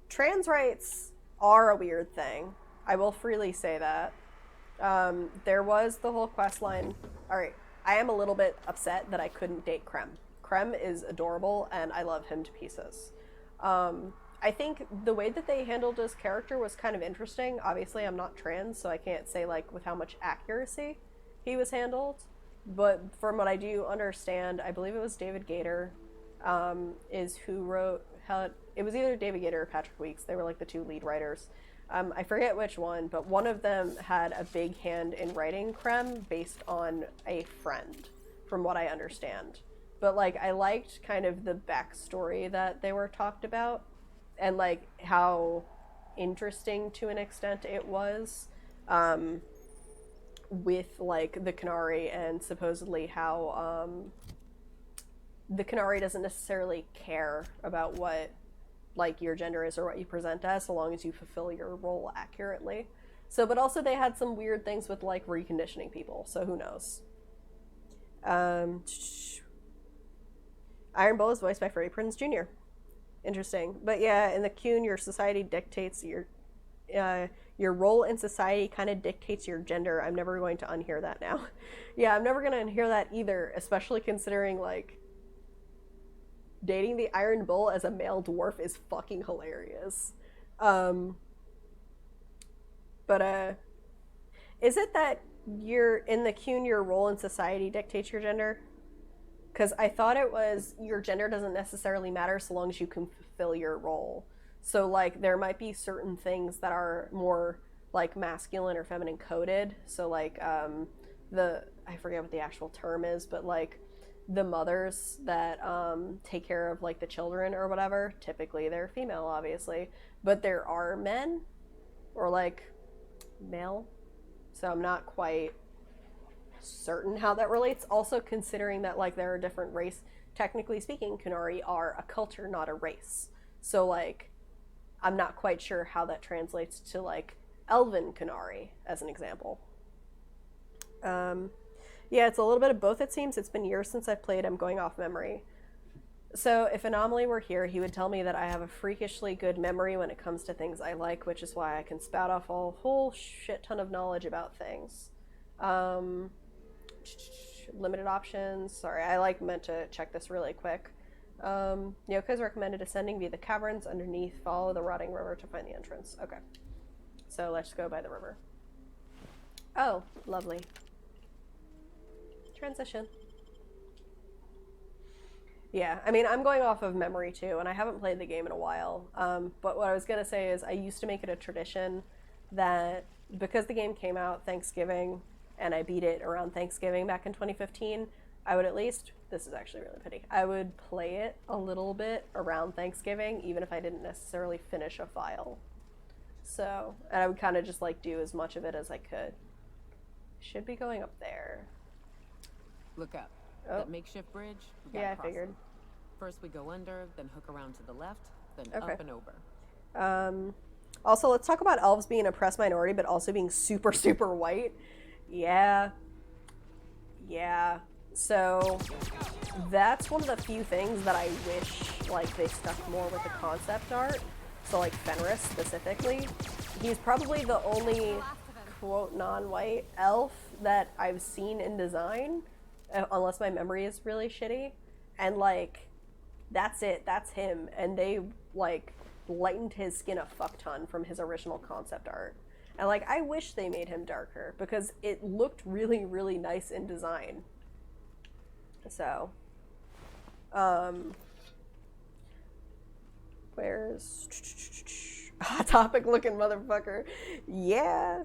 trans rights are a weird thing. I will freely say that. There was the whole quest line. Alright, I am a little bit upset that I couldn't date Krem. Krem is adorable, and I love him to pieces. I think the way that they handled his character was kind of interesting. Obviously, I'm not trans, so I can't say like with how much accuracy he was handled. But from what I do understand, I believe it was David Gator, is who wrote. It was either David Gator or Patrick Weeks. They were like the two lead writers. I forget which one, but one of them had a big hand in writing Krem based on a friend, from what I understand. But like, I liked kind of the backstory that they were talked about, and like how interesting to an extent it was, with like the Qunari, and supposedly how the Qunari doesn't necessarily care about what like your gender is or what you present as, so long as you fulfill your role accurately. So, but also they had some weird things with like reconditioning people, so who knows. Iron Bull is voiced by Freddie Prinze Jr. Interesting. But yeah, in the Qun, your society dictates your role in society kind of dictates your gender. I'm never going to unhear that now. Yeah, I'm never going to unhear that either, especially considering like dating the Iron Bull as a male dwarf is fucking hilarious. But is it that you're in the Qun, your role in society dictates your gender? Because I thought it was your gender doesn't necessarily matter so long as you can fulfill your role. So like there might be certain things that are more like masculine or feminine coded. So like I forget what the actual term is, but like the mothers that take care of like the children or whatever, typically they're female, obviously, but there are men or like male. So I'm not quite certain how that relates. Also considering that like there are different race, technically speaking, Qunari are a culture, not a race. So like I'm not quite sure how that translates to like Elven Qunari as an example. Yeah, it's a little bit of both, it seems. It's been years since I've played. I'm going off memory. So if Anomaly were here, he would tell me that I have a freakishly good memory when it comes to things I like, which is why I can spout off a whole shit ton of knowledge about things. Limited options. Sorry, I meant to check this really quick. Yoko's recommended ascending via the caverns underneath, follow the rotting river to find the entrance. Okay. So let's go by the river. Oh, lovely. Transition. Yeah, I mean, I'm going off of memory too, and I haven't played the game in a while. But what I was going to say is I used to make it a tradition that because the game came out Thanksgiving and I beat it around Thanksgiving back in 2015, I would at least, this is actually really pretty, I would play it a little bit around Thanksgiving, even if I didn't necessarily finish a file. So, and I would kind of just like do as much of it as I could. Should be going up there. Look up. Oh. That makeshift bridge. We gotta Yeah, I cross figured. it. First we go under, then hook around to the left, then Okay. up and over. Also, let's talk about elves being an oppressed minority, but also being super, super white. Yeah. Yeah. So, that's one of the few things that I wish, like, they stuck more with the concept art. So, like, Fenris, specifically. He's probably the only, quote, non-white elf that I've seen in design, unless my memory is really shitty. And, like, that's it. That's him. And they, like, lightened his skin a fuck ton from his original concept art. And, like, I wish they made him darker, because it looked really, really nice in design. So, where's Hot Topic looking motherfucker? Yeah.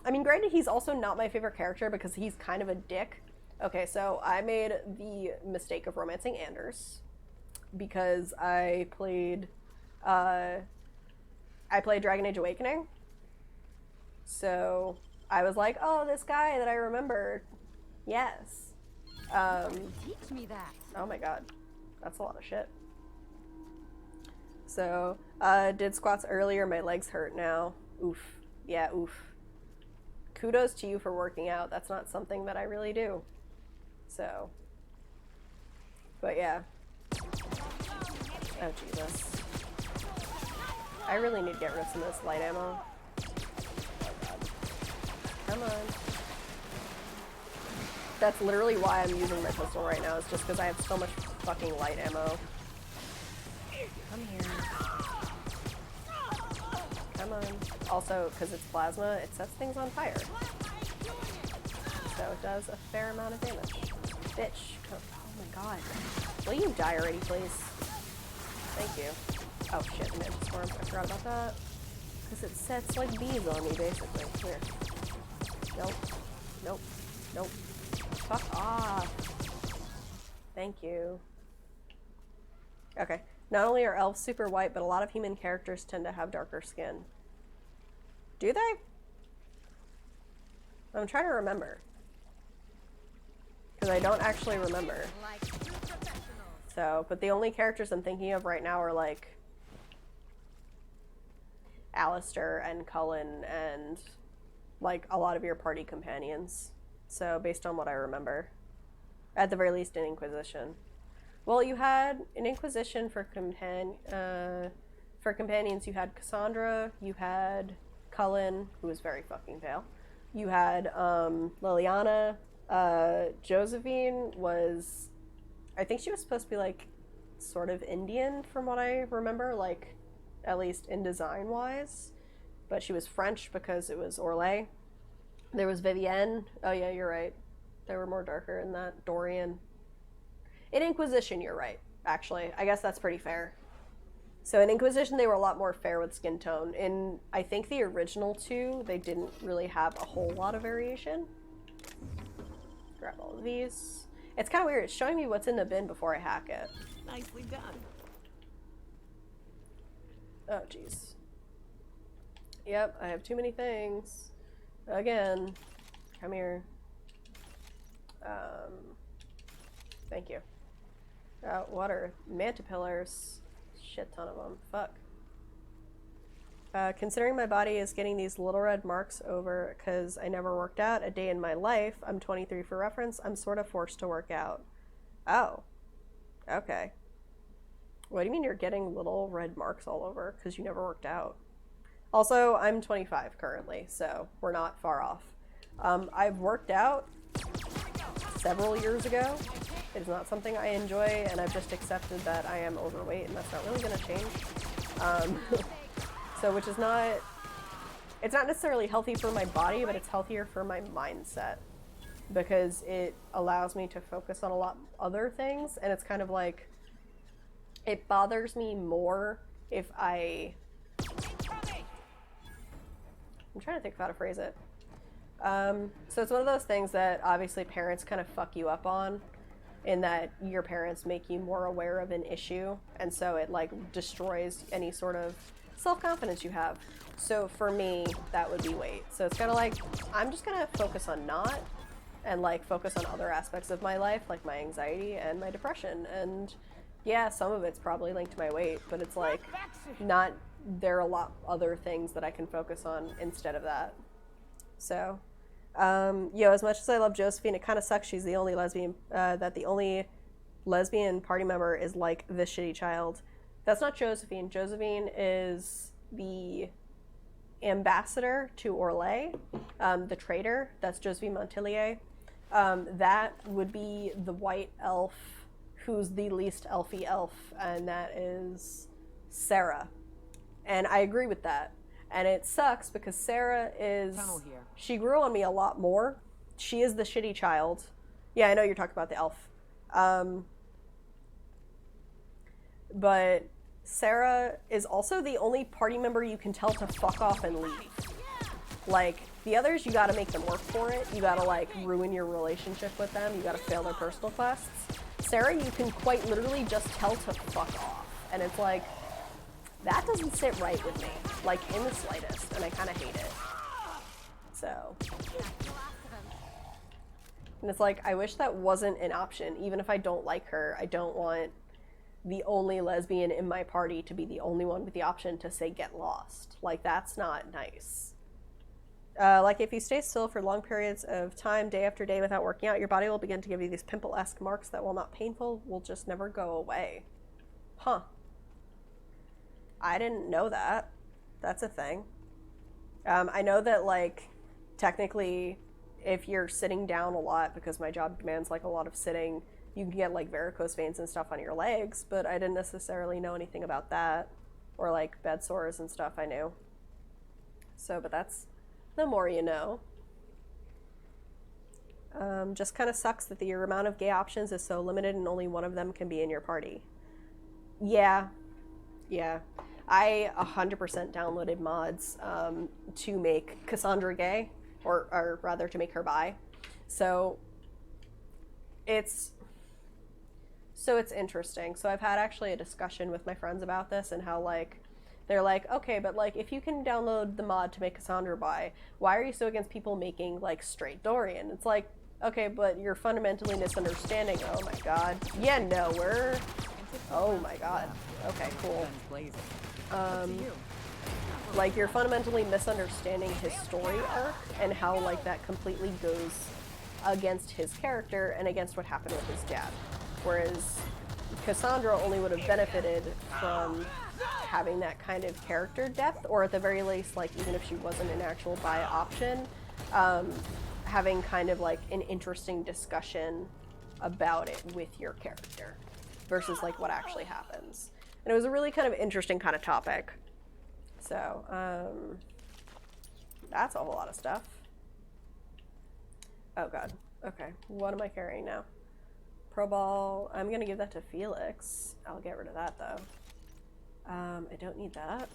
I mean, granted, he's also not my favorite character because he's kind of a dick. Okay, so I made the mistake of romancing Anders because I played Dragon Age Awakening. So I was like, oh, this guy that I remembered. Yes. Teach me that. Oh my god. That's a lot of shit. So, did squats earlier, my legs hurt now. Oof. Yeah, oof. Kudos to you for working out. That's not something that I really do. So. But yeah. Oh, Jesus. I really need to get rid of some of this light ammo. Oh god. Come on. That's literally why I'm using my pistol right now, is just because I have so much fucking light ammo. Come here. Come on. Also, because it's plasma, it sets things on fire. So it does a fair amount of damage. Bitch. Oh my god. Will you die already, please? Thank you. Oh shit, Ninja Storm. I forgot about that. Because it sets like bees on me, basically. Here. Nope. Nope. Nope. Fuck off. Thank you. Okay. Not only are elves super white, but a lot of human characters tend to have darker skin. Do they? I'm trying to remember. Because I don't actually remember. So, but the only characters I'm thinking of right now are like Alistair and Cullen and like a lot of your party companions. So, based on what I remember. At the very least, in Inquisition. Well, you had an Inquisition for companions. You had Cassandra, you had Cullen, who was very fucking pale. You had Liliana. Josephine was, I think she was supposed to be like sort of Indian from what I remember, like at least in design wise. But she was French because it was Orlais. There was Vivienne. Oh yeah, you're right. They were more darker in that. Dorian. In Inquisition, you're right, actually. I guess that's pretty fair. So in Inquisition, they were a lot more fair with skin tone. In, I think, the original two, they didn't really have a whole lot of variation. Grab all of these. It's kind of weird. It's showing me what's in the bin before I hack it. Nicely done. Oh, jeez. Yep, I have too many things. Again. Come here. Thank you. Water. Mantipillars. Shit ton of them. Fuck. Considering my body is getting these little red marks over because I never worked out a day in my life, I'm 23 for reference, I'm sort of forced to work out. Oh. Okay. What do you mean you're getting little red marks all over? Because you never worked out. Also, I'm 25 currently, so we're not far off. I've worked out several years ago. It is not something I enjoy, and I've just accepted that I am overweight, and that's not really going to change. So, which is not, it's not necessarily healthy for my body, but it's healthier for my mindset. Because it allows me to focus on a lot other things, and it's kind of like, it bothers me more if I'm trying to think of how to phrase it. So it's one of those things that obviously parents kind of fuck you up on, in that your parents make you more aware of an issue, and so it like destroys any sort of self-confidence you have. So for me, that would be weight. So it's kind of like, I'm just gonna focus on not and like focus on other aspects of my life, like my anxiety and my depression. And yeah, some of it's probably linked to my weight, but it's like not, there are a lot other things that I can focus on instead of that. So, as much as I love Josephine, it kind of sucks she's the only lesbian, that the only lesbian party member is like the shitty child. That's not Josephine. Josephine is the ambassador to Orlais, the traitor. That's Josephine Montilier. That would be the white elf who's the least elfy elf, and that is Sarah. And I agree with that. And it sucks because Sarah is... Tunnel here. She grew on me a lot more. She is the shitty child. Yeah, I know you're talking about the elf. But Sarah is also the only party member you can tell to fuck off and leave. Like, the others, you gotta make them work for it. You gotta, like, ruin your relationship with them. You gotta fail their personal quests. Sarah, you can quite literally just tell to fuck off. And it's like, that doesn't sit right with me. Like, in the slightest. And I kind of hate it. So. And it's like, I wish that wasn't an option. Even if I don't like her, I don't want the only lesbian in my party to be the only one with the option to say get lost. Like, that's not nice. Like, if you stay still for long periods of time, day after day, without working out, your body will begin to give you these pimple-esque marks that, while not painful, will just never go away. Huh. I didn't know that. That's a thing. I know that, like, technically, if you're sitting down a lot, because my job demands, like, a lot of sitting, you can get, like, varicose veins and stuff on your legs, but I didn't necessarily know anything about that. Or, like, bed sores and stuff I knew. So, but that's the more you know. Just kind of sucks that your amount of gay options is so limited and only one of them can be in your party. Yeah. Yeah. I 100% downloaded mods to make Cassandra gay, or rather to make her bi. So it's interesting. So I've had actually a discussion with my friends about this and how, like, they're like, okay, but, like, if you can download the mod to make Cassandra bi, why are you so against people making, like, straight Dorian? It's like, okay, but you're fundamentally misunderstanding. Oh my god. Yeah, no, we're... Oh my god. Okay, cool. Like, you're fundamentally misunderstanding his story arc and how, like, that completely goes against his character and against what happened with his dad. Whereas Cassandra only would have benefited from having that kind of character depth, or at the very least, like, even if she wasn't an actual bi option, having kind of, like, an interesting discussion about it with your character versus, like, what actually happens. And it was a really kind of interesting kind of topic. So, that's a whole lot of stuff. Oh god. Okay, what am I carrying now? Pro Ball. I'm gonna give that to Felix. I'll get rid of that, though. I don't need that.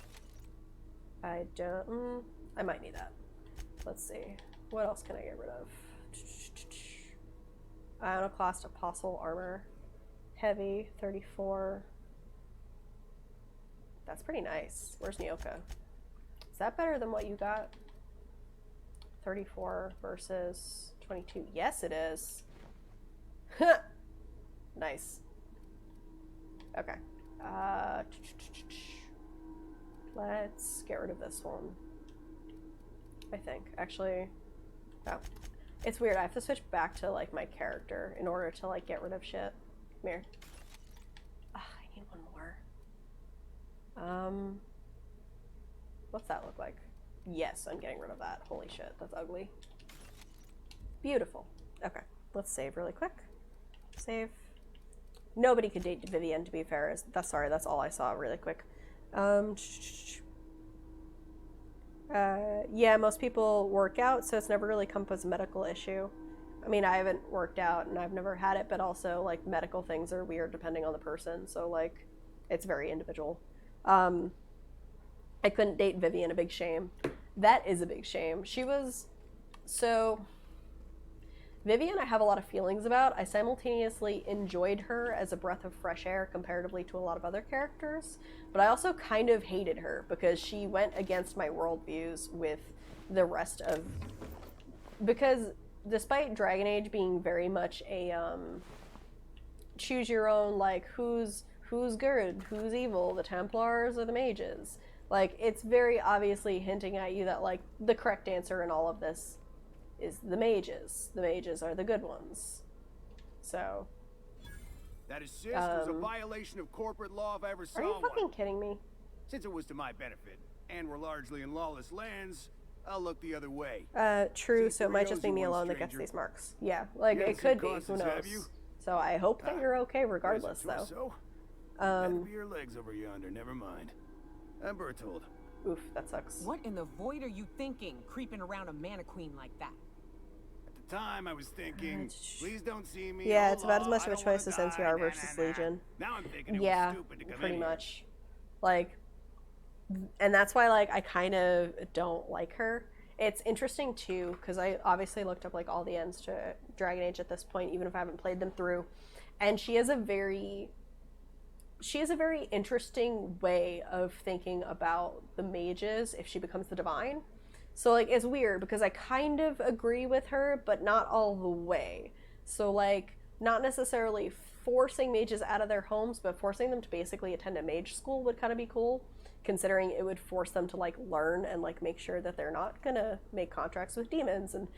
I might need that. Let's see. What else can I get rid of? Iconoclast Apostle Armor. Heavy, 34. That's pretty nice. Where's Nyoka? Is that better than what you got? 34 versus 22. Yes, it is. Nice. Okay. Let's get rid of this one. I think. Actually, oh. It's weird. I have to switch back to, like, my character in order to, like, get rid of shit. Come here. I need one more. What's that look like? Yes, I'm getting rid of that. Holy shit, that's ugly. Beautiful. Okay, let's save really quick. Save. Nobody could date Vivienne, to be fair. Sorry, that's all I saw really quick. Yeah, most people work out, so it's never really come up as a medical issue. I mean, I haven't worked out and I've never had it, but also, like, medical things are weird depending on the person, so, like, it's very individual. I couldn't date Vivienne, a big shame. That is a big shame. She was... So... Vivienne I have a lot of feelings about. I simultaneously enjoyed her as a breath of fresh air comparatively to a lot of other characters, but I also kind of hated her because she went against my worldviews with the rest of... Because despite Dragon Age being very much a choose your own, like, who's good, who's evil, the Templars or the mages, like, it's very obviously hinting at you that, like, the correct answer in all of this is the mages. The mages are the good ones. So That assist was a violation of corporate law if I ever saw are you one. fucking kidding me? Since it was to my benefit, and we're largely in lawless lands, I'll look the other way. True, so it might just be me one, alone that gets stranger. these marks. Yeah, like, You it haven't could seen be, who Constance, have knows? you? So I hope that you're okay regardless, There's a though. torso. That'll be your legs over yonder, never mind. I'm Bertold. Oof, that sucks. What in the void are you thinking, creeping around a mannequin like that? At the time, I was thinking, please don't see me. Yeah, oh, it's about as law, much I of a don't wanna choice as die, NCR versus Legion. Now I'm thinking it Yeah, was stupid to come pretty in here. much. Like, and that's why, like, I kind of don't like her. It's interesting, too, because I obviously looked up, like, all the ends to Dragon Age at this point, even if I haven't played them through. And she has a very interesting way of thinking about the mages if she becomes the divine. So, like, it's weird because I kind of agree with her, but not all the way. So, like, not necessarily forcing mages out of their homes, but forcing them to basically attend a mage school would kind of be cool, considering it would force them to, like, learn and, like, make sure that they're not gonna make contracts with demons and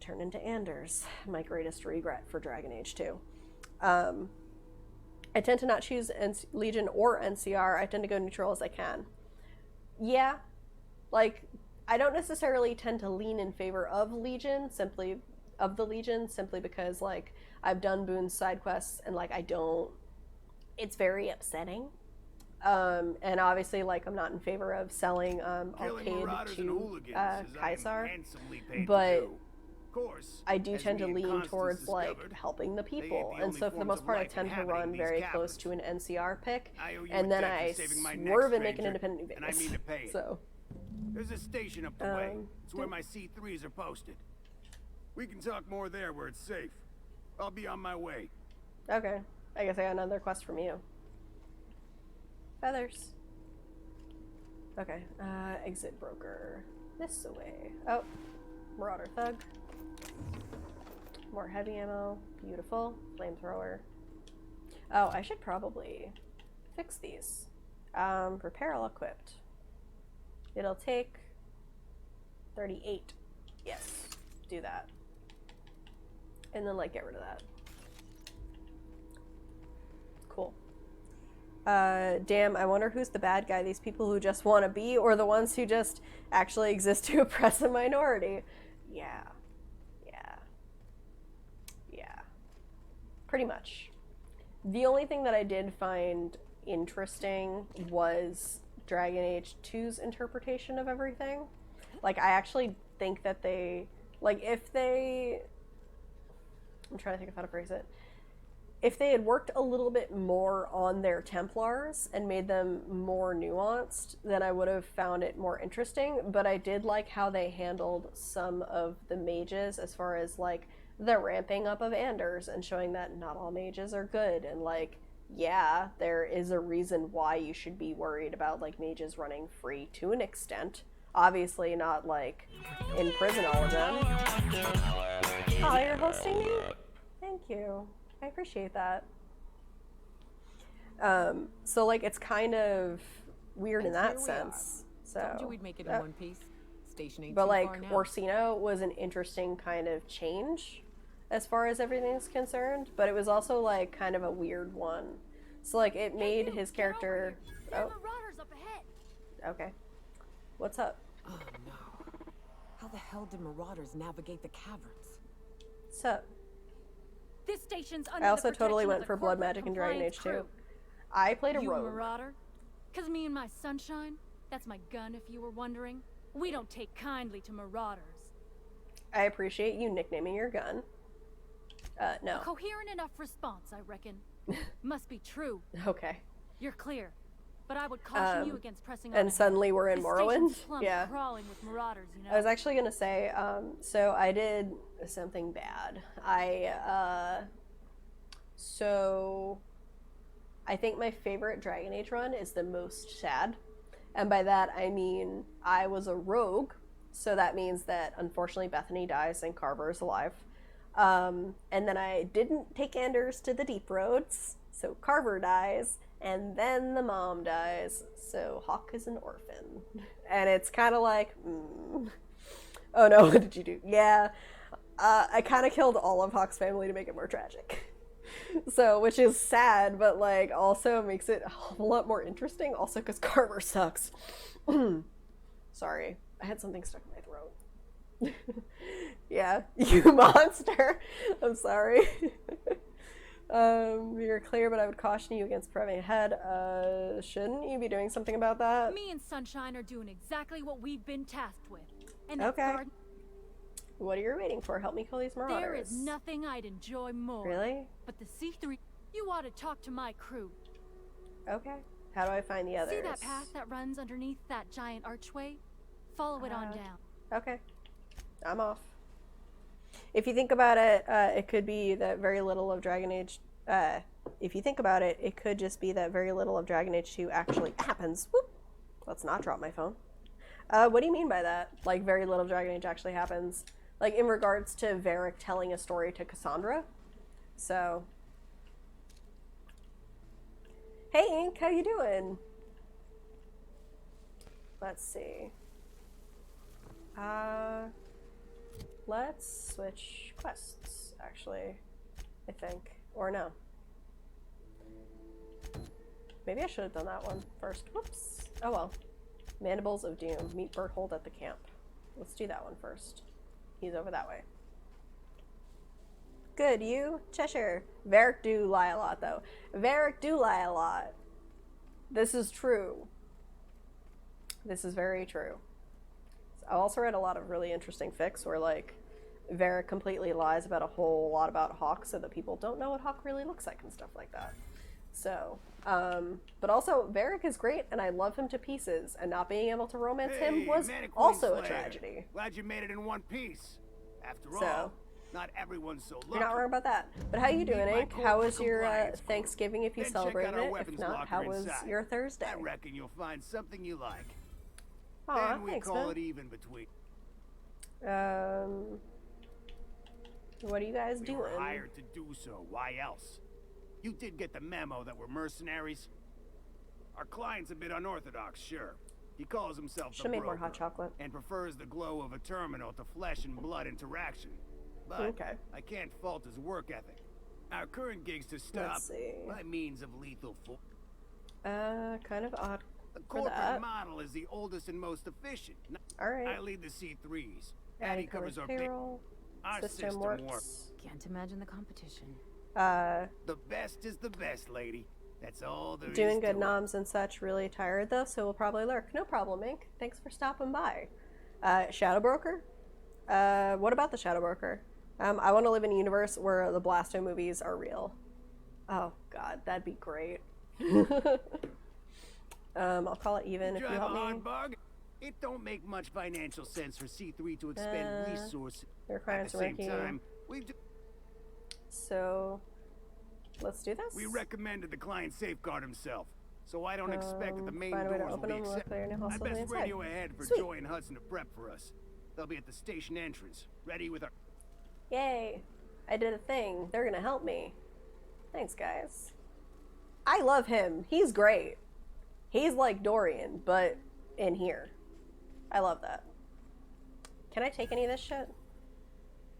turn into Anders. My greatest regret for Dragon Age 2. I tend to not choose Legion or NCR. I tend to go neutral as I can. Yeah, like, I don't necessarily tend to lean in favor of Legion, simply because, like, I've done Boone's side quests and, like, it's very upsetting. And obviously, like, I'm not in favor of selling Arcade to Caesar, but I do tend to lean towards, like, helping the people. And so for the most part, I tend to run very close to an NCR pick, and then I swerve and make an independent and I mean to pay it. So There's a station up the way. It's where my C3s are posted. We can talk more there where it's safe. I'll be on my way. okay, I guess I got another quest from you. Feathers. Okay, exit broker. This way. Oh, Marauder Thug. More heavy ammo. Beautiful. Flamethrower. Oh, I should probably fix these. Repair all equipped. It'll take 38. Yes, do that. And then, like, get rid of that. Cool. Damn, I wonder who's the bad guy, these people who just want to be, or the ones who just actually exist to oppress a minority. Yeah. Pretty much. The only thing that I did find interesting was Dragon Age 2's interpretation of everything. Like, I actually think that I'm trying to think of how to phrase it. If they had worked a little bit more on their Templars and made them more nuanced, then I would have found it more interesting. But I did like how they handled some of the mages as far as, like, the ramping up of Anders and showing that not all mages are good. And, like, yeah, there is a reason why you should be worried about, like, mages running free to an extent. Obviously not, like, in prison all of them. Oh, you're hosting me? Thank you. I appreciate that. So, like, it's kind of weird in that sense. So, Told you we'd make it in one piece. Station ain't but, too like, far now. Orsino was an interesting kind of change as far as everything's concerned, but it was also, like, kind of a weird one. So, like, it made his character... Oh. Marauders up ahead. Okay. What's up? Oh no. How the hell did Marauders navigate the caverns? What's up? This station's under I also the totally protection went of for the Blood corporate Magic in Dragon compliance Age crew. 2. I played a You rogue. marauder? 'Cause me and my sunshine? That's my gun, if you were wondering. We don't take kindly to marauders. I appreciate you nicknaming your gun. No. A coherent enough response, I reckon. Must be true. Okay. You're clear. But I would caution you against pressing on And ahead. suddenly we're in The Morrowind? station's plumb Yeah. crawling with marauders, you know. I was actually gonna say, so I did something bad. So I think my favorite Dragon Age run is the most sad. And by that I mean I was a rogue, so that means that unfortunately Bethany dies and Carver is alive. And then I didn't take Anders to the deep roads, so Carver dies, and then the mom dies, so Hawk is an orphan. And it's kind of like, oh no, what did you do? Yeah, I kind of killed all of Hawk's family to make it more tragic. So, which is sad, but like also makes it a whole lot more interesting, also because Carver sucks. Sorry, I had something stuck in my throat. Yeah, you monster. I'm sorry. You're clear, but I would caution you against prevving ahead. Shouldn't you be doing something about that? Me and Sunshine are doing exactly what we've been tasked with. And okay. What are you waiting for? Help me kill these marauders. There is nothing I'd enjoy more. Really? But the C3, you ought to talk to my crew. Okay. How do I find the others? See that path that runs underneath that giant archway? Follow it on down. Okay. I'm off. If you think about it, it could be that very little of Dragon Age... if you think about it, it could just be that very little of Dragon Age 2 actually happens. Whoop. Let's not drop my phone. What do you mean by that? Like, very little of Dragon Age actually happens? Like, in regards to Varric telling a story to Cassandra? So... Hey, Ink, how you doing? Let's see. Let's switch quests, actually, I think. Or no. Maybe I should have done that one first. Whoops. Oh well. Mandibles of Doom. Meet Berthold at the camp. Let's do that one first. He's over that way. Good, you? Cheshire. Varric do lie a lot, though. Varric do lie a lot. This is true. This is very true. I've also read a lot of really interesting fics where, like, Varric completely lies about a whole lot about Hawk so that people don't know what Hawk really looks like and stuff like that. So, but also, Varric is great, and I love him to pieces, and not being able to romance him was also a tragedy. Glad you made it in one piece. After So, all, not everyone's so lucky. You're not wrong about that. But how you doing, Ink? How was your Thanksgiving if you Then check out celebrated our it? If weapons not, locker how was inside. your Thursday? I reckon you'll find something you like. Aw, Then we thanks, call man. it even between. What are you guys We doing? were hired to do so. Why else? You did get the memo that we're mercenaries. Our client's a bit unorthodox, sure. He calls himself Should've the made more broker hot chocolate. and prefers the glow of a terminal to flesh and blood interaction. But Okay. I can't fault his work ethic. Our current gig's to stop Let's see. by means of lethal force. Kind of odd The for corporate that. model is the oldest and most efficient. Alright. I lead the C3s. Addie Addie covers covers our payroll. Our System works. Can't imagine the competition. The best is the best, lady. That's all there is Doing to good it. noms and such. Really tired though, so we'll probably lurk. No problem, Ink. Thanks for stopping by. Shadow Broker? What about the Shadow Broker? I want to live in a universe where the Blasto movies are real. Oh god, that'd be great. I'll call it even if you Drive help a me. hard bargain. It don't make much financial sense for C3 to expend resources. Your At clients the are same working. time, we do. So, let's do this. We recommended the client safeguard himself, so I don't expect that the main find a way to doors will open be them, look accepted. clear, and I hustle best inside. radio ahead for Sweet. Joy and Hudson to prep for us. They'll be at the station entrance, ready with our. Yay! I did a thing. They're gonna help me. Thanks, guys. I love him. He's great. He's like Dorian, but in here. I love that. Can I take any of this shit?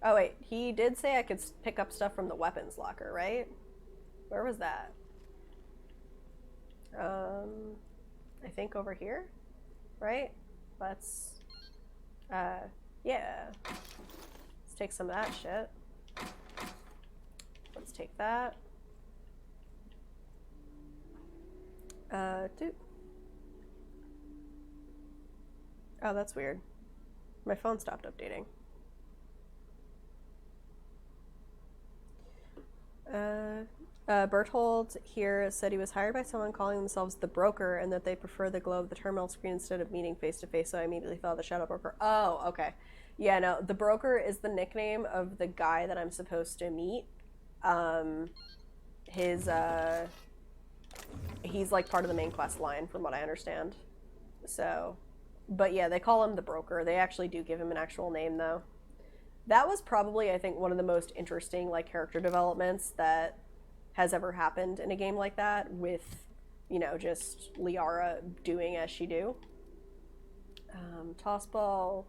Oh wait, he did say I could pick up stuff from the weapons locker, right? Where was that? I think over here, right? Let's, yeah. Let's take some of that shit. Let's take that. Dude. Oh, that's weird. My phone stopped updating. Berthold here said he was hired by someone calling themselves the Broker and that they prefer the glow of the terminal screen instead of meeting face to face, so I immediately thought of the Shadow Broker. Oh, okay. Yeah, no, the Broker is the nickname of the guy that I'm supposed to meet. He's like part of the main quest line from what I understand. So, but yeah, they call him the Broker. They actually do give him an actual name though. that was probably, I think, one of the most interesting, like, character developments that has ever happened in a game like that, with, you know, just Liara doing as she do. Toss ball.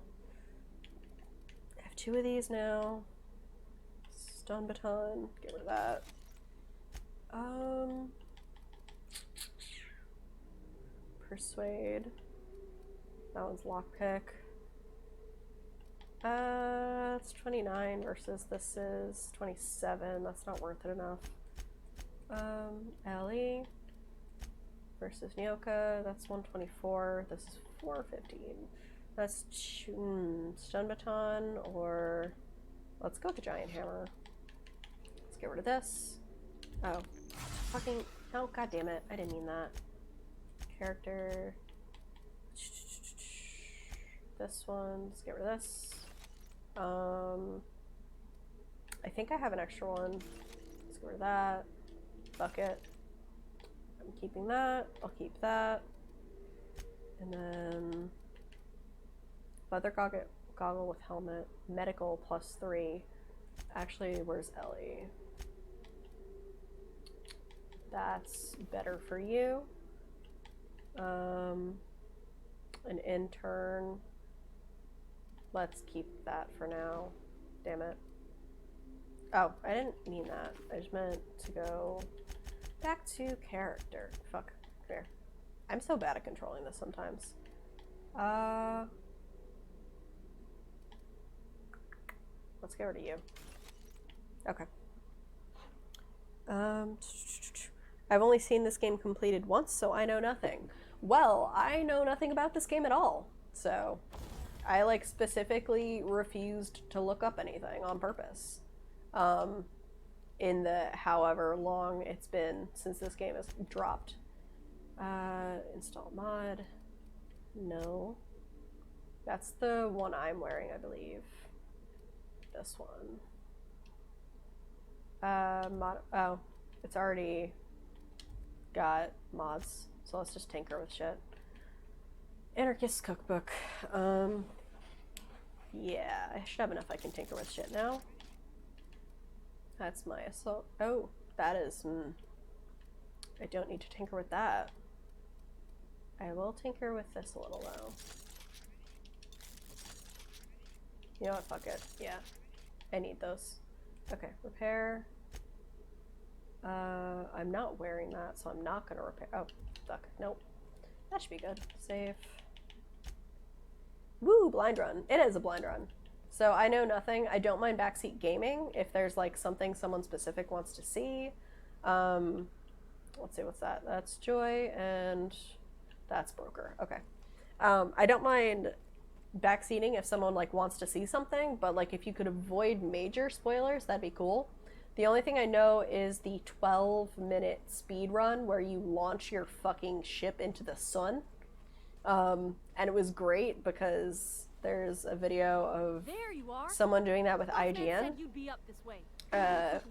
I have 2 of these now. Stun baton. Get rid of that. Persuade. That one's lockpick. It's 29 versus this is 27. That's not worth it enough. Ellie versus Nyoka. That's 124. This is 415. That's stun baton, or let's go with the giant hammer. Let's get rid of this. Oh, fucking, oh, god damn it. I didn't mean that. Character. This one, let's get rid of this. I think I have an extra one. Let's get rid of that. Bucket. I'm keeping that. I'll keep that. And then leather goggle with helmet. Medical +3. Actually, where's Ellie? That's better for you. An intern. Let's keep that for now. Damn it. Oh, I didn't mean that. I just meant to go back to character. Fuck. Here. I'm so bad at controlling this sometimes. Let's get rid of you. Okay. I've only seen this game completed once, so I know nothing. Well, I know nothing about this game at all. So, I, like, specifically refused to look up anything on purpose. In the however long it's been since this game has dropped. Install mod. No. That's the one I'm wearing, I believe. This one. Oh, it's already got mods, so let's just tinker with shit. Anarchist cookbook. Yeah, I should have enough I can tinker with shit now. That's my assault. Oh, that is, I don't need to tinker with that. I will tinker with this a little though. You know what, fuck it. Yeah, I need those. Okay, repair. I'm not wearing that, so I'm not gonna repair. Oh, fuck, nope. That should be good. Save. Woo, blind run. It is a blind run. So I know nothing. I don't mind backseat gaming if there's like something someone specific wants to see. Let's see, what's that? That's Joy and that's Broker. Okay. I don't mind backseating if someone like wants to see something, but like if you could avoid major spoilers, that'd be cool. The only thing I know is the 12-minute speed run where you launch your fucking ship into the sun. And it was great because there's a video of someone doing that with IGN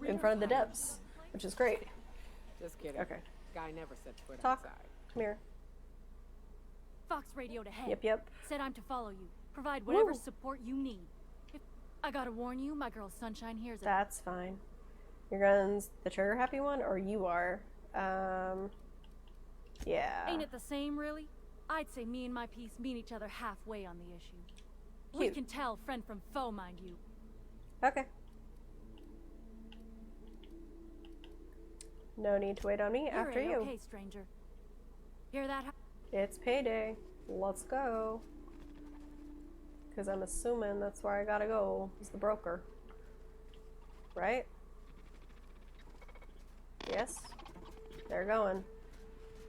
in front of the devs, which is great. Just kidding. Okay. Guy never set foot Talk. outside. Come here. Fox radioed ahead. Yep. Said I'm to follow you. Provide whatever Woo. support you need. If I gotta warn you, my girl Sunshine here's it. That's fine. Your gun's the trigger happy one, or you are? Yeah. Ain't it the same, really? I'd say me and my piece meet each other halfway on the issue. We Cute. can tell friend from foe, mind you. Okay. No need to wait on me. You're After you. okay, stranger. Hear that? It's payday. Let's go. Because I'm assuming that's where I gotta go, is the broker. Right? Yes? They're going.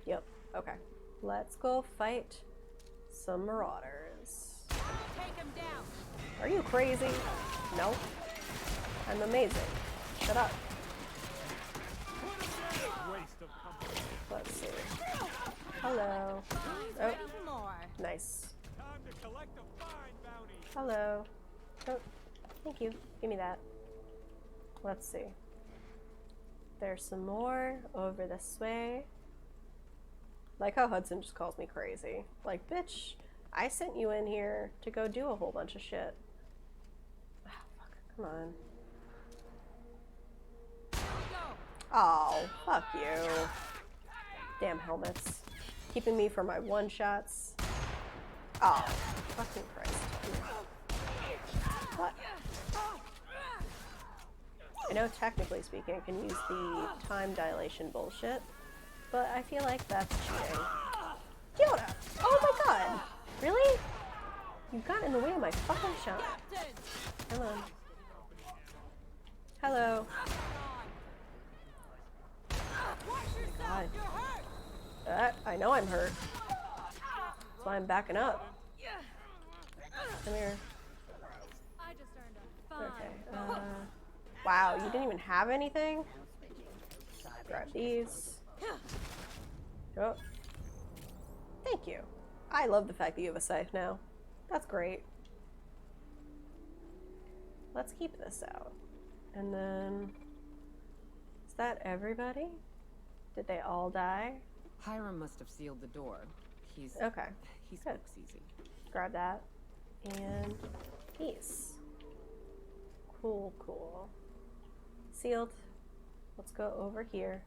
Yep. Okay. Let's go fight some marauders. Take him down. Are you crazy? No. I'm amazing. Shut up. Let's see. Hello. Oh. Nice. Hello. Oh, thank you. Give me that. Let's see. There's some more over this way. Like how Hudson just calls me crazy. Like, bitch, I sent you in here to go do a whole bunch of shit. Oh, fuck. Come on. Oh, fuck you. Damn helmets. Keeping me from my one-shots. Oh, fucking Christ. What? I know technically speaking I can use the time dilation bullshit, but I feel like that's cheating. Yoda! Oh my god! Really? You got in the way of my fucking shot. Come on. Hello. God. I know I'm hurt. That's why I'm backing up. Come here. Okay. Wow, you didn't even have anything? Grab these. Oh. Thank you. I love the fact that you have a scythe now. That's great. Let's keep this out. And then... Is that everybody? Did they all die? Hiram must have sealed the door. He's... Okay. He Good. smokes easy. Grab that. And... Peace. Cool, cool. Sealed. Let's go over here.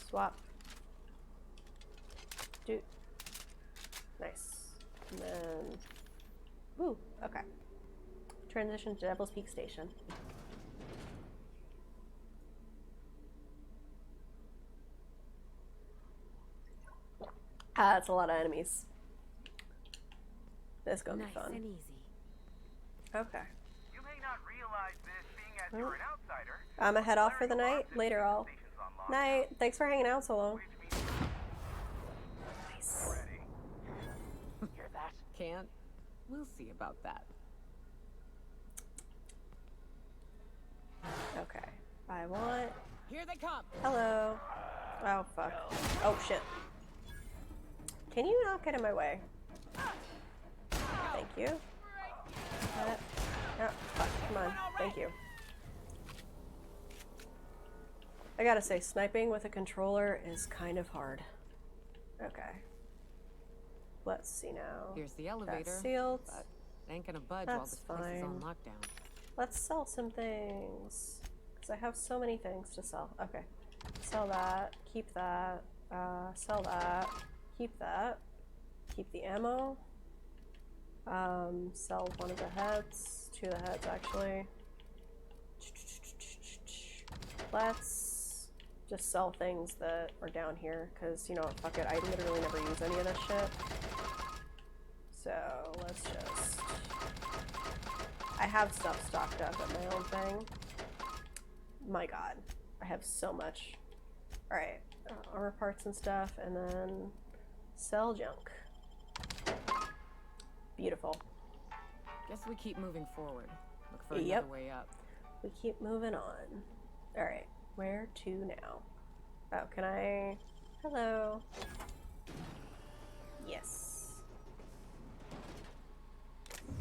Swap. Dude. Nice. And then... Woo! Okay. Transition to Devil's Peak Station. Ah, that's a lot of enemies. This is gonna be fun. And easy. Okay. You may not realize this, being as you're an outsider. I'm gonna head off for the night. Later, all. Night. Thanks for hanging out so long. Nice. Hear that? Can't. We'll see about that. Okay. I want... Here they come. Hello. Oh, fuck. Oh, shit. Can you not get in my way? Thank you. Oh, fuck. Come on. Thank you. I gotta say, sniping with a controller is kind of hard. Okay. Let's see now. Here's the elevator. That's sealed. But it ain't gonna budge That's while this place is on fine. lockdown. Let's sell some things. Because I have so many things to sell. Okay. Sell that. Keep that. Sell that. Keep that. Keep the ammo. Sell one of the heads. Two of the heads, actually. Let's just sell things that are down here. Because, you know what, fuck it. I literally never use any of this shit. So, let's just... I have stuff stocked up at my own thing. My god. I have so much. Alright. Armor parts and stuff, and then sell junk. Beautiful. Guess we keep moving forward. Look for Yep. another way up. We keep moving on. Alright. Where to now? Oh, can I... Hello. Yes.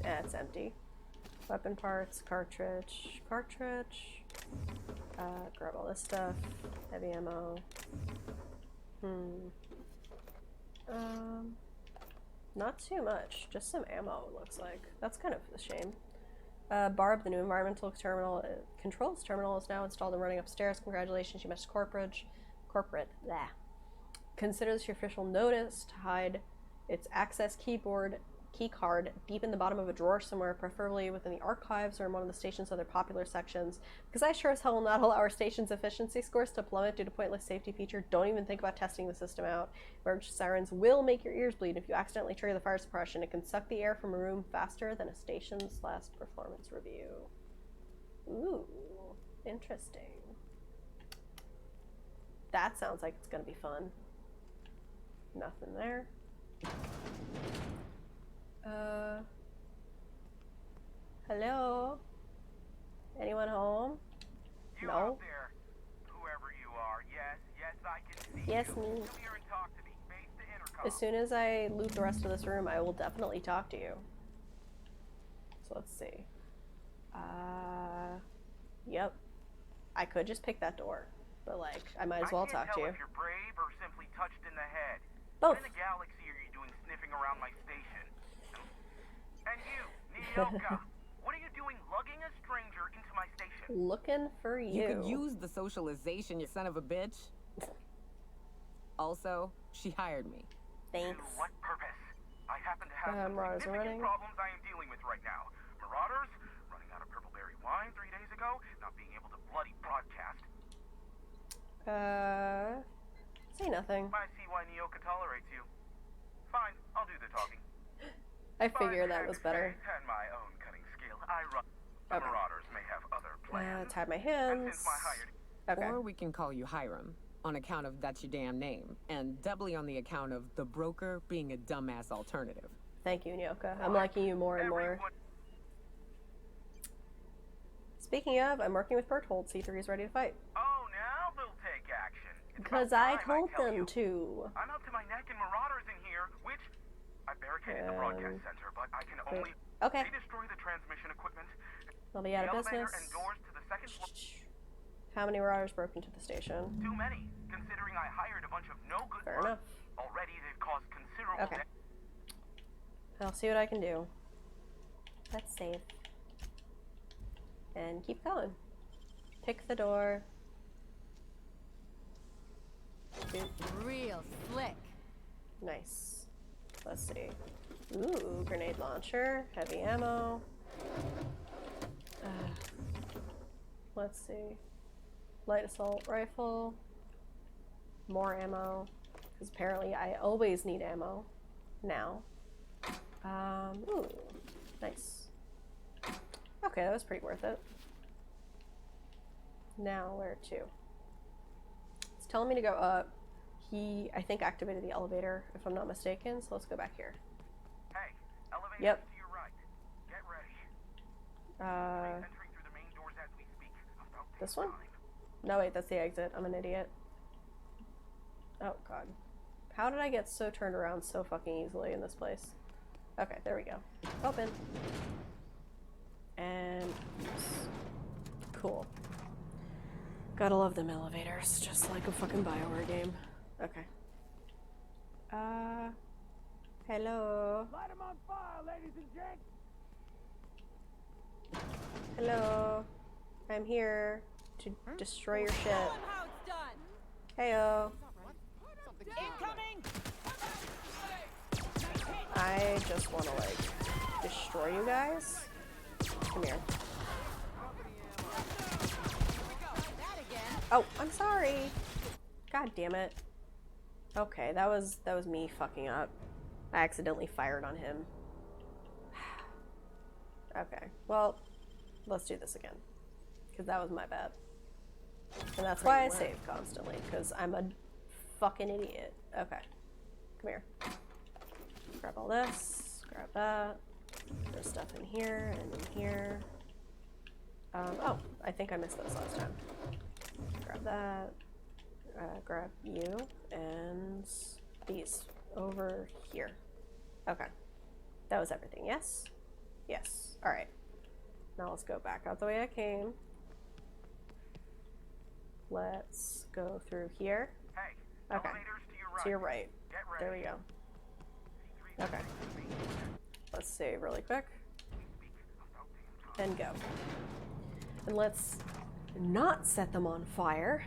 That's empty. Weapon parts, cartridge, cartridge. Grab all this stuff. Heavy ammo. Not too much. Just some ammo, it looks like. That's kind of a shame. Barb, the new environmental terminal, controls terminal is now installed and running upstairs. Congratulations, you matched corporate. Blah. Consider this your official notice to hide its access key card deep in the bottom of a drawer somewhere, preferably within the archives or in one of the station's other popular sections. Because I sure as hell will not allow our station's efficiency scores to plummet due to pointless safety feature. Don't even think about testing the system out. Emergency sirens will make your ears bleed if you accidentally trigger the fire suppression. It can suck the air from a room faster than a station's last performance review. Ooh, interesting. That sounds like it's gonna be fun. Nothing there. Hello? Anyone home? You out there, whoever you are. Yes, I can see Yes, you. me. Come here and talk to me. Face the intercom. As soon as I loot the rest of this room, I will definitely talk to you. So let's see. Yep. I could just pick that door, but like, I might as well talk to you. I can't tell if you're brave or simply touched in the head. Both. What in the galaxy are you doing sniffing around my station? And you, Nioka, what are you doing my station. Looking for you. You could use the socialization, you son of a bitch. Also, she hired me. Thanks. To what purpose? I happen to have some Marauders significant running. problems I am dealing with right now. Marauders, running out of purple berry wine 3 days ago, not being able to bloody broadcast. Say nothing. I see why Nyoka tolerates you. Fine, I'll do the talking. I figure that was better. And my own cutting skill, I run. The Marauders may have other plans. Tie my hands. Okay. Or we can call you Hiram, on account of that's your damn name, and doubly on the account of the broker being a dumbass alternative. Thank you, Nyoka. I'm liking you more and more. Speaking of, I'm working with Berthold. C3 is ready to fight. Oh, now they'll take action. Because I told them to. I'm up to my neck in Marauders in here, which I barricaded the broadcast center, but I can only destroy the transmission equipment. They'll be out of business. And doors to the second floor. How many Marauders broke into the station? Too many, considering I hired a bunch of no good. Fair enough. Already they've caused considerable damage. I'll see what I can do. Let's save. And keep going. Pick the door. Real slick. Nice. Let's see. Ooh, grenade launcher, heavy ammo. Let's see. Light assault rifle. More ammo. Because apparently I always need ammo. Now. Ooh. Nice. Okay, that was pretty worth it. Now, where to? It's telling me to go up. He, I think, activated the elevator, if I'm not mistaken, so let's go back here. Hey, elevator yep. to your right. Get ready. Entering through the main doors as we speak. This one? No, wait, that's the exit. I'm an idiot. Oh, God. How did I get so turned around so fucking easily in this place? Okay, there we go. Open. And cool. Gotta love them elevators, just like a fucking BioWare game. Okay. Hello. Light 'em on fire, ladies and gents. Hello. I'm here to destroy your shit. Heyo. Incoming! I just want to, like, destroy you guys. Come here. Oh, I'm sorry. God damn it. Okay, that was me fucking up. I accidentally fired on him. Okay, well, let's do this again. Because that was my bad. And that's why I save constantly, because I'm a fucking idiot. Okay, come here. Grab all this, grab that. There's stuff in here and in here. Oh, I think I missed those last time. Grab that. Grab you and these over here. Okay. That was everything, yes? Yes. Alright. Now let's go back out the way I came. Let's go through here. Hey, okay. To your right. There we go. Okay. Let's save really quick. And go. And let's not set them on fire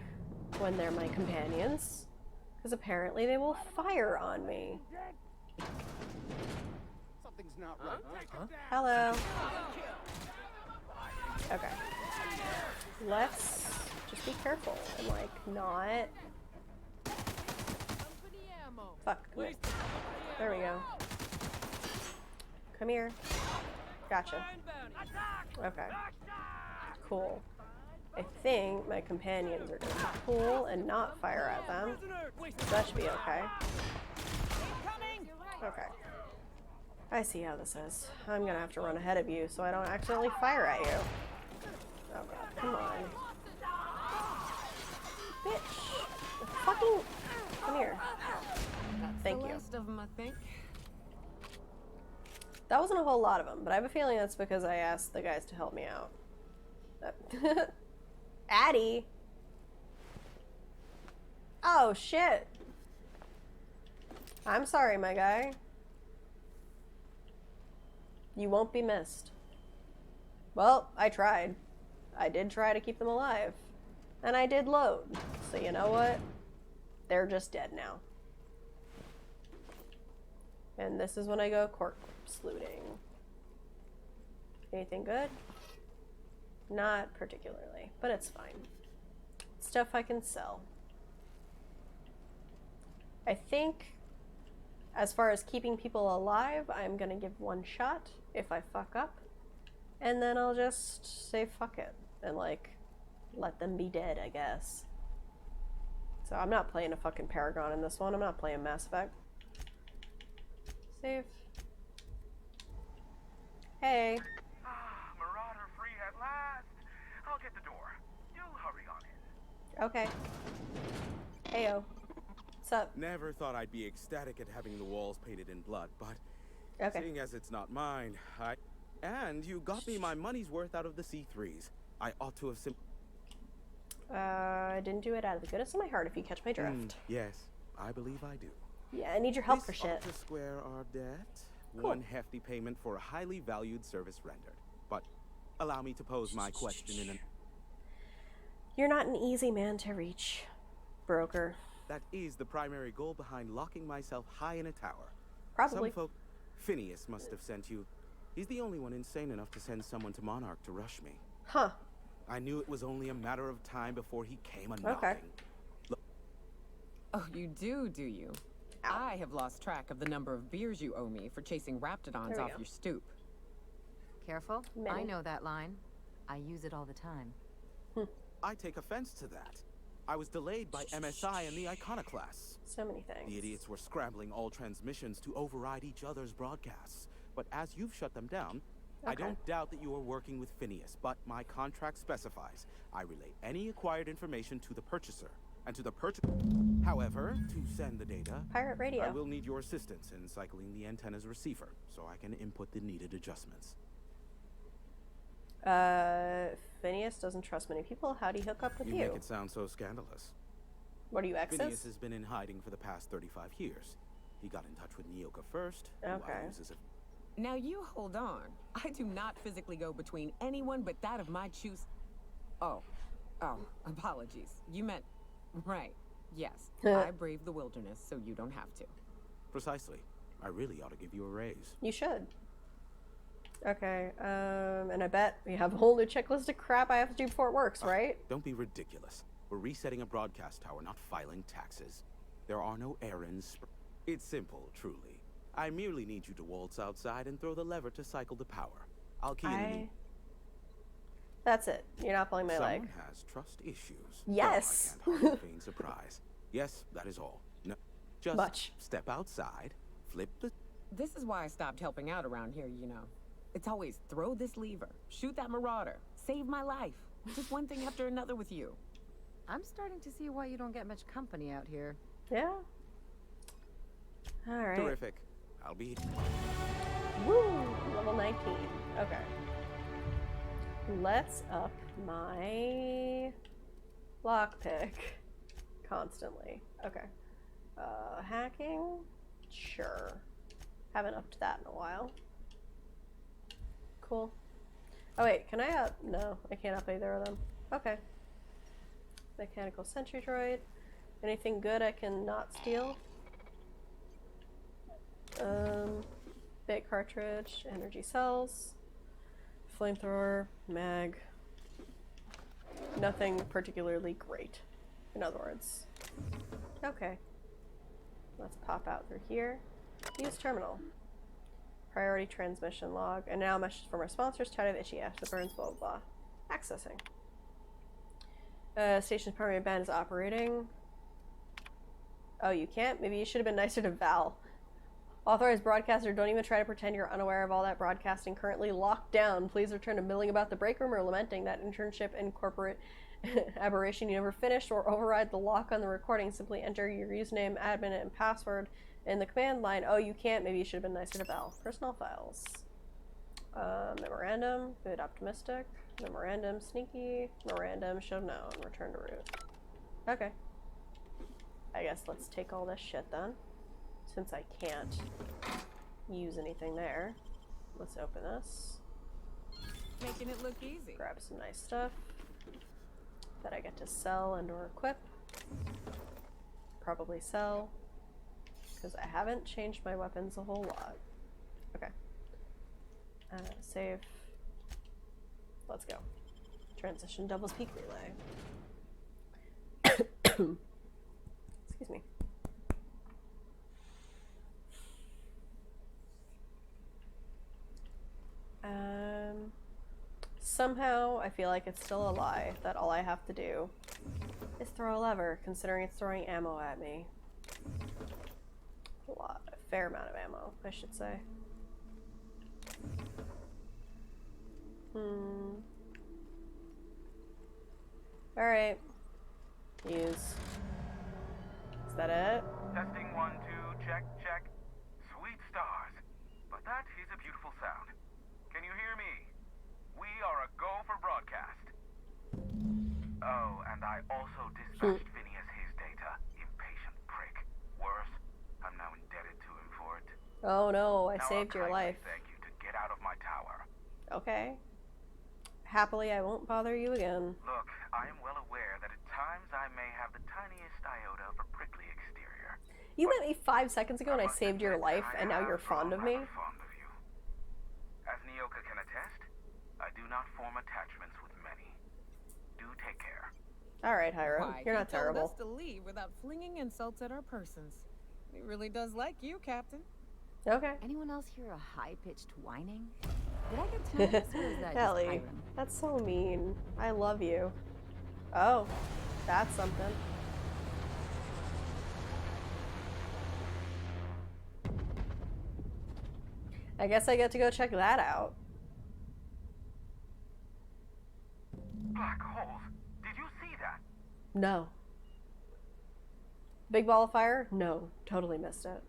when they're my companions, because apparently they will fire on me. Something's not right. Huh? Hello. Okay. Let's just be careful and, like, not... Fuck. Come here. There we go. Come here. Gotcha. Okay. Cool. I think my companions are going to be cool and not fire at them. So that should be okay. Okay. I see how this is. I'm going to have to run ahead of you so I don't accidentally fire at you. Oh god, come on. Bitch! Fucking... Come here. Thank you. Of them, I think. That wasn't a whole lot of them, but I have a feeling that's because I asked the guys to help me out. Addie! Oh, shit! I'm sorry, my guy. You won't be missed. Well, I tried. I did try to keep them alive. And I did load. So you know what? They're just dead now. And this is when I go corpse looting. Anything good? Not particularly, but it's fine. Stuff I can sell. I think, as far as keeping people alive, I'm gonna give one shot if I fuck up. And then I'll just say fuck it. And, like, let them be dead, I guess. So I'm not playing a fucking Paragon in this one. I'm not playing Mass Effect. Save. Hey. Marauder free at last. I'll get the door. You hurry on in. Okay. Heyo. What's up? Never thought I'd be ecstatic at having the walls painted in blood, but okay. Seeing as it's not mine, And you got me my money's worth out of the C3s. I ought to have I didn't do it out of the goodness of my heart, if you catch my drift. Yes, I believe I do. Yeah, I need your help for shit. To square our debt. Cool. One hefty payment for a highly valued service rendered. But allow me to pose my question in an... You're not an easy man to reach, broker. That is the primary goal behind locking myself high in a tower. Probably. Some folk... Phineas must have sent you. He's the only one insane enough to send someone to Monarch to rush me. Huh. I knew it was only a matter of time before he came a-knocking. Okay. Oh, you do you? Ow. I have lost track of the number of beers you owe me for chasing Raptidons off your stoop. Careful. Many. I know that line. I use it all the time. I take offense to that. I was delayed by MSI and the Iconoclasts. So many things. The idiots were scrambling all transmissions to override each other's broadcasts. But as you've shut them down, I don't doubt that you are working with Phineas, but my contract specifies I relay any acquired information to the purchaser. And to the However, to send the data, Pirate radio. I will need your assistance in cycling the antenna's receiver so I can input the needed adjustments. Phineas doesn't trust many people. How'd he hook up with you? You make it sound so scandalous. What are you, exes? Phineas has been in hiding for the past 35 years. He got in touch with Nyoka first. Okay. Now you hold on. I do not physically go between anyone but that of my choose. Oh, apologies. You meant, right, yes. I braved the wilderness, so you don't have to. Precisely. I really ought to give you a raise. You should. Okay, and I bet we have a whole new checklist of crap I have to do before it works, right? Don't be ridiculous. We're resetting a broadcast tower, not filing taxes. There are no errands. It's simple, truly. I merely need you to waltz outside and throw the lever to cycle the power. I'll key in. That's it. You're not pulling my leg. Someone has trust issues. Yes. Oh, I can't hardly feign surprise. Yes, that is all. No, just step outside, flip the... This is why I stopped helping out around here, you know. It's always throw this lever, shoot that marauder, save my life. Just one thing after another with you. I'm starting to see why you don't get much company out here. Yeah. All right. Terrific. I'll be... Woo! Level 19. Okay. Let's up my lockpick constantly. Okay. Hacking? Sure. Haven't upped that in a while. Cool. Oh wait, can I up? No, I can't up either of them. Okay. Mechanical sentry droid. Anything good I can not steal? Bait cartridge, energy cells, flamethrower, mag. Nothing particularly great, in other words. Okay. Let's pop out through here. Use terminal. Priority transmission log. And now message from our sponsors. Tired of itchy afterburns, blah, blah, blah. Accessing. Station's primary band is operating. Oh, you can't? Maybe you should have been nicer to Val. Authorized broadcaster, don't even try to pretend you're unaware of all that broadcasting currently locked down. Please return to milling about the break room or lamenting that internship and corporate aberration you never finished, or override the lock on the recording. Simply enter your username, admin, and password in the command line. Oh, you can't? Maybe you should have been nicer to Val. Personnel files. Memorandum, good optimistic. Memorandum, sneaky. Memorandum, should have known. Return to root. Okay. I guess let's take all this shit then. Since I can't use anything there. Let's open this. Making it look easy. Grab some nice stuff. that I get to sell and or equip. Probably sell, because I haven't changed my weapons a whole lot. Okay. Save. Let's go. Transition doubles peak relay. Excuse me. Somehow I feel like it's still a lie that all I have to do is throw a lever, considering it's throwing ammo at me. A fair amount of ammo, I should say. Alright. Use. Is that it? Testing 1, 2, check, check. Sweet stars. But that is a beautiful sound. Can you hear me? We are a go for broadcast. Oh, and I also dispatched Phineas his data. Impatient prick. Worse, I'm now indebted to him for it. Oh no, I now saved your life. Thank you to get out of my tower. Okay. Happily, I won't bother you again. Look, I am well aware that at times I may have the tiniest iota of a prickly exterior. You met me 5 seconds ago and I saved your life, and now you're fond of me? Fond of you. As Nyoka can attest, I do not form attachments with many. Do take care. Alright, Hiram. You're not terrible. He told us to leave without flinging insults at our persons. He really does like you, Captain. Okay. Anyone else hear a high-pitched whining? Did I get tinnitus or is that just Ellie, Hiram? that's so mean. I love you. Oh, that's something. I guess I get to go check that out. Black holes. Did you see that? No. Big ball of fire? No. Totally missed it.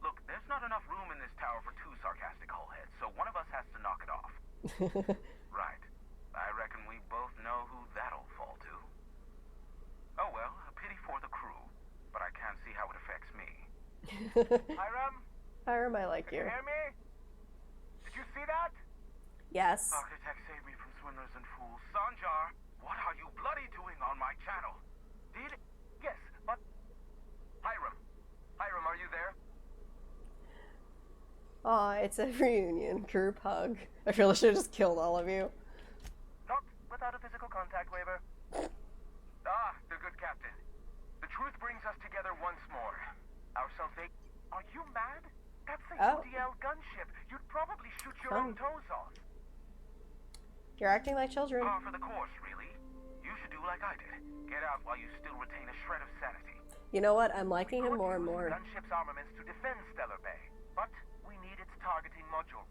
Look, there's not enough room in this tower for 2 sarcastic hullheads, so one of us has to knock it off. Right. I reckon we both know who that'll fall to. Oh well, a pity for the crew, but I can't see how it affects me. Hiram? Hiram, I like you. Can you hear me? Did you see that? Yes. Architect saved me from swindlers and fools. Sanjar, what are you bloody doing on my channel? Yes, but... Hiram, are you there? Aw, it's a reunion. Group hug. I feel I should have just killed all of you. Not without a physical contact waiver. The good captain. The truth brings us together once more. Our salvation... Are you mad? That's a UDL gunship. You'd probably shoot your own toes off. You're acting like children. Par for the course, really. You should do like I did. Get out while you still retain a shred of sanity. You know what? I'm liking him more and more. Gunship's armaments to defend Stellar Bay, but we need its targeting module.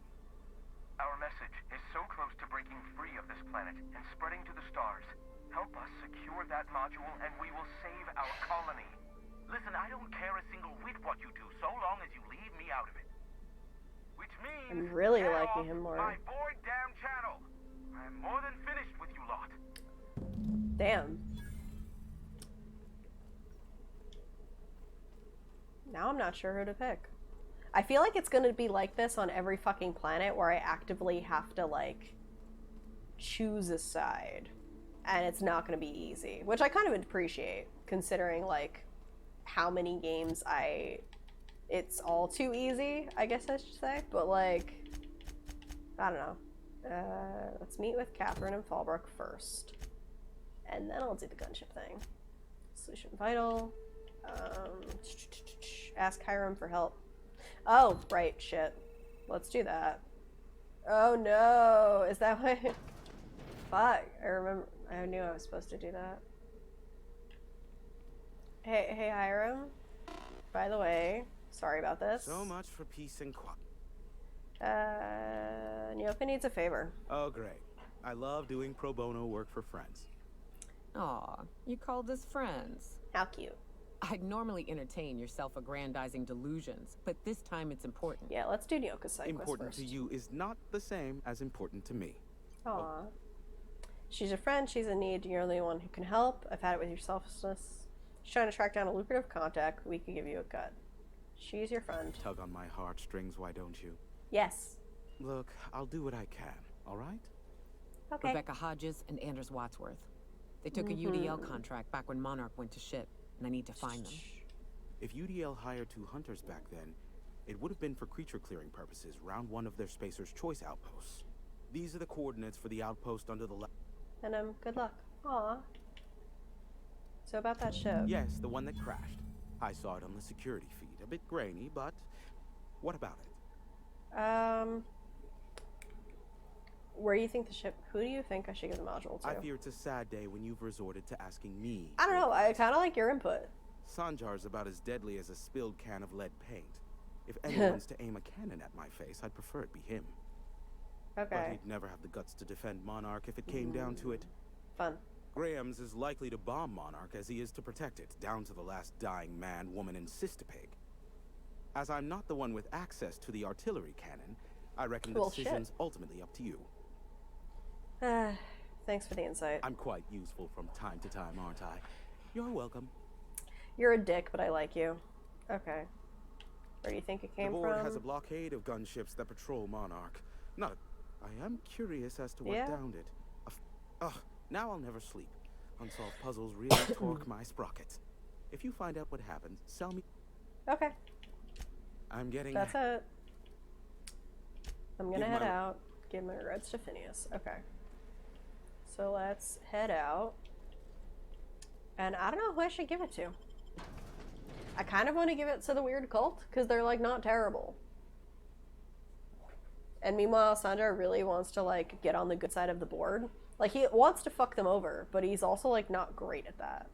Our message is so close to breaking free of this planet and spreading to the stars. Help us secure that module and we will save our colony. Listen, I don't care a single whit what you do so long as you leave me out of it. Which means I'm really liking him more. my boy damn channel. I'm more than finished with you lot. Damn. Now I'm not sure who to pick. I feel like it's gonna be like this on every fucking planet where I actively have to, like, choose a side. And it's not gonna be easy. Which I kind of appreciate, considering, like, how many games it's all too easy, I guess I should say. But, like, I don't know. Let's meet with Catherine and Fallbrook first. And then I'll do the gunship thing. Solution vital. Ask Hiram for help. Oh, right, shit. Let's do that. Oh no, is that what? Fuck, I knew I was supposed to do that. Hey Hiram. By the way, sorry about this. So much for peace and quiet. Nyoka needs a favor. Oh, great. I love doing pro bono work for friends. Aw, you called us friends. How cute. I'd normally entertain your self-aggrandizing delusions, but this time it's important. Yeah, let's do Nyoka's side quest Important first. to you is not the same as important to me. Aw. She's your friend, she's in need, you're the only one who can help. I've had it with your selflessness. She's trying to track down a lucrative contact, we could give you a cut. She's your friend. Tug on my heartstrings, why don't you? Yes. Look, I'll do what I can, all right? Okay. Rebecca Hodges and Anders Wadsworth. They took a UDL contract back when Monarch went to shit, and I need to find them. If UDL hired 2 hunters back then, it would have been for creature clearing purposes, round 1 of their Spacer's Choice outposts. These are the coordinates for the outpost under the And good luck. Aw. So about that ship. Yes, the one that crashed. I saw it on the security feed. A bit grainy, but what about it? Where do you think the ship? Who do you think I should give the module to? I fear it's a sad day when you've resorted to asking me. I don't know. I kind of like your input. Sanjar's about as deadly as a spilled can of lead paint. If anyone's to aim a cannon at my face, I'd prefer it be him. Okay. But he'd never have the guts to defend Monarch if it came down to it. Fun. Graham's as likely to bomb Monarch as he is to protect it, down to the last dying man, woman, and sistapig. As I'm not the one with access to the artillery cannon, I reckon the decision's ultimately up to you. Thanks for the insight. I'm quite useful from time to time, aren't I? You're welcome. You're a dick, but I like you. Okay. Where do you think it came from? The board has a blockade of gunships that patrol Monarch. I am curious as to what downed it. Now I'll never sleep. Unsolved puzzles really torque my sprockets. If you find out what happened, sell me. Okay. I'm getting. That's it. I'm gonna head out. Give my regrets to Phineas. Okay. So let's head out. And I don't know who I should give it to. I kind of want to give it to the weird cult because they're like not terrible. And meanwhile, Sanjar really wants to like get on the good side of the board. Like he wants to fuck them over, but he's also like not great at that.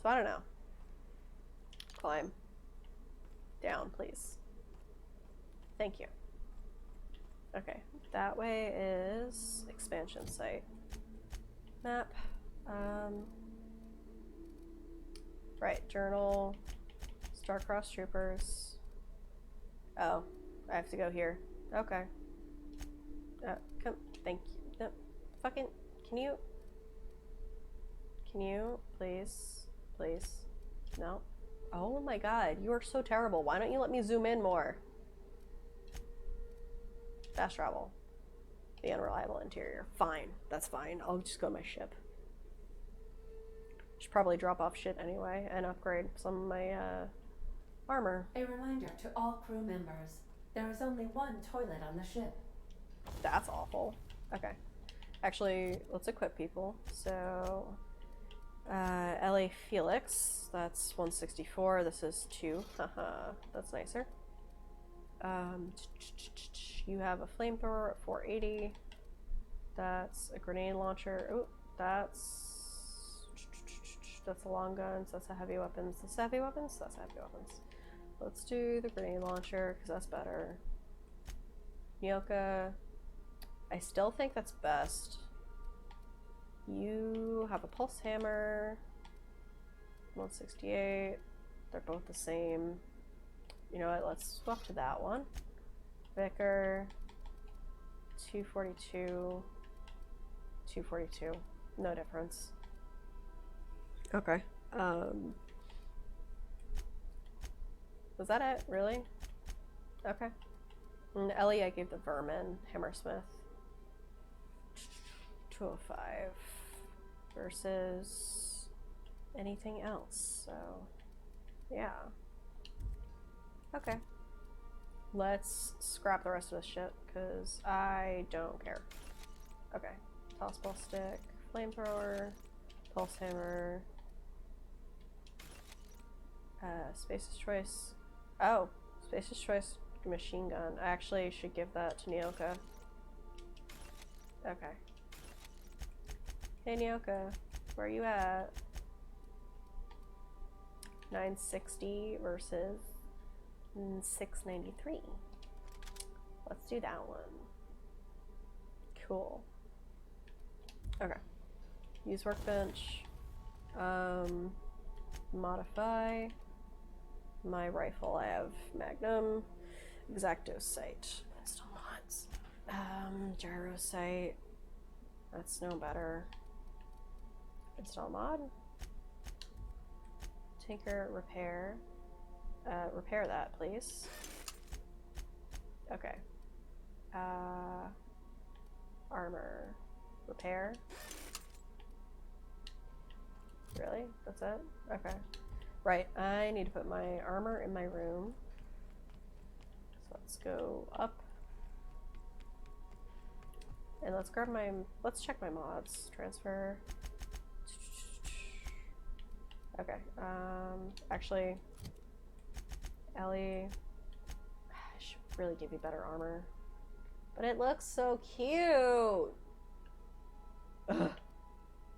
So I don't know. Climb. Down, please. Thank you. Okay, that way is expansion site. Map. Right, journal. Starcross Troopers. Oh, I have to go here. Okay. Come. Thank you. No, fucking. Can you, please? No. Oh my god, you are so terrible. Why don't you let me zoom in more? Fast travel. The unreliable interior. Fine. That's fine. I'll just go to my ship. Should probably drop off shit anyway and upgrade some of my armor. A reminder to all crew members. There is only one toilet on the ship. That's awful. Okay. Actually, let's equip people. So, L.A. Felix. That's 164. This is 2. Haha. That's nicer. You have a flamethrower at 480. That's a grenade launcher. Oh, that's a long guns. That's a heavy weapons. That's heavy weapons. That's heavy weapons. Let's do the grenade launcher because that's better. Nyoka. I still think that's best. You have a pulse hammer. 168. They're both the same. You know what? Let's swap to that one. Vicar. 242. 242. No difference. Okay. Was that it? Really? Okay. And Ellie, I gave the Vermin Hammersmith. 205 versus anything else. So, yeah. Okay. Let's scrap the rest of this shit because I don't care. Okay. Toss ball stick, flamethrower, pulse hammer, Space's Choice. Oh, Space's Choice machine gun. I actually should give that to Nyoka. Okay. Hey Nyoka, where are you at? 960 versus 693. Let's do that one. Cool. Okay. Use workbench. Modify. My rifle, I have Magnum. Exacto sight. Pistol mods. Gyro sight. That's no better. Install mod. Tinker, repair. Repair that, please. Okay. Armor. Repair. Really? That's it? Okay. Right, I need to put my armor in my room. So let's go up. And let's grab my, let's check my mods. Transfer. Okay, actually, Ellie, I should really give you better armor. But it looks so cute! Ugh.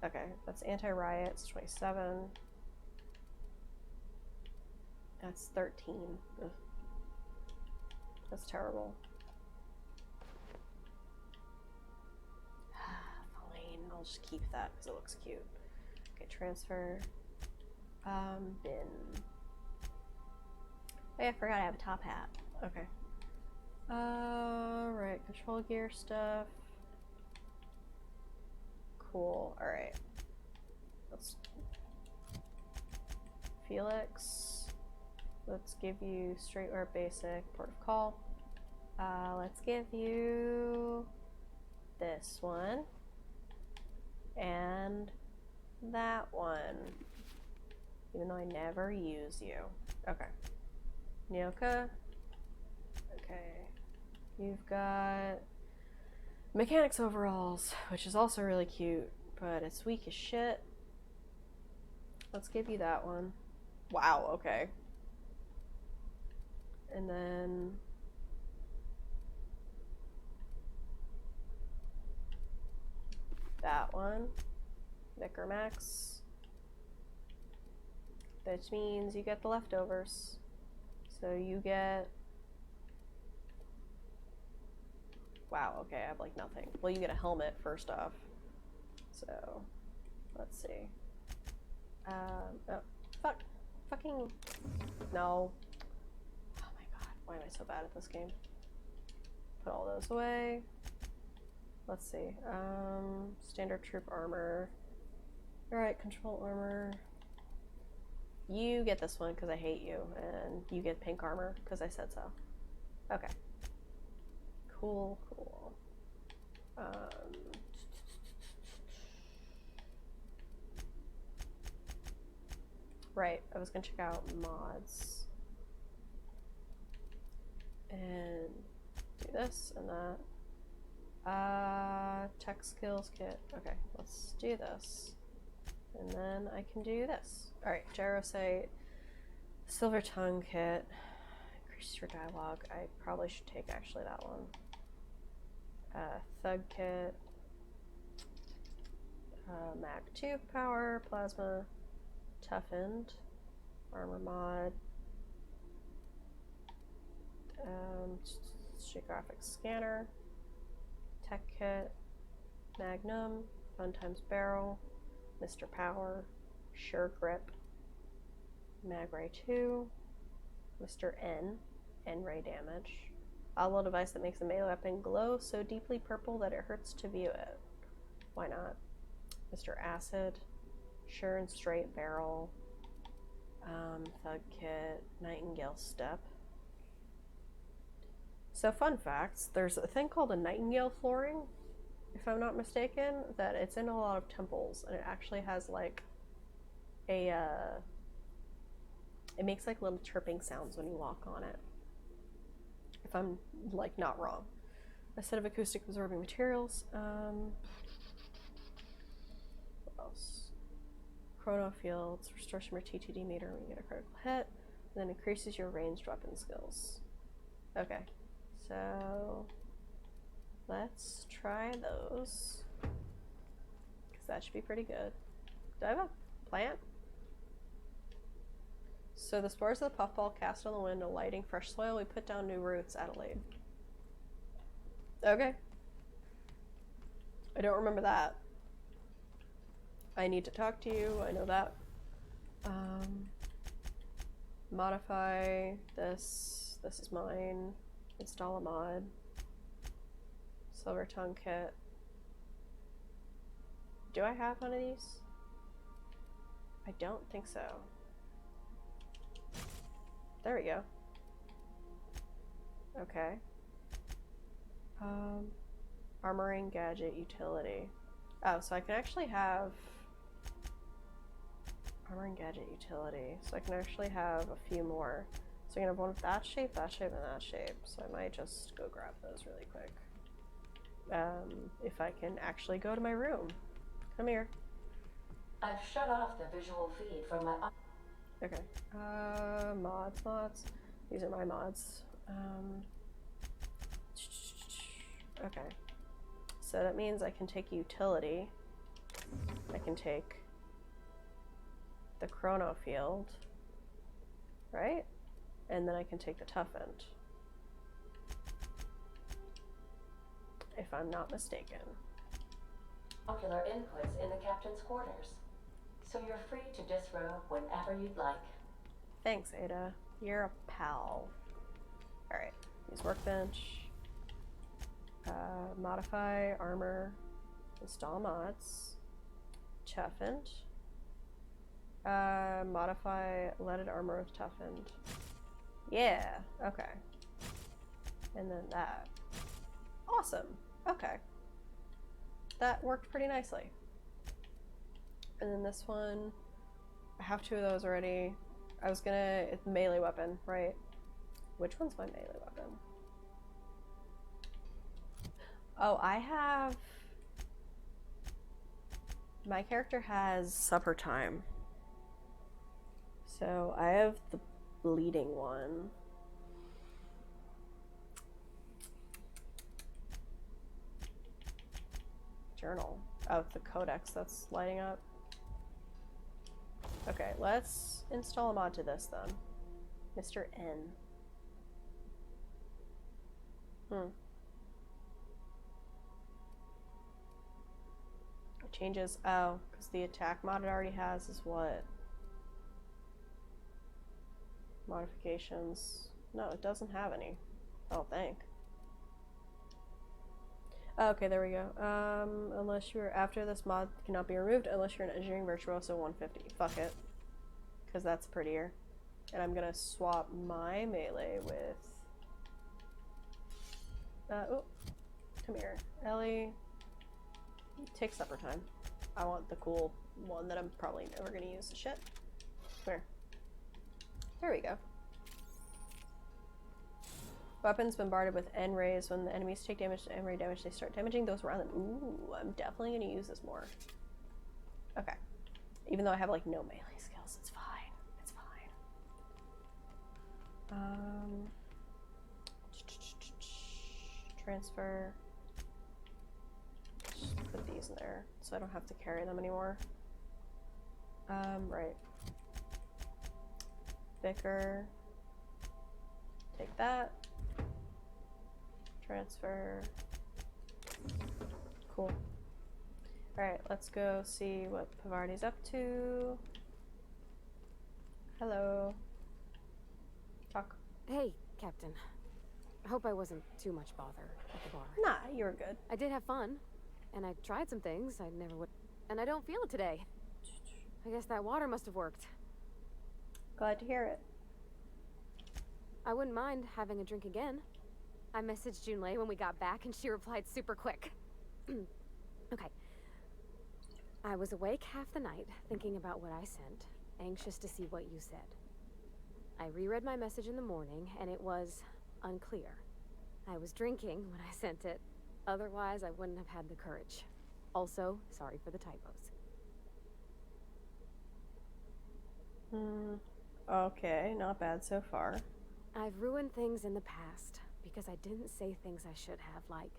Okay, that's anti-riot, it's 27. That's 13. Ugh. That's terrible. Fine, I'll just keep that because it looks cute. Okay, transfer. Bin. Oh yeah, I forgot I have a top hat. Okay. Right, control gear stuff. Cool, alright. Let's... Felix. Let's give you straight or basic port of call. Let's give you this one. And that one. Even though I never use you. Okay. Nyoka. Okay. You've got mechanics overalls, which is also really cute, but it's weak as shit. Let's give you that one. Wow, okay. And then that one. Micromax. Which means you get the leftovers. So you get... Wow, okay, I have like nothing. Well, you get a helmet first off. So, let's see. Oh, fuck. Fucking... No. Oh my god, why am I so bad at this game? Put all those away. Let's see. Standard troop armor. Alright, control armor. You get this one because I hate you, and you get pink armor because I said so. Okay. Cool, cool. Right, I was gonna check out mods. And do this and that. Tech skills kit. Okay, let's do this. And then I can do this. Alright, Gyrosite, Silver Tongue kit, increase your dialogue. I probably should take actually that one. Thug kit, Mag 2 power, plasma, toughened, armor mod, street graphics scanner, tech kit, Magnum, Fun Times Barrel, Mr. Power, Sure Grip, Mag Ray 2, Mr. N Ray damage. Allo device that makes a melee weapon glow so deeply purple that it hurts to view it. Why not? Mr. Acid, Sure and Straight Barrel, Thug Kit, Nightingale Step. So fun facts, there's a thing called a Nightingale flooring, if I'm not mistaken, that it's in a lot of temples, and it actually has like a, it makes like little chirping sounds when you walk on it. If I'm like not wrong. A set of acoustic absorbing materials. What else? Chrono fields, restores your TTD meter when you get a critical hit, and then increases your ranged weapon skills. Okay, so let's try those, because that should be pretty good. Do I have a plant? So the spores of the puffball cast on the wind, alighting fresh soil, we put down new roots, Adelaide. Okay. I don't remember that. I need to talk to you, I know that. Modify this. This is mine. Install a mod. Silver Tongue kit. Do I have one of these? I don't think so. There we go. Okay. Armoring gadget utility. Oh, so I can actually have Armor and gadget utility. So I can actually have a few more. So I can have one of that shape, and that shape. So I might just go grab those really quick. If I can actually go to my room. Come here. I've shut off the visual feed from my... Okay. Mods. These are my mods. Okay. So that means I can take utility. I can take the chrono field, right? And then I can take the toughened, if I'm not mistaken. Ocular inputs in the captain's quarters, so you're free to disrobe whenever you'd like. Thanks, Ada. You're a pal. Alright, use workbench. Modify armor. Install mods. Toughened. Modify leaded armor with toughened. Yeah, okay. And then that. Awesome. Okay. That worked pretty nicely. And then this one, I have 2 of those already. I was gonna, it's melee weapon, right? Which one's my melee weapon? Oh, I have, my character has supper time. So I have the bleeding one. Journal. Oh, the codex that's lighting up. Okay, let's install a mod to this then. Mr. N. It changes. Oh, because the attack mod it already has is what? Modifications. No, it doesn't have any. I don't think. Okay, there we go. Unless you're after this mod cannot be removed unless you're an engineering virtuoso 150. Fuck it. Because that's prettier. And I'm gonna swap my melee with oh, come here. Ellie, take supper time. I want the cool one that I'm probably never gonna use. Shit. Where? There we go. Weapons bombarded with N rays. When the enemies take damage to N ray damage, they start damaging those around them. Ooh, I'm definitely gonna use this more. Okay. Even though I have like no melee skills, it's fine. It's fine. Transfer. Just put these in there so I don't have to carry them anymore. Right. Vicar. Take that. Transfer. Cool. Alright, let's go see what Pavarni's up to. Hello. Talk. Hey, Captain. I hope I wasn't too much bother at the bar. Nah, you were good. I did have fun, and I tried some things I never would. And I don't feel it today. I guess that water must have worked. Glad to hear it. I wouldn't mind having a drink again. I messaged Junlei when we got back and she replied super quick. Okay. I was awake half the night thinking about what I sent, anxious to see what you said. I reread my message in the morning and it was unclear. I was drinking when I sent it. Otherwise, I wouldn't have had the courage. Also, sorry for the typos. Okay, not bad so far. I've ruined things in the past because I didn't say things I should have, like,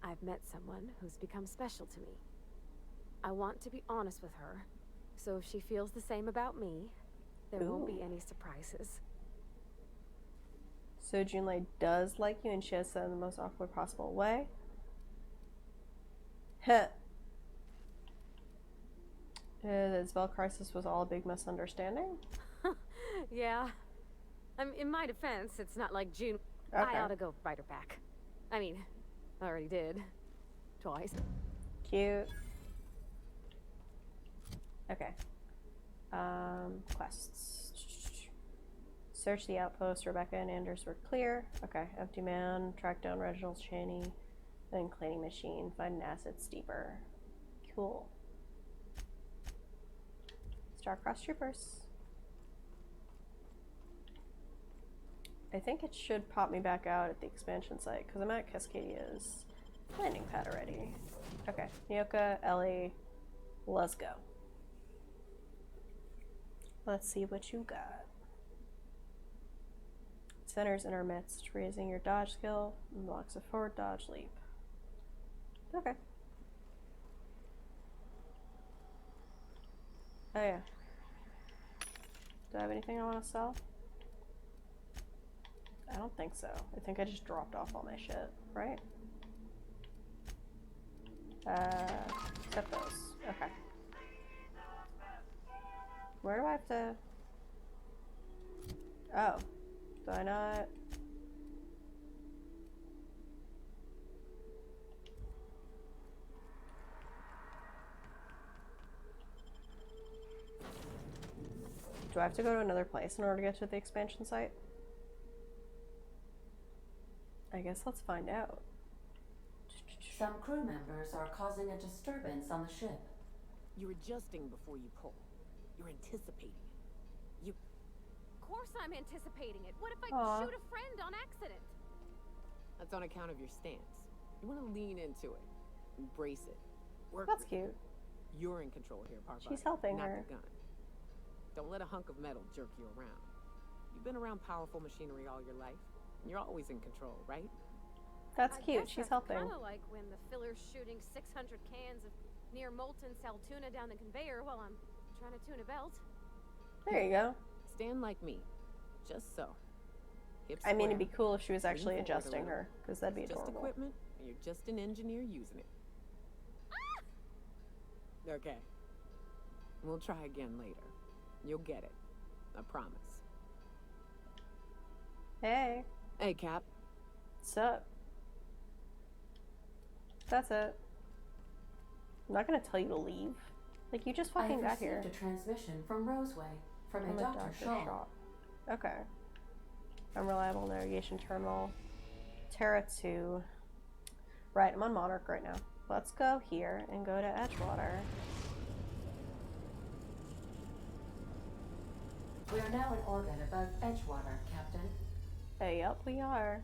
I've met someone who's become special to me. I want to be honest with her, so if she feels the same about me, there won't be any surprises. So Junlei does like you and she has said in the most awkward possible way? Heh. The Zvel crisis was all a big misunderstanding? Yeah. In my defense, it's not like June. Okay. I ought to go write her back. I mean, I already did. Twice. Cute. Okay. Quests. Search the outpost. Rebecca and Anders were clear. Okay. Empty man. Track down Reginald Chaney. Then cleaning machine. Find an acid steeper. Cool. Starcross Troopers. I think it should pop me back out at the expansion site because I'm at Cascadia's landing pad already. Okay, Nyoka, Ellie, let's go. Let's see what you got. Centers in our midst, raising your dodge skill, unlocks a forward dodge leap. Okay. Oh yeah. Do I have anything I want to sell? I don't think so. I think I just dropped off all my shit, right? Except those. Okay. Where do I have to... Oh. Do I not... Do I have to go to another place in order to get to the expansion site? I guess let's find out. Some crew members are causing a disturbance on the ship. You're adjusting before you pull. You're anticipating it. You... Of course I'm anticipating it. What if I shoot a friend on accident? That's on account of your stance. You want to lean into it. Embrace it. Work That's with cute. it. You're in control here, Parvati. She's helping not her. the gun. Don't let a hunk of metal jerk you around. You've been around powerful machinery all your life. And you're always in control, right? That's I cute. guess She's that's helping. Kind of like when the filler's shooting 600 cans of near molten cell tuna down the conveyor while I'm trying to tune a belt. There you go. Stand like me. Just so. Hips I mean, it'd be square. cool if she was Lean actually forward a adjusting little. her, because that'd be It's just adorable. equipment, and you're just an engineer using it. Okay. We'll try again later. You'll get it. I promise. Hey. Hey, Cap. What's up? That's it. I'm not gonna tell you to leave. Like, you just fucking got here. I received a transmission from Roseway, from I'm a Dr. Shaw. Okay. Unreliable navigation terminal. Terra 2. Right, I'm on Monarch right now. Let's go here and go to Edgewater. We are now in orbit above Edgewater, Captain. Hey, yep, we are.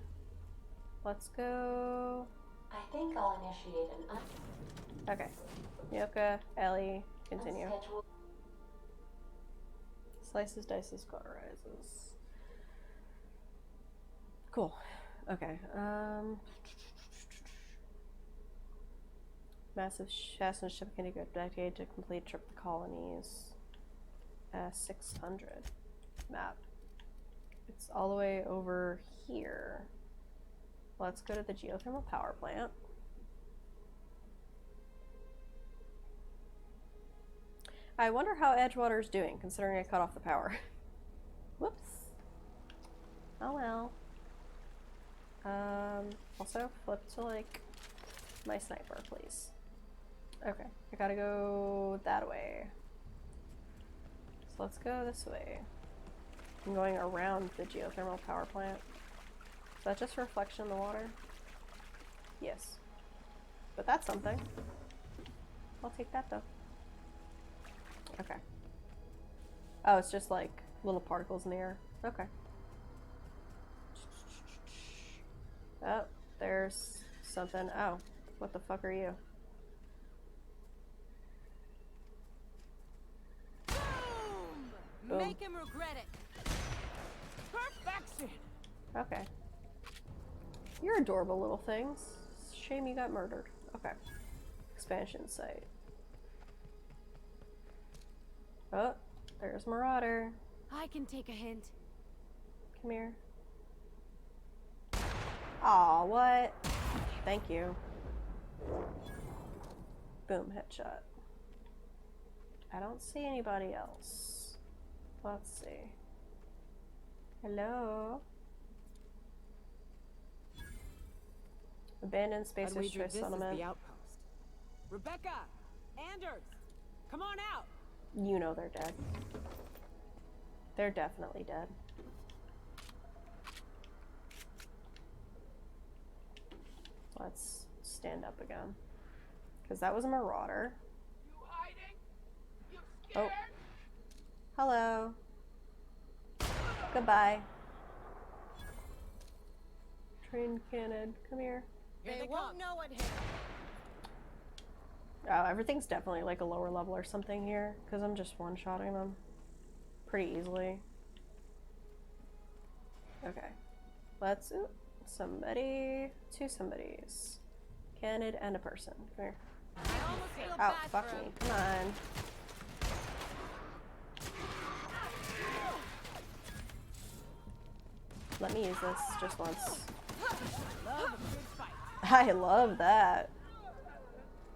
Let's go. I think I'll initiate an Okay. Nyoka, Ellie, continue. unscheduled. Slices, dices, cauterizes. Cool. Okay. Massive Shaston ship can go decade to complete trip the colonies. 600 map. It's all the way over here. Let's go to the geothermal power plant. I wonder how Edgewater's doing, considering I cut off the power. Whoops. Oh well. Also, flip to, like, my sniper, please. Okay, I gotta go that way. So let's go this way. I'm going around the geothermal power plant. Is that just a reflection in the water? Yes. But that's something. I'll take that though. Okay. Oh, it's just like little particles in the air. Okay. Oh, there's something. Oh, what the fuck are you? Boom. Make him regret it. Perfection. Okay. You're adorable little things. Shame you got murdered. Okay. Expansion site. Oh, there's Marauder. I can take a hint. Come here. Aw, what? Thank you. Boom, headshot. I don't see anybody else. Let's see. Hello? Abandoned space I'd wager choice this settlement. is the outpost. Rebecca! Anders! Come on out! You know they're dead. They're definitely dead. Let's stand up again. Because that was a Marauder. You hiding? You Oh. scared? Hello. Goodbye. Train cannon, come here. They won't know it here. Oh, everything's definitely like a lower level or something here, because I'm just one-shotting them pretty easily. Okay. Let's... Ooh, somebody... Two somebodies. Canid and a person. Come here. Oh, fuck me. Come on. Let me use this just once. I love that.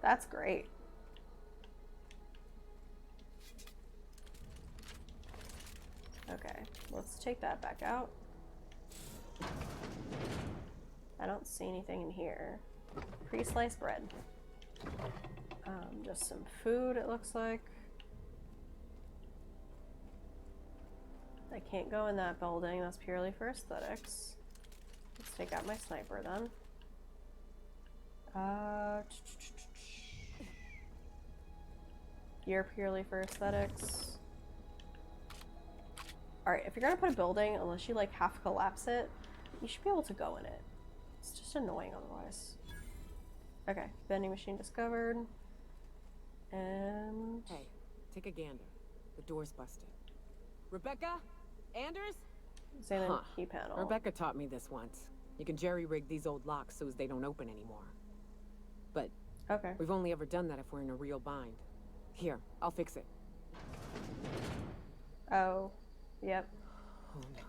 That's great. Okay, let's take that back out. I don't see anything in here. Pre-sliced bread. Just some food, it looks like. I can't go in that building, that's purely for aesthetics. Let's take out my sniper then. You're purely for aesthetics. Alright, if you're gonna put a building, unless you like half collapse it, you should be able to go in it. It's just annoying otherwise. Okay, vending machine discovered. And... Hey, take a gander. The door's busted. Rebecca? Anders? Examine key panel. Rebecca taught me this once. You can jerry-rig these old locks so as they don't open anymore. But okay, we've only ever done that if we're in a real bind. Here, I'll fix it. Oh, yep. Oh no.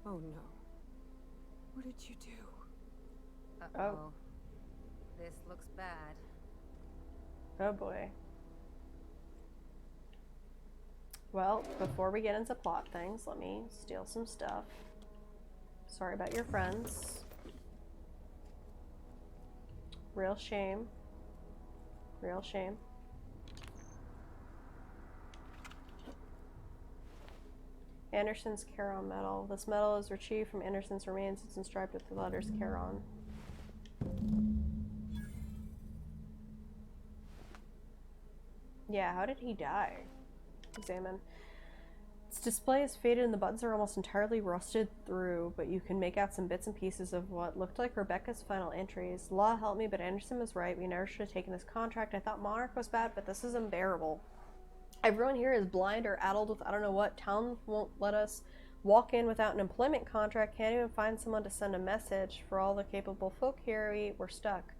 Oh no. What did you do? Uh-oh. Oh. This looks bad. Oh boy. Well, before we get into plot things, let me steal some stuff. Sorry about your friends. Real shame. Real shame. Anderson's Charon medal. This medal is retrieved from Anderson's remains. It's inscribed with the letters Charon. Yeah, how did he die? Examine. Its display is faded and the buttons are almost entirely rusted through, but you can make out some bits and pieces of what looked like Rebecca's final entries. Law help me, but Anderson was right. We never should have taken this contract. I thought Monarch was bad, but this is unbearable. Everyone here is blind or addled with I don't know what. Town won't let us walk in without an employment contract. Can't even find someone to send a message. For all the capable folk here, we're stuck.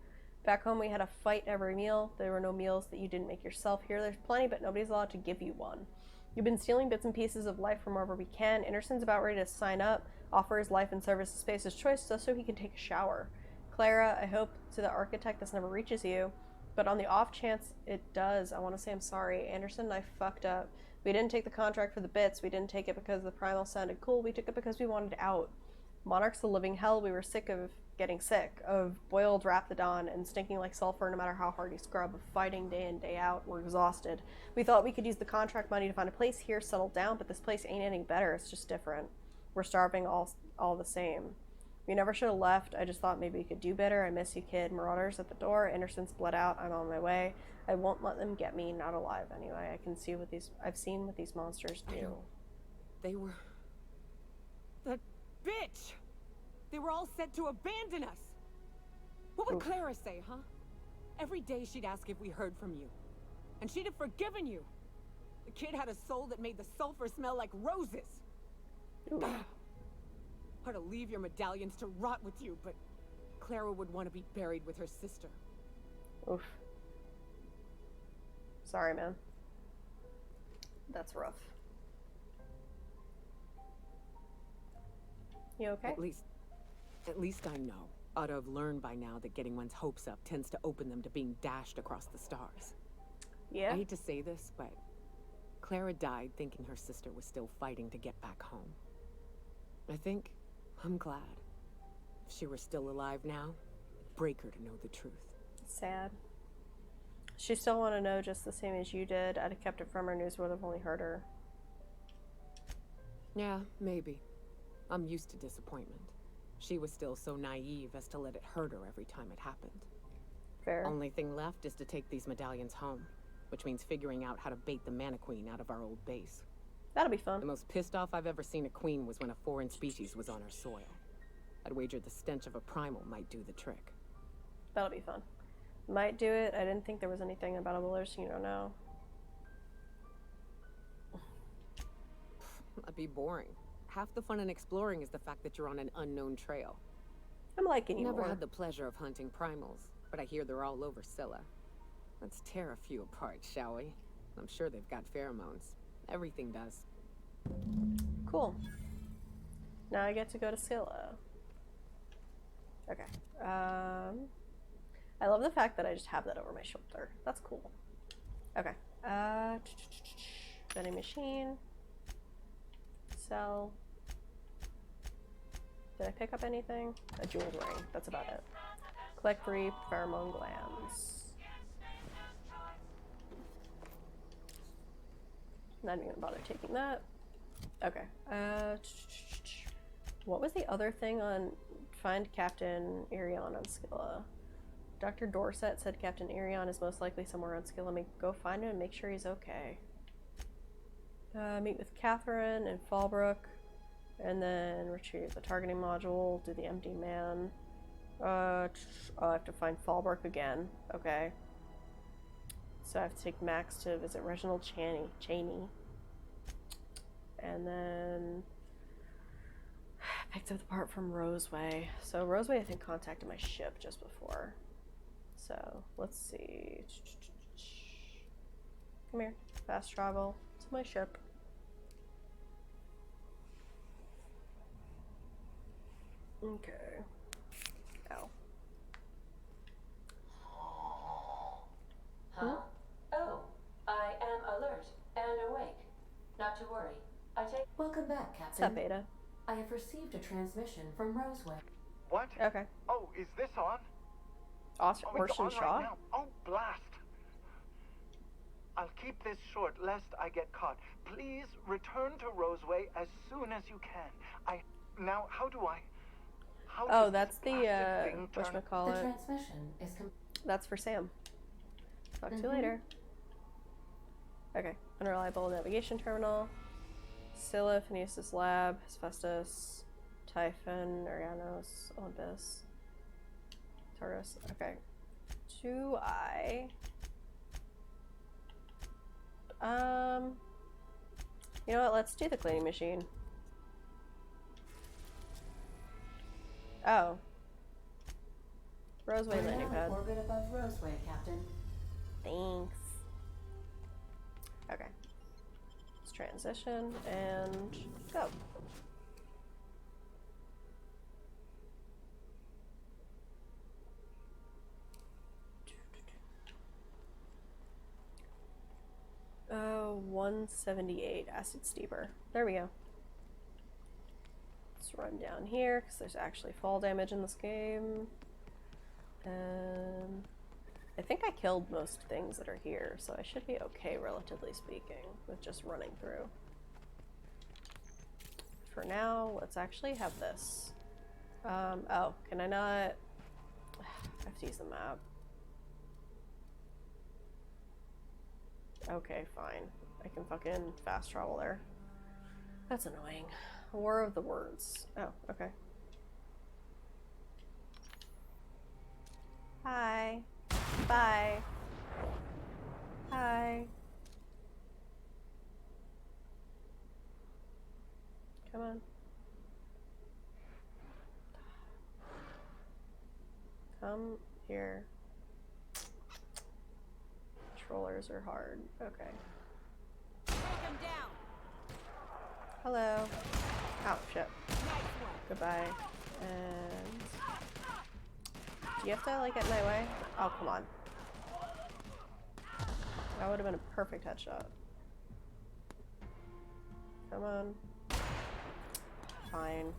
Back home we had a fight every meal. There were no meals that you didn't make yourself. Here there's plenty, but nobody's allowed to give you one. You've been stealing bits and pieces of life from wherever we can. Anderson's about ready to sign up, offer his life and service to Space's Choice just so he can take a shower. Clara, I hope to the architect this never reaches you, but on the off chance it does, I want to say I'm sorry. Anderson and I fucked up. We didn't take the contract for the bits. We didn't take it because the primal sounded cool. We took it because we wanted out. Monarch's the living hell. We were sick of getting sick, of boiled Raptidon and stinking like sulfur no matter how hard you scrub, of fighting day in, day out. We're exhausted. We thought we could use the contract money to find a place here, settle down, but this place ain't any better. It's just different. We're starving all the same. We never should have left. I just thought maybe we could do better. I miss you, kid. Marauders at the door. Anderson's bled out. I'm on my way. I won't let them get me. Not alive, anyway. I can see what I've seen what these monsters do. They were... That bitch! They were all set to abandon us! What would Clara say, huh? Every day she'd ask if we heard from you. And she'd have forgiven you. The kid had a soul that made the sulfur smell like roses. Or to leave your medallions to rot with you, but Clara would want to be buried with her sister. Oof. Sorry, man. That's rough. You okay? At least I know. Ought to have learned by now that getting one's hopes up tends to open them to being dashed across the stars. Yeah. I hate to say this, but Clara died thinking her sister was still fighting to get back home. I think I'm glad. If she were still alive now, it'd break her to know the truth. Sad. She still want to know just the same as you did. I'd have kept it from her. News would have only hurt her. Yeah, maybe. I'm used to disappointment. She was still so naive as to let it hurt her every time it happened. Fair. Only thing left is to take these medallions home. which means figuring out how to bait the Mana Queen out of our old base. That'll be fun. The most pissed off I've ever seen a queen was when a foreign species was on her soil. I'd wager the stench of a primal might do the trick. That'll be fun. Might do it. I didn't think there was anything about Ballers, you don't know. That'd be boring. Half the fun in exploring is the fact that you're on an unknown trail. I'm liking you Never more. had the pleasure of hunting primals, but I hear they're all over Scylla. Let's tear a few apart, shall we? I'm sure they've got pheromones. Everything does. Cool. Now I get to go to Scylla. Okay. I love the fact that I just have that over my shoulder. That's cool. Okay. Vending machine. Sell. Did I pick up anything? A jeweled ring. That's about it. Collect 3 pheromone glands. Not even gonna bother taking that. Okay. What was the other thing on find Captain Irion on Scylla? Dr. Dorset said Captain Irion is most likely somewhere on Scylla. Go find him and make sure he's okay. Meet with Catherine and Fallbrook, and then retrieve the targeting module, do the empty man. I have to find Fallbrook again. Okay. So I have to take Max to visit Reginald Cheney. And then picked up the part from Roseway. So Roseway, I think, contacted my ship just before. So let's see. Come here. Fast travel to my ship. Okay. Ow. Huh? Oh, I am alert and awake. Not to worry. Welcome back, Captain. What's up, Beta? I have received a transmission from Roseway. What? Okay. Oh, is this on? Awesome. Oh, it's Orson on Shaw? right now. Oh, blast. I'll keep this short lest I get caught. Please return to Roseway as soon as you can. Now, how do I... Oh, that's the, thing turn- whatchamacallit. The transmission is That's for Sam. Talk to you later. Okay. Unreliable navigation terminal. Scylla, Phineas' lab, Hephaestus, Typhon, Arianos, Olympus, Tartarus. Okay. Do I... You know what? Let's do the cleaning machine. Oh. Roseway landing pad. Orbit above Roseway, Captain. Thanks. Okay. Let's transition and go. Oh, 178 acid steeper. There we go. Let's run down here because there's actually fall damage in this game. I think I killed most things that are here, so I should be okay, relatively speaking, with just running through. For now, let's actually have this. Oh, can I not? I have to use the map. Okay, fine. I can fucking fast travel there. That's annoying. War of the Words. Oh, okay. Hi. Bye. Hi. Come on. Come here. Controllers are hard. Okay. Take him down. Hello. Oh, shit. Goodbye. And... do you have to, like, get in my way? Oh, come on. That would have been a perfect headshot. Come on. Fine.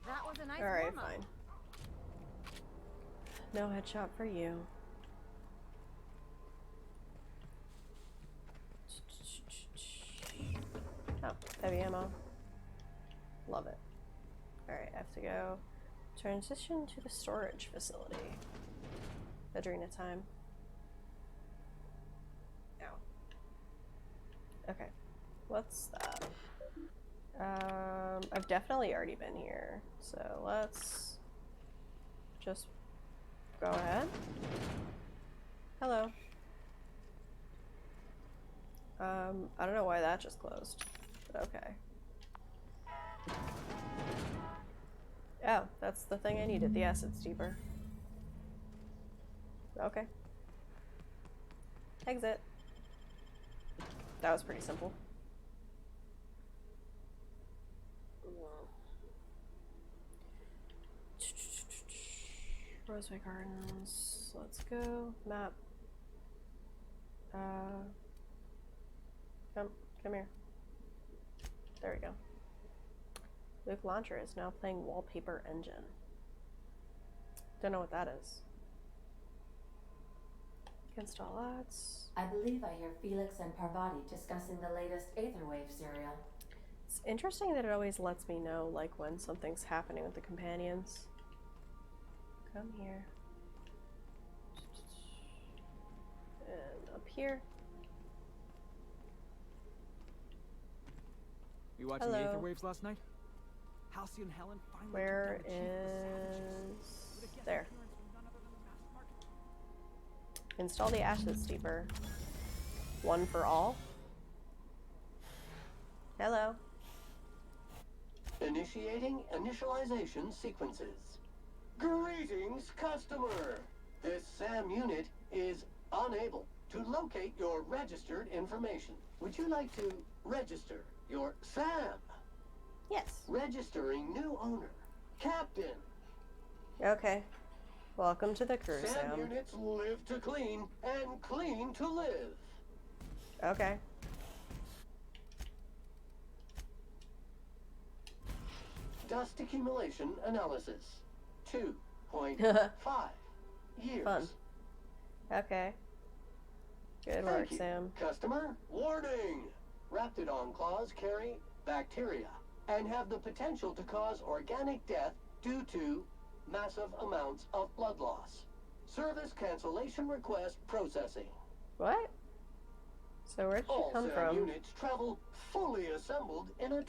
That was a nice Alright, warm-up. fine. No headshot for you. Oh, heavy ammo. Love it. Alright, I have to go transition to the storage facility. Adrena time. Okay. What's that? I've definitely already been here, so let's just go ahead. Hello. I don't know why that just closed, but okay. Oh, that's the thing I needed, the acid steeper. Okay. Exit. That was pretty simple. Roseway Gardens. Let's go. Map. Come here. There we go. Luke Launcher is now playing Wallpaper Engine. Don't know what that is. Install ads. I believe I hear Felix and Parvati discussing the latest Aetherwave serial. It's interesting that it always lets me know, like, when something's happening with the companions. Come here. And up here. You watching the Aetherwaves last night? Halcyon Helen finally. Where is... There. Install the acid steeper. One for all. Hello. Initiating initialization sequences. Greetings, customer! This SAM unit is unable to locate your registered information. Would you like to register your SAM? Yes. Registering new owner. Captain. Okay. Welcome to the crew, SAM Sam. units live to clean and clean to live. Okay. Dust accumulation analysis. 2.5 years. Fun. Okay. Good work, Sam. Customer, warning! Raptidon claws carry bacteria and have the potential to cause organic death due to massive amounts of blood loss. Service cancellation request processing. What? So where did you come SAM from? units travel fully assembled in a...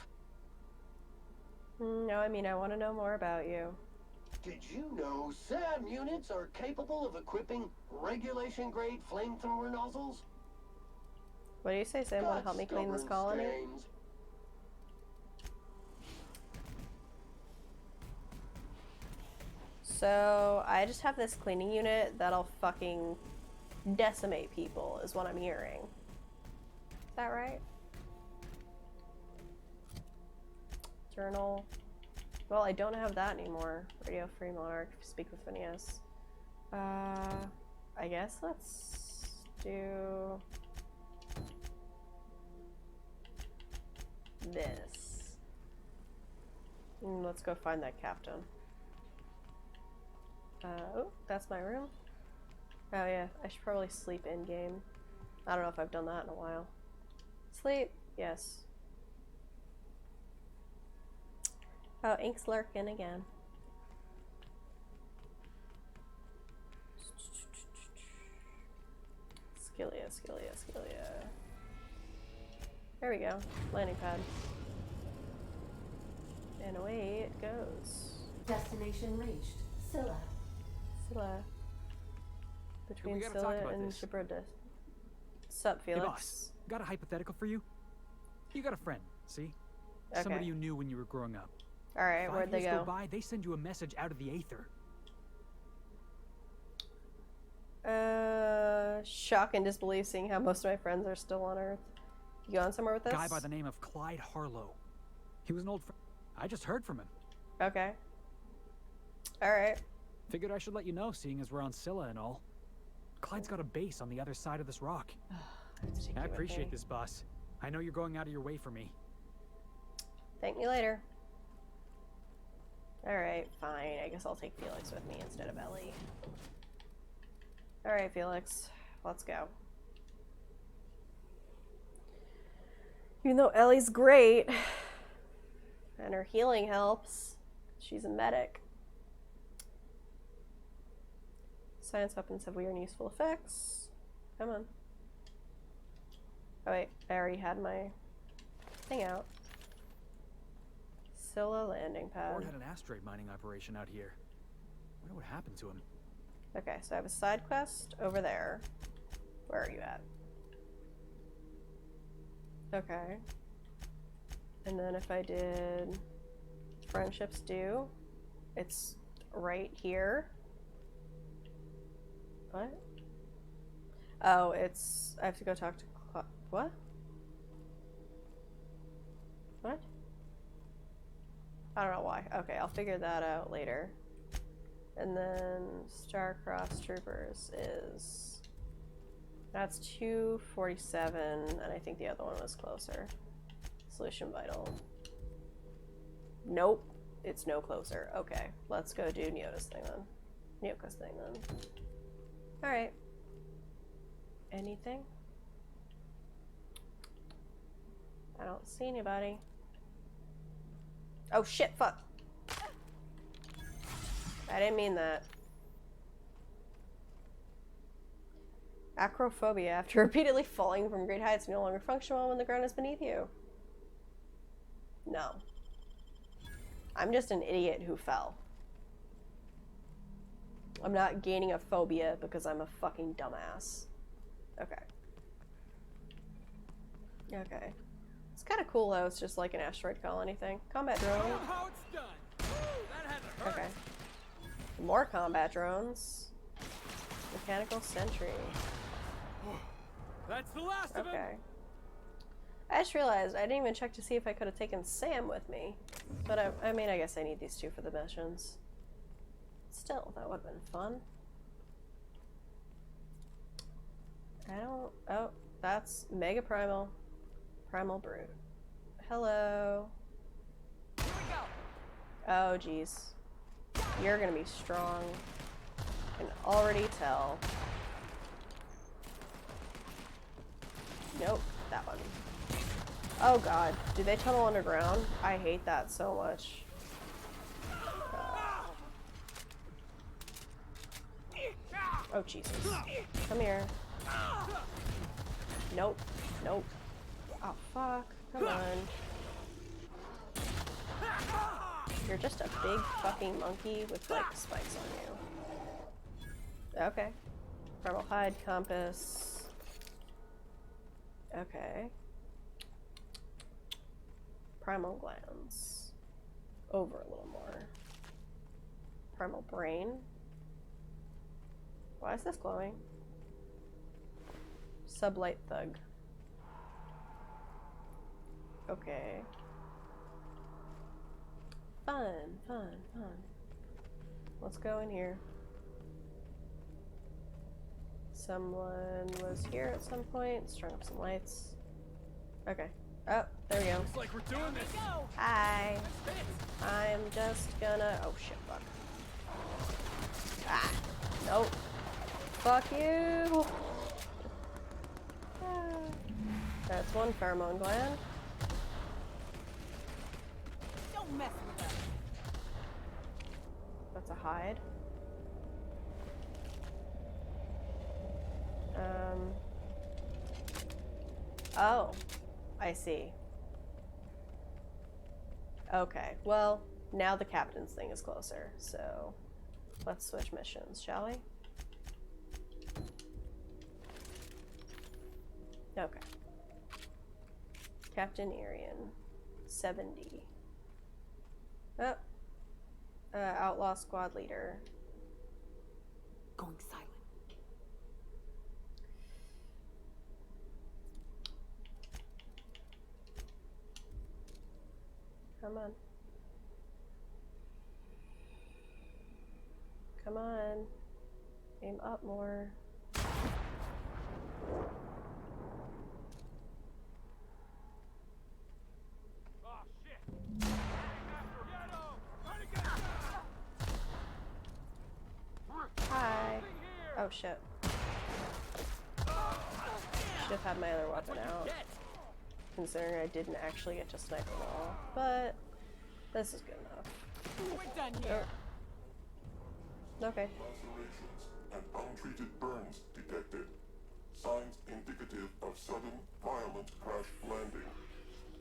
No, I mean, I want to know more about you. Did you know SAM units are capable of equipping regulation-grade flamethrower nozzles? What do you say, Sam? Want to help me clean this colony? Stains. So, I just have this cleaning unit that'll fucking decimate people, is what I'm hearing. Is that right? Journal. Well, I don't have that anymore. Radio Free Monarch. Speak with Phineas. I guess let's do this. Let's go find that captain. Oh, that's my room. Oh yeah, I should probably sleep in game. I don't know if I've done that in a while. Sleep, yes. Oh, Ink's lurking again. Skillia. There we go. Landing pad. And away it goes. Destination reached. Scylla. Between we gotta Scylla talk about and this. Gibraltar. Sup, Felix? Hey, boss. Got a hypothetical for you? You got a friend, see? Okay. Somebody you knew when you were growing up. Alright, 5 where'd they years go? by, they send you a message out of the aether. Shock and disbelief seeing how most of my friends are still on Earth. You going somewhere with this? Guy by the name of Clyde Harlow. He was an old friend. I just heard from him. Okay. Alright. Figured I should let you know, seeing as we're on Scylla and all. Clyde's got a base on the other side of this rock. I appreciate this, boss. I know you're going out of your way for me. Thank me later. Alright, fine. I guess I'll take Felix with me instead of Ellie. Alright, Felix. Let's go. Even though Ellie's great, and her healing helps, she's a medic. Science weapons have weird and useful effects. Come on. Oh wait, I already had my thing out. Scylla landing pad. Ford had an asteroid mining operation out here. I wonder what happened to him. Okay, so I have a side quest over there. Where are you at? Okay. And then if I did Friendships Due, it's right here. What? Oh, it's... I have to go talk to... What? What? I don't know why. Okay, I'll figure that out later. And then Starcross Troopers is... That's 247, and I think the other one was closer. Solution Vital. Nope. It's no closer. Okay, let's go do Nyoka's thing then. Nyoka's thing then. Alright. Anything? I don't see anybody. Oh shit, fuck! I didn't mean that. Acrophobia. After repeatedly falling from great heights, no longer function well when the ground is beneath you. No. I'm just an idiot who fell. I'm not gaining a phobia because I'm a fucking dumbass. Okay. Okay. It's kind of cool though, it's just like an asteroid colony thing. Combat drone. Okay. More combat drones. Mechanical sentry. That's the last of them. Okay. I just realized I didn't even check to see if I could have taken Sam with me. But I mean, I guess I need these two for the missions. Still, that would have been fun. I don't... Oh, that's Mega Primal. Primal Brute. Hello. Here we go. Oh, jeez. You're gonna be strong. I can already tell. Nope, that one. Oh god, do they tunnel underground? I hate that so much. Oh Jesus. Come here. Nope. Nope. Oh fuck. Come on. You're just a big fucking monkey with like spikes on you. Okay. Primal hide compass. Okay. Primal glands. Over a little more. Primal brain. Why is this glowing? Sublight thug. Okay. Fun, fun, fun. Let's go in here. Someone was here at some point. Strung up some lights. Okay. Oh, there we go. Looks like we're doing this. Hi. I'm just gonna... Oh shit, fuck. Ah. Nope. Fuck you. Ah. That's one pheromone gland. Don't mess with us. That's a hide. Oh, I see. Okay, well, now the captain's thing is closer, so let's switch missions, shall we? Okay. Captain Irian, 70. Oh. Outlaw squad leader. Going silent. Come on. Come on. Aim up more. Oh shit! Hi. Oh shit. Should have had my other weapon out. Considering I didn't actually get to snipe them all. But this is good enough. We're done here. Oh. Okay. Lacerations and untreated burns detected. Signs indicative of sudden, violent crash landing.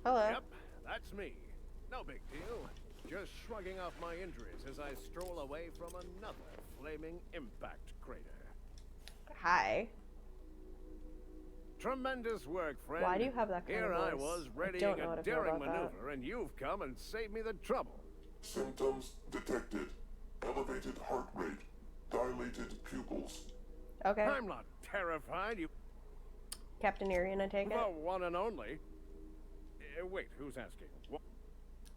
Hello. Yep, that's me. No big deal. Just shrugging off my injuries as I stroll away from another flaming impact crater. Hi. Tremendous work, friend. Why do you have that kind Here of voice? I was I readying don't know how a to feel daring about that. maneuver, and you've come and saved me the trouble. Symptoms detected. Elevated heart rate. Dilated pupils. Okay. I'm not terrified, you... Captain Irian, I take it? The one and only. Wait, who's asking? What?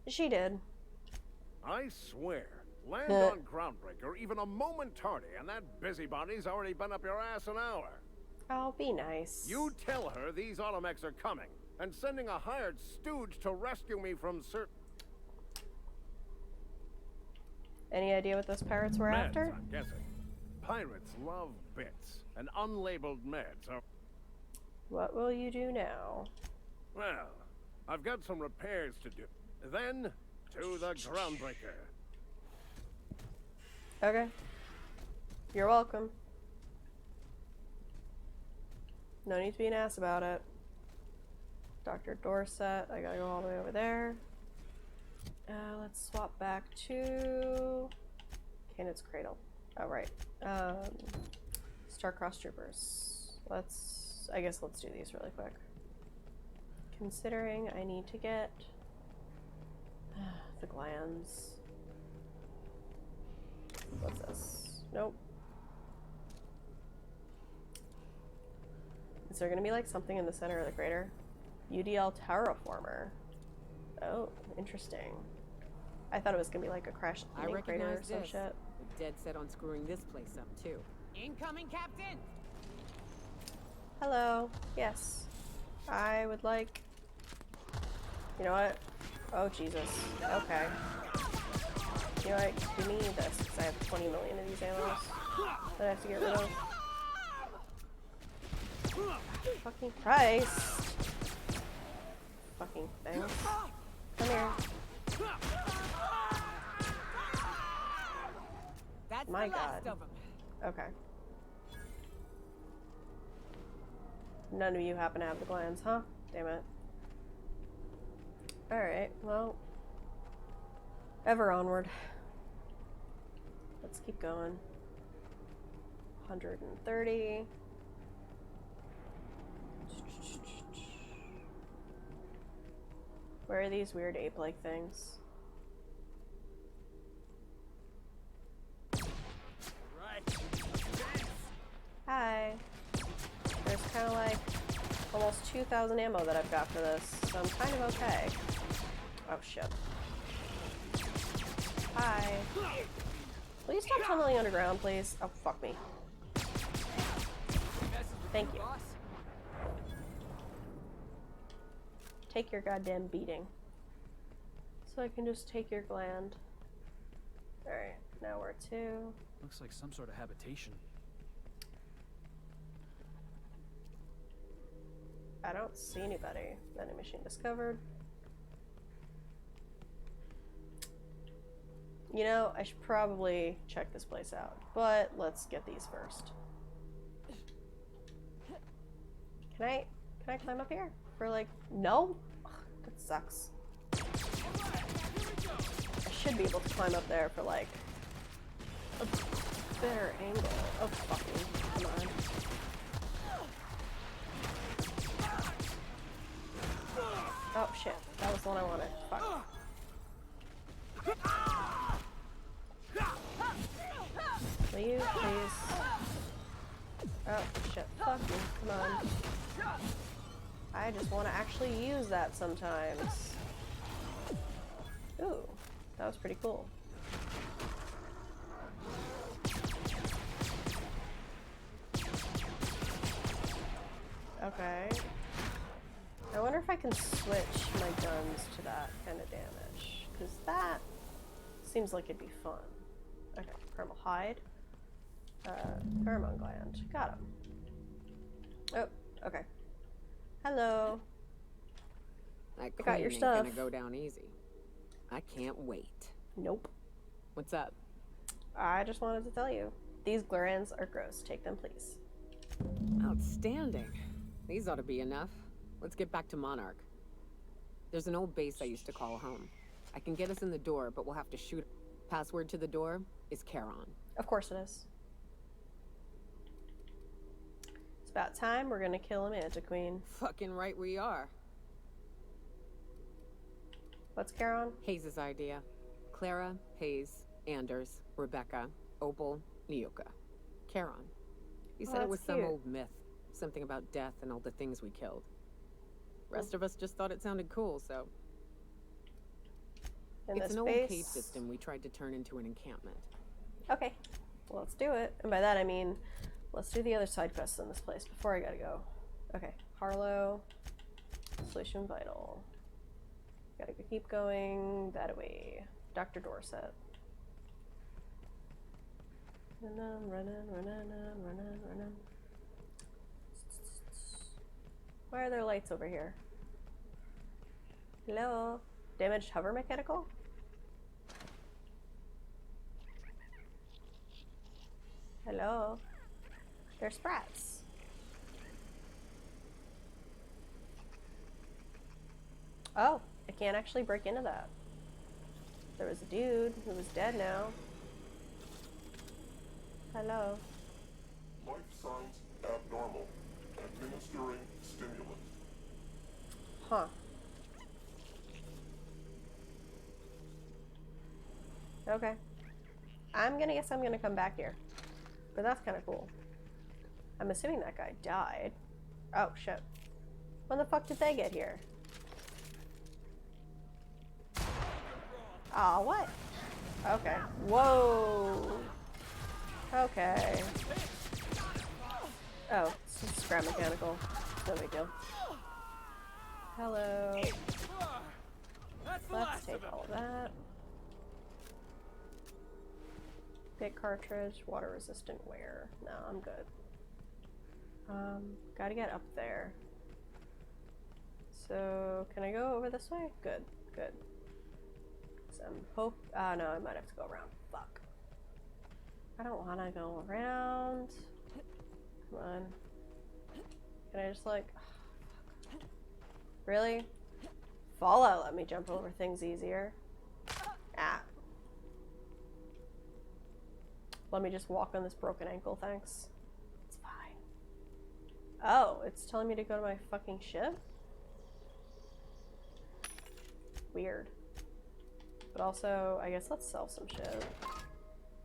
She did. I swear, land on Groundbreaker even a moment tardy, and that busybody's already been up your ass an hour. Oh, be nice. You tell her these automechs are coming, and sending a hired stooge to rescue me from Any idea what those pirates were meds, after? I'm guessing. Pirates love bits, and unlabeled meds are... What will you do now? Well, I've got some repairs to do. Then, to the Groundbreaker. Okay. You're welcome. No need to be an ass about it. Dr. Dorset, I gotta go all the way over there. Let's swap back to Canaan's Cradle. Oh, right. Star-Crossed Troopers. I guess let's do these really quick. Considering I need to get the glands. What's this? Nope. Is there gonna be like something in the center of the crater? UDL Terraformer. Oh, interesting. I thought it was gonna be like a crash I landing crater or recognize some this. shit. We're dead set on screwing this place up too. Incoming, Captain. Hello. Yes. I would like... You know what? Oh, Jesus. Okay. You know what? Give me this, because I have 20 million of these animals that I have to get rid of. Fucking Christ. Fucking things. Come here. That's My the last God. of them. Okay. None of you happen to have the glands, huh? Damn it. Alright, well. Ever onward. Let's keep going. 130. Where are these weird ape-like things? Hi. There's kind of like almost 2,000 ammo that I've got for this, so I'm kind of okay. Oh shit. Hi. Will you stop tunneling underground, please? Oh, fuck me. Thank you. Take your goddamn beating. So I can just take your gland. Alright, now where to? Looks like some sort of habitation. I don't see anybody. Vending machine discovered. You know, I should probably check this place out, but let's get these first. Can I climb up here? For like, no? Ugh, that sucks. I should be able to climb up there for like a better angle. Oh fucking, come on. Oh shit, that was the one I wanted. Fuck. Will you please? Oh shit, fuck you, come on. I just want to actually use that sometimes. Ooh, that was pretty cool. Okay. I wonder if I can switch my guns to that kind of damage, because that seems like it'd be fun. Okay, Primal Hide. Pheromone Gland. Got him. Oh, okay. Hello. That I got your queen stuff. ain't gonna go down easy. I can't wait. Nope. What's up? I just wanted to tell you. These glands are gross. Take them, please. Oh, Outstanding. These ought to be enough. Let's get back to Monarch. There's an old base I used to call home. I can get us in the door, but we'll have to shoot. Password to the door is Charon. Of course it is. It's about time we're gonna kill a Mantiqueen. Fucking right we are. What's Charon? Hayes' idea. Clara, Hayes, Anders, Rebecca, Opal, Nyoka. Charon. He said it was some old myth. Something about death and all the things we killed. Rest of us just thought it sounded cool, so... It's an old cave system we tried to turn into an encampment. Okay, well, let's do it. And by that I mean, let's do the other side quests in this place before I gotta go. Okay, Harlow, Solution Vital. Gotta keep going that way. Dr. Dorset. Running. Why are there lights over here? Hello? Damaged hover mechanical? Hello? They're sprats. Oh, I can't actually break into that. There was a dude who was dead now. Hello? Life signs abnormal. Administering stimulant. Huh. Okay. I'm gonna come back here. But that's kind of cool. I'm assuming that guy died. Oh, shit. When the fuck did they get here? Aw, what? Okay. Whoa. Okay. Oh, it's just scrap mechanical. No big deal. Hello. Let's take all of that. Pick cartridge, water resistant wear. No, I'm good. Gotta get up there. So, can I go over this way? Good. Some hope. No, I might have to go around. Fuck. I don't wanna go around. Come on. Can I just like... Really? Fallout let me jump over things easier. Ah. Let me just walk on this broken ankle, thanks. It's fine. Oh, it's telling me to go to my fucking ship? Weird. But also, I guess let's sell some shit.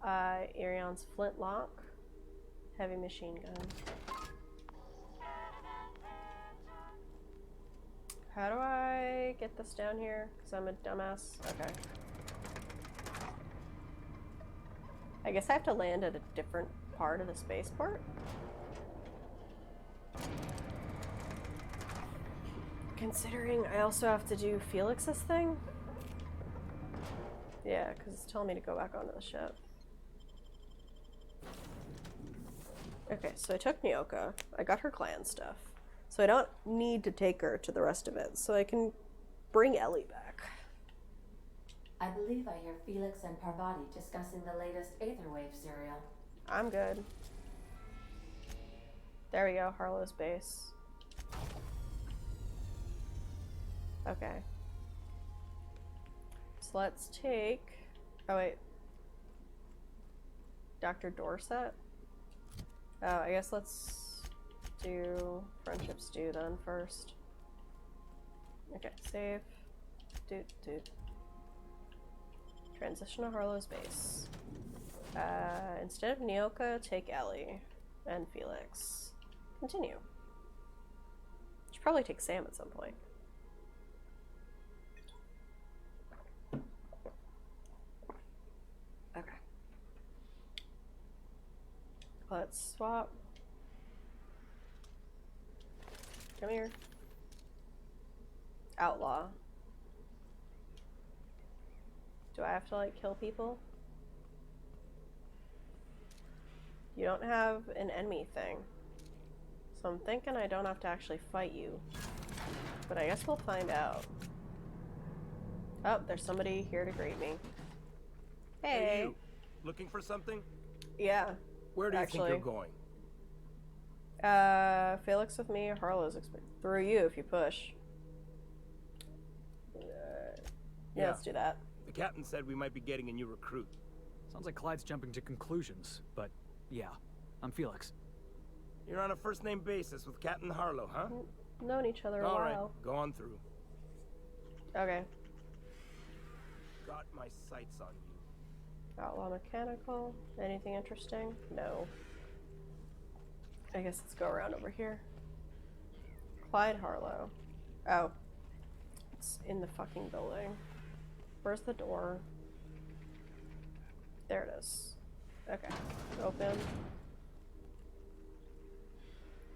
Irion's flintlock. Heavy machine gun. How do I get this down here? Because I'm a dumbass. Okay. I guess I have to land at a different part of the spaceport. Considering I also have to do Felix's thing. Yeah, because it's telling me to go back onto the ship. Okay, so I took Nyoka. I got her clan stuff. So I don't need to take her to the rest of it. So I can bring Ellie back. I believe I hear Felix and Parvati discussing the latest Aetherwave serial. I'm good. There we go, Harlow's base. Okay. So let's take... Oh wait. Dr. Dorset? Oh, I guess let's do Friendship Stew then first. Okay, save. Dude. Transition to Harlow's base. Instead of Nyoka, take Ellie and Felix. Continue. Should probably take Sam at some point. Okay. Let's swap. Come here. Outlaw. Do I have to, like, kill people? You don't have an enemy thing. So I'm thinking I don't have to actually fight you. But I guess we'll find out. Oh, there's somebody here to greet me. Hey. You. Looking for something? Yeah. Where do you think you're going? Felix with me. Harlow's through you if you push. Yeah, let's do that. The captain said we might be getting a new recruit. Sounds like Clyde's jumping to conclusions, but yeah, I'm Felix. You're on a first-name basis with Captain Harlow, huh? Known each other a All while. right, go on through. Okay. Got my sights on you. Outlaw mechanical. Anything interesting? No. I guess let's go around over here. Clyde Harlow. Oh. It's in the fucking building. Where's the door? There it is. Okay. Open.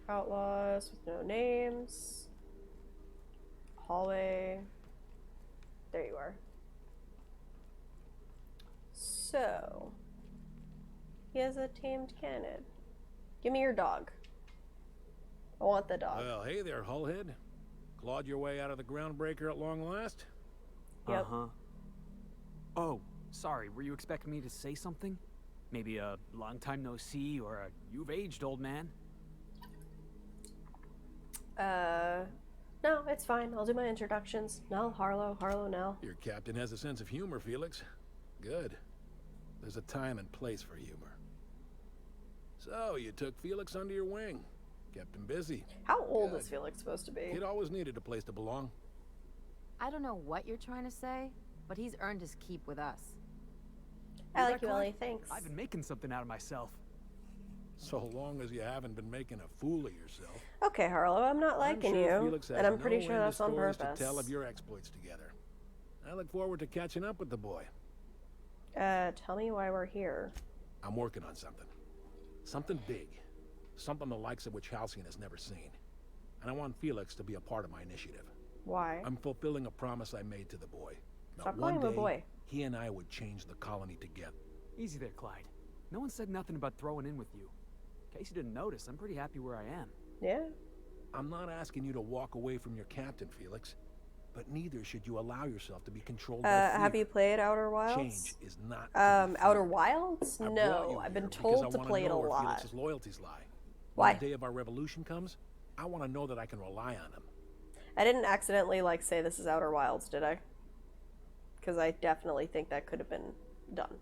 Outlaws with no names. Hallway. There you are. So, he has a tamed canid. Give me your dog. I want the dog. Well, hey there, Hullhead. Clawed your way out of the groundbreaker at long last? Yep. Uh-huh. Oh, sorry, were you expecting me to say something? Maybe a long time no see or a you've aged, old man? No, it's fine. I'll do my introductions. Nell, Harlow, Nell. Your captain has a sense of humor, Felix. Good. There's a time and place for humor. So, you took Felix under your wing. Kept him busy. How old is Felix supposed to be? He'd always needed a place to belong. I don't know what you're trying to say, but he's earned his keep with us. I like you, Ellie. Thanks. I've been making something out of myself. So long as you haven't been making a fool of yourself. Okay, Harlow, I'm not liking I'm sure you, Felix has and I'm pretty no sure end of that's on stories purpose. to tell of your exploits together. I look forward to catching up with the boy. Tell me why we're here. I'm working on something. Something big. Something the likes of which Halcyon has never seen. And I want Felix to be a part of my initiative. Why? I'm fulfilling a promise I made to the boy. Stop That calling one him a day, boy. he and I would change the colony together. Easy there, Clyde. No one said nothing about throwing in with you. In case you didn't notice, I'm pretty happy where I am. Yeah? I'm not asking you to walk away from your captain, Felix. But neither should you allow yourself to be controlled by fear. Have you played Outer Wilds? Change is not Outer Wilds? I brought No, you I've been here because told I to wanna play it a know where lot. Felix's loyalties lie. Why? When the day of our revolution comes, I want to know that I can rely on him. I didn't accidentally, like, say this is Outer Wilds, did I? Because I definitely think that could have been done.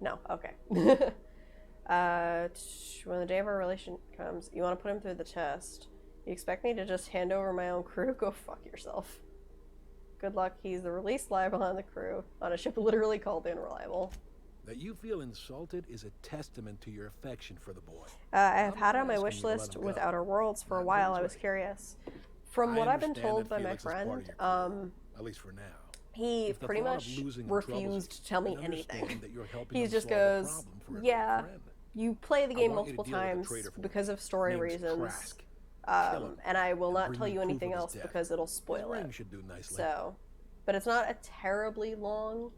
No, okay. When the day of our relation comes, you want to put him through the test. You expect me to just hand over my own crew? Go fuck yourself. Good luck, he's the released liable on the crew, on a ship literally called the Unreliable. That you feel insulted is a testament to your affection for the boy. I have had not on my asking wish you to let list him with go. Outer Worlds for a Not while. this I was way. curious. From I what I've been understand told that by my Felix is part of friend, your crew, at least for now. he If the pretty thought of much losing the troubles, refused to tell me then understand anything. that you're helping He him just solve a goes, problem for a yeah, friend. you play the I game want you to multiple deal with a times traitor for me. because of story Name's reasons. Trask. Kill him And I will and not bring tell me you proof anything of his else death. because it'll His spoil ring it. should do nicely. So, but it's not a terribly long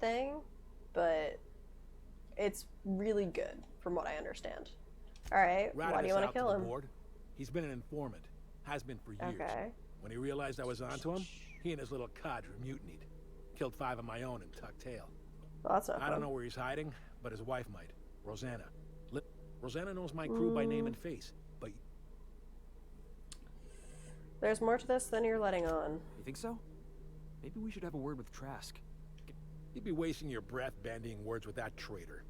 thing, but it's really good from what I understand. All right, why do you want to kill him? Board. He's been an informant, has been for years. Okay. When he realized I was onto him, he and his little cadre mutinied. Killed 5 of my own and tucked tail. Well, that's not I fun. don't know where he's hiding, but his wife might. Rosanna. Rosanna knows my crew by name and face, but There's more to this than you're letting on. You think so? Maybe we should have a word with Trask. you'd be wasting your breath bandying words with that traitor.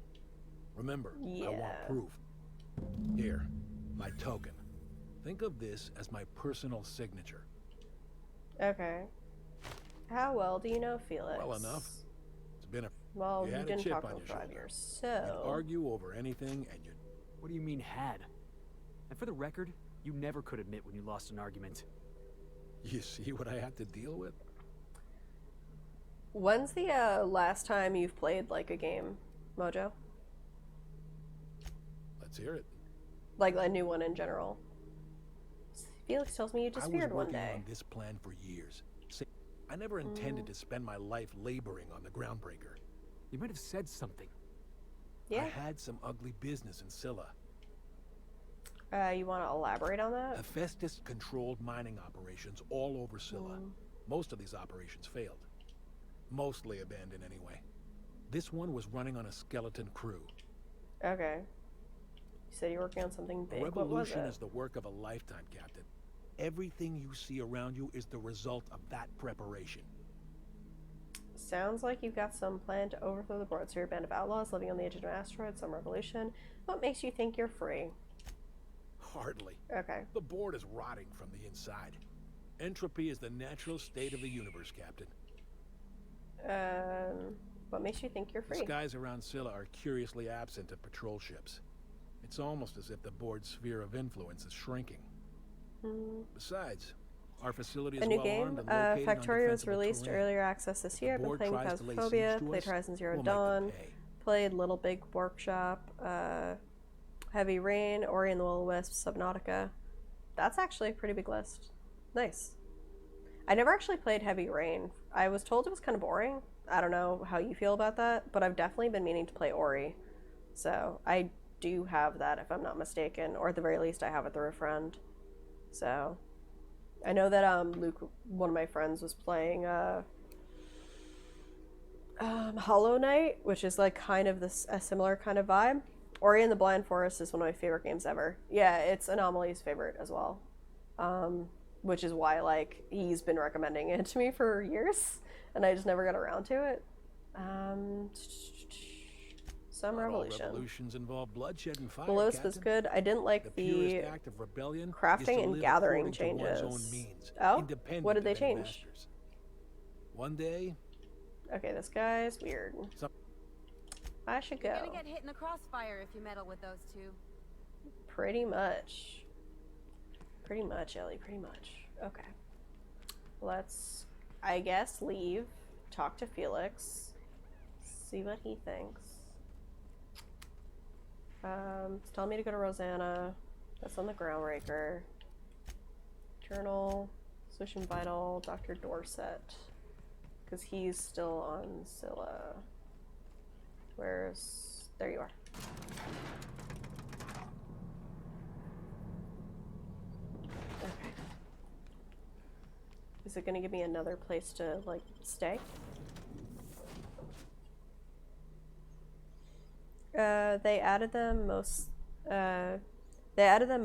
Remember, I want Yeah. proof. Here, my token. Think of this as my personal signature. Okay. How well do you know Felix? Well enough. It's been a... Well, you had a didn't chip talk on for your 5 shoulder. years, You'd so... argue over anything and you'd... What do you mean had? And for the record, you never could admit when you lost an argument. You see what I had to deal with? When's the last time you've played, like, a game, Mojo? Let's hear it. Like, a new one in general. Felix tells me you I was disappeared one working day. on this plan for years. I never intended to spend my life laboring on the Groundbreaker. You might have said something. Yeah. I had some ugly business in Scylla. You want to elaborate on that? Hephaestus controlled mining operations all over Scylla. Most of these operations failed. Mostly abandoned anyway. This one was running on a skeleton crew. Okay. You said you're working on something A big. What was revolution it? is the work of a lifetime, Captain. Everything you see around you is the result of that preparation. Sounds like you've got some plan to overthrow the board. So you're a band of outlaws living on the edge of an asteroid, some revolution. What makes you think you're free? Hardly. Okay. The board is rotting from the inside. Entropy is the natural state of the universe, Captain. What makes you think you're The free? skies around Scylla are curiously absent of patrol ships. It's almost as if the board's sphere of influence is shrinking. Besides, our facility is A new well game, armed and located on Factorio was defensible released terrain. earlier access this year. I've been board playing tries to lay Phasmophobia, siege to played us, Horizon Zero we'll make them Dawn, pay. played Little Big Workshop, Heavy Rain, Ori and the Will of the Wisps, Subnautica. That's actually a pretty big list. Nice. I never actually played Heavy Rain. I was told it was kind of boring. I don't know how you feel about that, but I've definitely been meaning to play Ori. So I do have that, if I'm not mistaken, or at the very least I have it through a friend. So I know that Luke, one of my friends, was playing Hollow Knight, which is like kind of a similar kind of vibe. Ori and the Blind Forest is one of my favorite games ever. Yeah, it's Anomaly's favorite as well. Which is why, like, he's been recommending it to me for years, and I just never got around to it. Some Not all Revolution. revolutions involve bloodshed and fire, The Wisp was Captain. good. I didn't like The purest act of rebellion is to crafting and live gathering according to one's changes. own means, Oh? independent What did they of any change? masters. One day, Okay, this guy's weird. I should You're go. gonna get hit in the crossfire if you meddle with those two. Pretty much. Pretty much, Ellie, pretty much. Okay. Let's, I guess, leave, talk to Felix, see what he thinks. It's telling me to go to Rosanna. That's on the Groundbreaker. Journal, Solution Vital, Dr. Dorset. Because he's still on Scylla. Where's... There you are. Okay. Is it gonna give me another place to, like, stay? They added them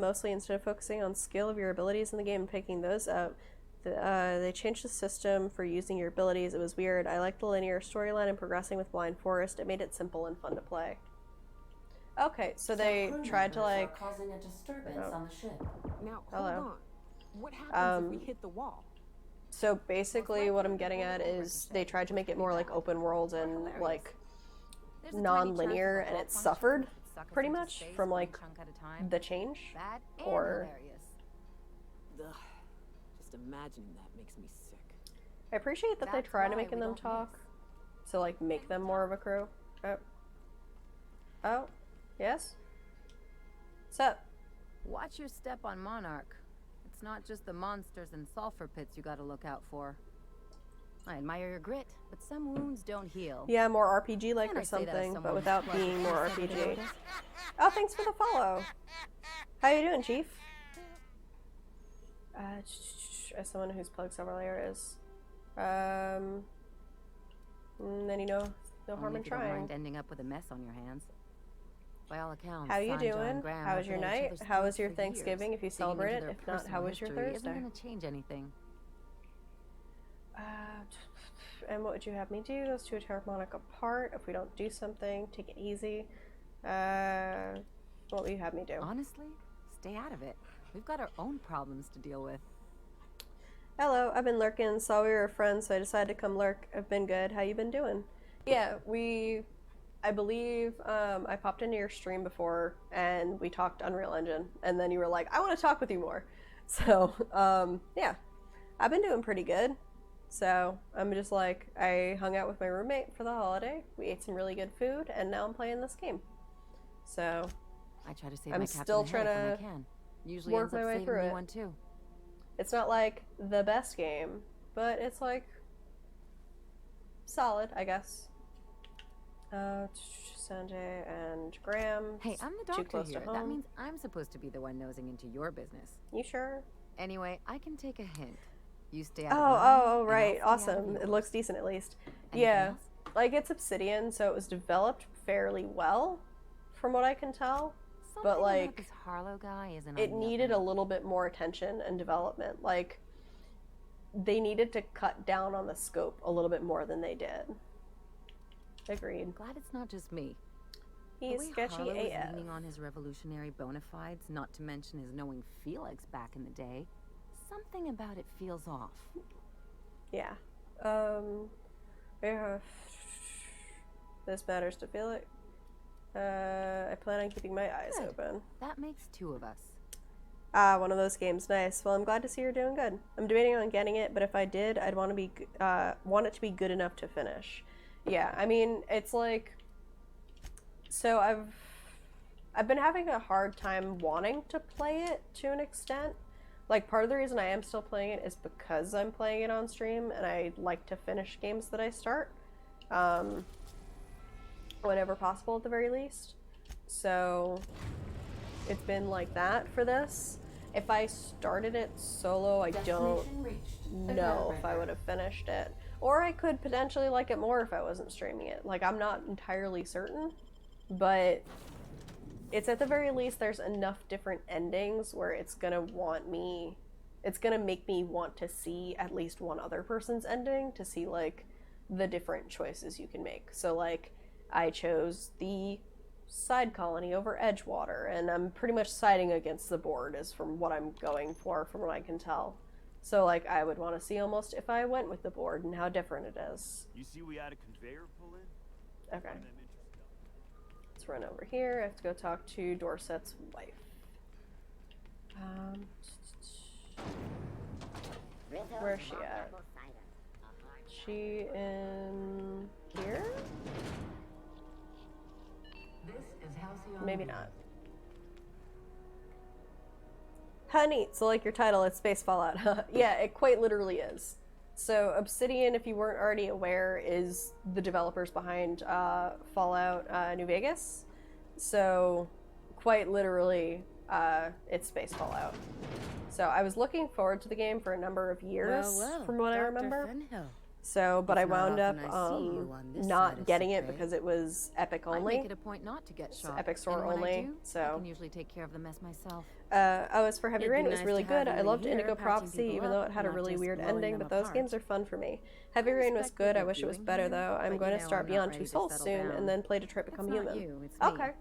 mostly instead of focusing on skill of your abilities in the game and picking those up. They changed the system for using your abilities. It was weird. I liked the linear storyline and progressing with Blind Forest. It made it simple and fun to play. Okay, so they tried to, like... causing a disturbance on the ship. Now, Hello. hold on. What happens if we hit the wall? So basically what I'm getting at is they tried to make it more like open world and like non-linear, and it suffered pretty much from like the change. Or Ugh, just imagining that makes me sick. I appreciate that they try to make them talk, so like make them more of a crew. Oh, yes. What's up? Watch your step on Monarch. It's not just the monsters and sulfur pits you gotta look out for. I admire your grit, but some wounds don't heal. Yeah, more RPG-like And or I say that as something, but someone without who's being more plugged in RPG. 7 Oh, thanks for the follow. How you doing, Chief? As someone who's plugged several areas. Then you know, no harm Only in if you don't trying. mind ending up with a mess on your hands. By all accounts, How you Sanjo and doing? Graham How have was your been at each night? other's How was throats your for Thanksgiving, years. if you Digging into celebrate it? their If not, how personal was your history Thursday? Isn't gonna change anything. And what would you have me do? Those two are harmonic apart. If we don't do something, take it easy. What would you have me do? Honestly, stay out of it. We've got our own problems to deal with. Hello, I've been lurking. Saw we were friends, so I decided to come lurk. I've been good. How you been doing? Yeah, I believe I popped into your stream before and we talked Unreal Engine, and then you were like, I want to talk with you more. So, yeah, I've been doing pretty good. So I'm just like, I hung out with my roommate for the holiday. We ate some really good food, and now I'm playing this game. So I try to save I'm my still captain trying when I to can. Usually work ends up my way saving through me it. one too. It's not like the best game, but it's like solid, I guess. Sanjay and Graham. Hey, I'm the too doctor close here. to That home. means I'm supposed to be the one nosing into your business. You sure? Anyway, I can take a hint. You stay out Oh, of mine, oh, and right. I'll stay out of Awesome. It yours. looks decent at least. Anything Yeah. else? Like, it's Obsidian, so it was developed fairly well, from what I can tell. but like this Harlow guy isn't it needed a little bit more attention and development. Like they needed to cut down on the scope a little bit more than they did. Agreed. Glad it's not just me. He's the way sketchy Harlow is AF. leaning on his revolutionary bona fides, not to mention his knowing Felix back in the day. Something about it feels off. Yeah. Yeah. This matters to Felix. I plan on keeping my eyes Good. open. That makes two of us. Ah, one of those games. Nice. Well, I'm glad to see you're doing good. I'm debating on getting it, but if I did, I'd want it to be good enough to finish. Yeah, I mean, it's like, so I've been having a hard time wanting to play it to an extent. Like, part of the reason I am still playing it is because I'm playing it on stream, and I like to finish games that I start, whenever possible at the very least. So it's been like that for this. If I started it solo, I don't know if I would have finished it. Or I could potentially like it more if I wasn't streaming it. Like, I'm not entirely certain, but it's at the very least there's enough different endings where it's gonna make me want to see at least one other person's ending to see like the different choices you can make. So like I chose the side colony over Edgewater, and I'm pretty much siding against the board is from what I'm going for, from what I can tell. So like I would want to see almost if I went with the board and how different it is. You see we had a conveyor pull in? Okay. Let's run over here. I have to go talk to Dorset's wife. Where's she at? She in here? Maybe not. Honey, so like your title, it's Space Fallout. Yeah, it quite literally is. So Obsidian, if you weren't already aware, is the developers behind Fallout New Vegas. So quite literally, it's Space Fallout. So I was looking forward to the game for a number of years, from what I remember. So, but I wound up not getting it because it was Epic only. I make it a point not to get shot. Epic Store and when only. I do, So I can usually take care of the mess myself. As for Heavy It'd Rain, be it was nice really to have good. you I in loved here Indigo patching Prophecy, people even though up, it had a not really just weird blowing ending, them but those apart. games are fun for me. Heavy Rain was respect what good. I you're wish it was doing better here, though. I'm but going you to know start I'm not Beyond ready Two to Souls settle soon, down. and then play Detroit Become That's not Human. you, it's me. Okay.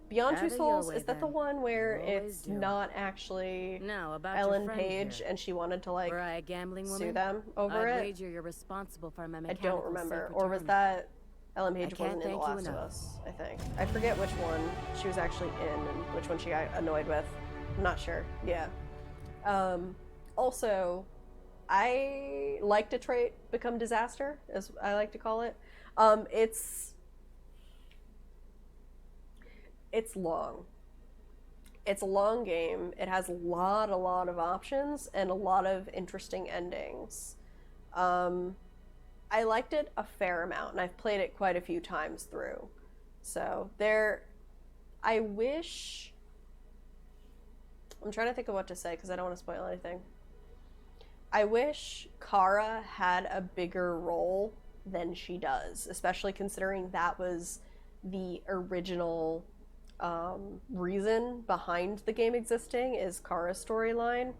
Beyond Two Have it your Souls, way, is that the then. one where You always it's do. not actually Now, about your Ellen friend Page here. and she wanted to like Were I a gambling sue woman? them over I'd it? wager you're responsible for my I mechanical don't remember. safe Or was return. that Ellen I Page can't wasn't in The thank you Last of enough. Us, I think. I forget which one she was actually in and which one she got annoyed with. I'm not sure. Yeah. Also, I like Detroit Become Disaster, as I like to call it. It's long. It's a long game. It has a lot of options and a lot of interesting endings. I liked it a fair amount, and I've played it quite a few times through. So I wish, I'm trying to think of what to say because I don't want to spoil anything. I wish Kara had a bigger role than she does, especially considering that was the original reason behind the game existing, is Kara's storyline.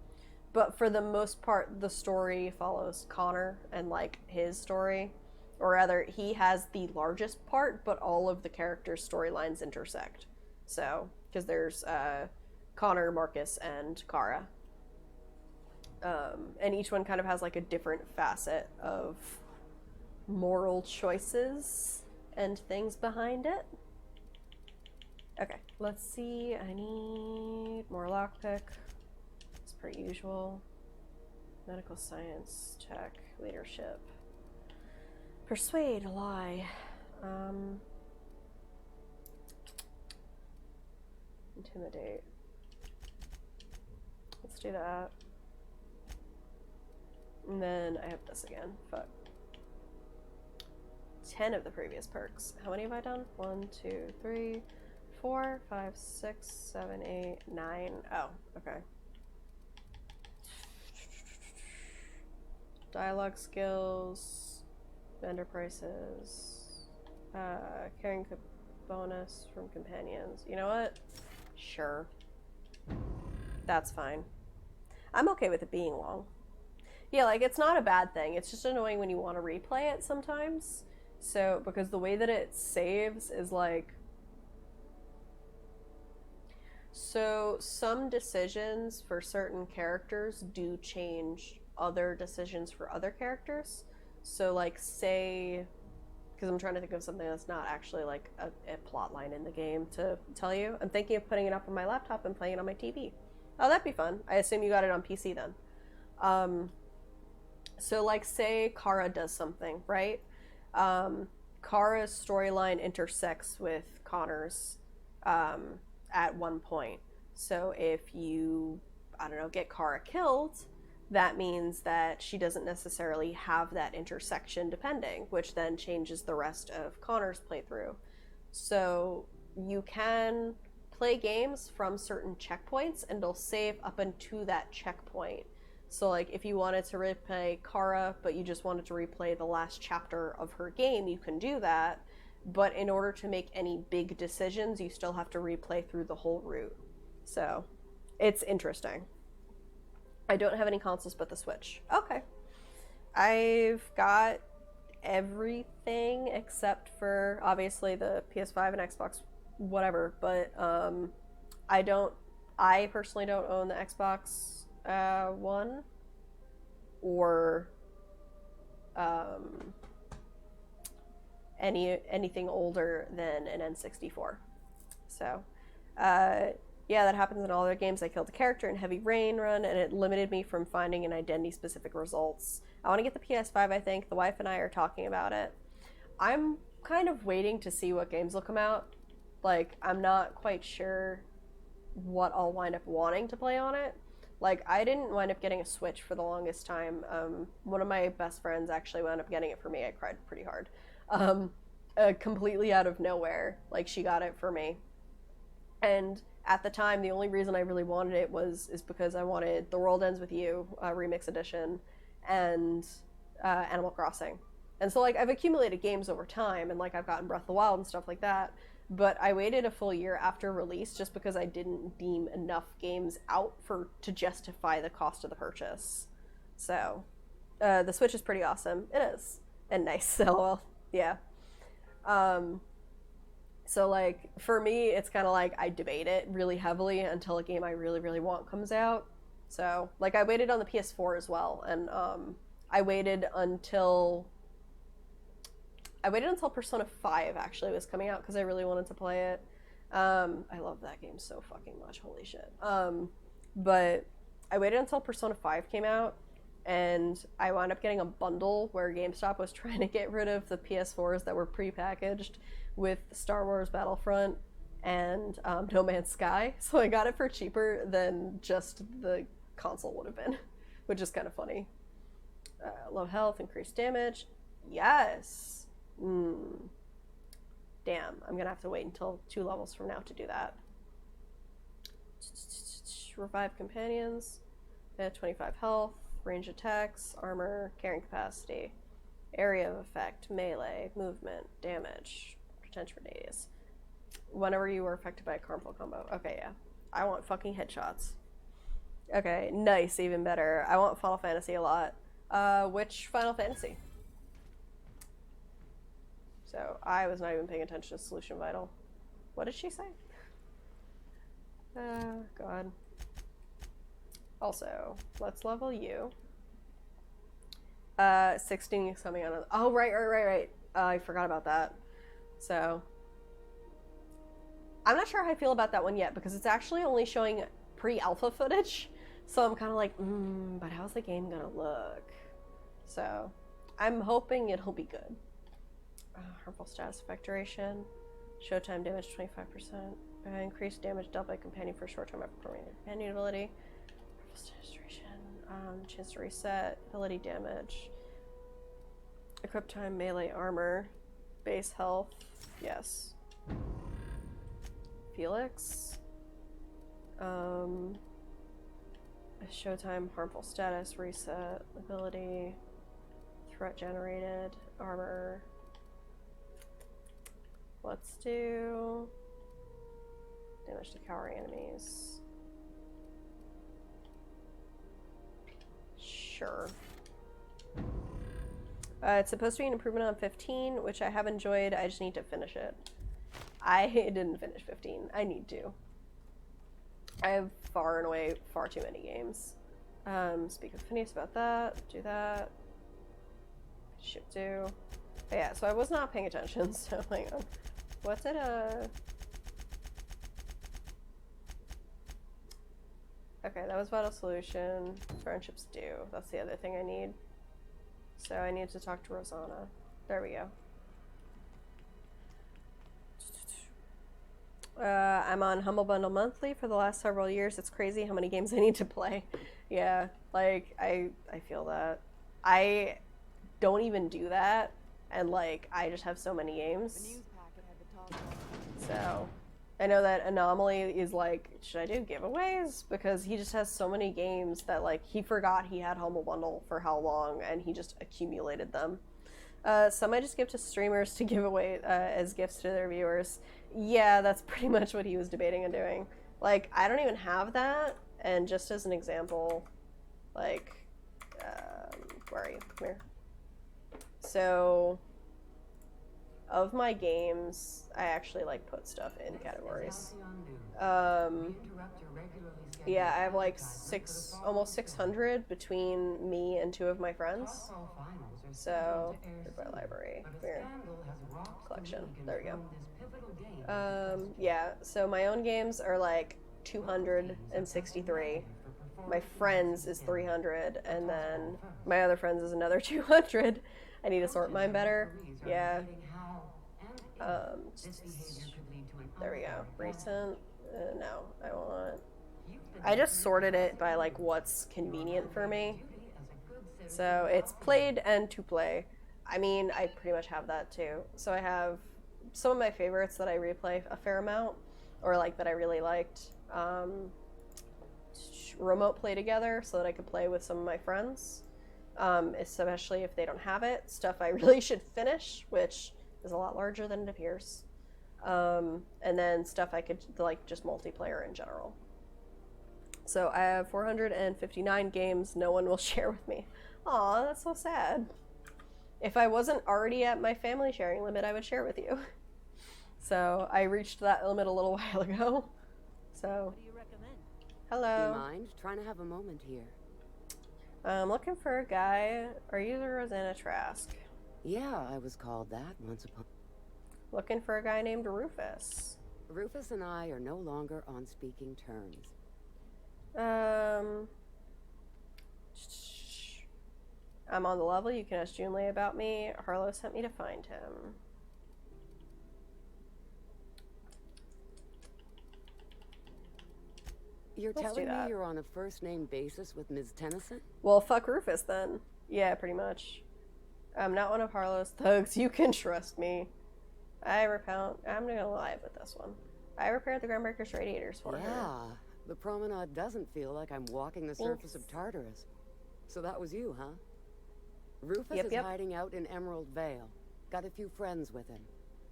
But for the most part, the story follows Connor and like his story, or rather, he has the largest part, but all of the characters' storylines intersect. So, because there's Connor, Marcus, and Kara, and each one kind of has like a different facet of moral choices and things behind it. Okay, let's see. I need more lockpick. As per usual. Medical science, tech, leadership. Persuade, lie. Intimidate. Let's do that. And then I have this again. Fuck. 10 of the previous perks. How many have I done? 1, 2, 3, 4, 5, 6, 7, 8, 9. Oh, okay. Dialogue skills, vendor prices, carrying bonus from companions. You know what? Sure. That's fine. I'm okay with it being long. Yeah, like, it's not a bad thing. It's just annoying when you want to replay it sometimes. So, because the way that it saves is like... So, some decisions for certain characters do change other decisions for other characters. So, like, say... Because I'm trying to think of something that's not actually, like, a plot line in the game to tell you. I'm thinking of putting it up on my laptop and playing it on my TV. Oh, that'd be fun. I assume you got it on PC then. So, like, say Kara does something, right? Kara's storyline intersects with Connor's at one point. So if you, I don't know, get Kara killed, that means that she doesn't necessarily have that intersection depending, which then changes the rest of Connor's playthrough. So you can play games from certain checkpoints and they'll save up into that checkpoint. So, like, if you wanted to replay Kara, but you just wanted to replay the last chapter of her game, you can do that. But in order to make any big decisions, you still have to replay through the whole route. So, it's interesting. I don't have any consoles but the Switch. Okay. I've got everything except for, obviously, the PS5 and Xbox, whatever. But, I personally don't own the Xbox One or anything older than an N64. So yeah, that happens in all their games. I killed a character in Heavy Rain run and it limited me from finding an identity specific results. I want to get the PS5, I think. The wife and I are talking about it. I'm kind of waiting to see what games will come out. Like, I'm not quite sure what I'll wind up wanting to play on it. Like, I didn't wind up getting a Switch for the longest time. One of my best friends actually wound up getting it for me. I cried pretty hard. Completely out of nowhere. Like, she got it for me. And at the time, the only reason I really wanted it is because I wanted The World Ends With You, Remix Edition, and Animal Crossing. And so, like, I've accumulated games over time, and, like, I've gotten Breath of the Wild and stuff like that. But I waited a full year after release just because I didn't deem enough games out to justify the cost of the purchase. So, the Switch is pretty awesome. It is. And nice, lol. Yeah. So, like, for me, it's kind of like I debate it really heavily until a game I really, really want comes out. So, like, I waited on the PS4 as well, and I waited until Persona 5 actually was coming out because I really wanted to play it. I love that game so fucking much, holy shit. But I waited until Persona 5 came out, and I wound up getting a bundle where GameStop was trying to get rid of the PS4s that were pre-packaged with Star Wars Battlefront and No Man's Sky. So I got it for cheaper than just the console would have been, which is kind of funny. Low health, increased damage. Yes. Damn, I'm gonna have to wait until 2 levels from now to do that. Revive companions. 25 health, range attacks, armor, carrying capacity, area of effect, melee, movement, damage, potential radius. Whenever you are affected by a harmful combo. Okay, yeah. I want fucking headshots. Okay, nice, even better. I want Final Fantasy a lot. Which Final Fantasy? So, I was not even paying attention to Solution Vital. What did she say? God. Also, let's level you. 16 is coming out of... Oh, right. I forgot about that. So, I'm not sure how I feel about that one yet, because it's actually only showing pre-alpha footage. So I'm kind of like, but how's the game gonna look? So, I'm hoping it'll be good. Harmful status effect duration. Showtime damage 25%. Increased damage dealt by companion for a short time after performing their companion ability. Harmful status duration. Chance to reset. Ability damage. Equip time, melee armor. Base health. Yes. Felix. Showtime, harmful status, reset, ability, threat generated, armor. Let's do Damage to cavalry enemies. Sure. It's supposed to be an improvement on 15, which I have enjoyed. I just need to finish it. I didn't finish 15. I need to. I have far and away far too many games. Speak with Phineas about that. Do that. Should do. But yeah, so I was not paying attention, so hang on. What's it, Okay, that was Vital Solution. Friendships due. That's the other thing I need. So I need to talk to Rosanna. There we go. I'm on Humble Bundle Monthly for the last several years. It's crazy how many games I need to play. Yeah, like, I feel that. I don't even do that, and, like, I just have so many games. So, I know that Anomaly is like, should I do giveaways? Because he just has so many games that, like, he forgot he had Humble Bundle for how long, and he just accumulated them. Some I just give to streamers to give away as gifts to their viewers. Yeah, that's pretty much what he was debating on doing. Like, I don't even have that, and just as an example, like, where are you? Come here. So, of my games, I actually, like, put stuff in categories. Yeah, I have, like, almost 600 between me and 2 of my friends. So, by library, here, collection, there we go. Yeah, so my own games are like 263. My friends is 300, and then my other friends is another 200. I need to sort mine better. Yeah. There we go. Recent. No, I want. I just sorted it by like what's convenient for me. So it's played and to play. I mean, I pretty much have that too. So I have some of my favorites that I replay a fair amount, or like that I really liked. Remote play together so that I could play with some of my friends, especially if they don't have it. Stuff I really should finish, which is a lot larger than it appears. And then stuff I could like just multiplayer in general. So I have 459 games no one will share with me. Aw, that's so sad. If I wasn't already at my family sharing limit, I would share with you. So I reached that limit a little while ago. So, hello. Do you mind trying to have a moment here? I'm looking for a guy. Are you the Rosanna Trask? Yeah, I was called that once upon. Looking for a guy named Rufus. Rufus and I are no longer on speaking terms. I'm on the level. You can ask Junlei about me. Harlow sent me to find him. You're Let's telling do me that. you're on a first-name basis with Ms. Tennyson? Well, fuck Rufus then. Yeah, pretty much. I'm not one of Harlow's thugs. You can trust me. I'm gonna lie with this one. I repaired the Groundbreaker's radiators for her. Yeah, the promenade doesn't feel like I'm walking the surface of Tartarus. So that was you, huh? Rufus is hiding out in Emerald Vale. Got a few friends with him.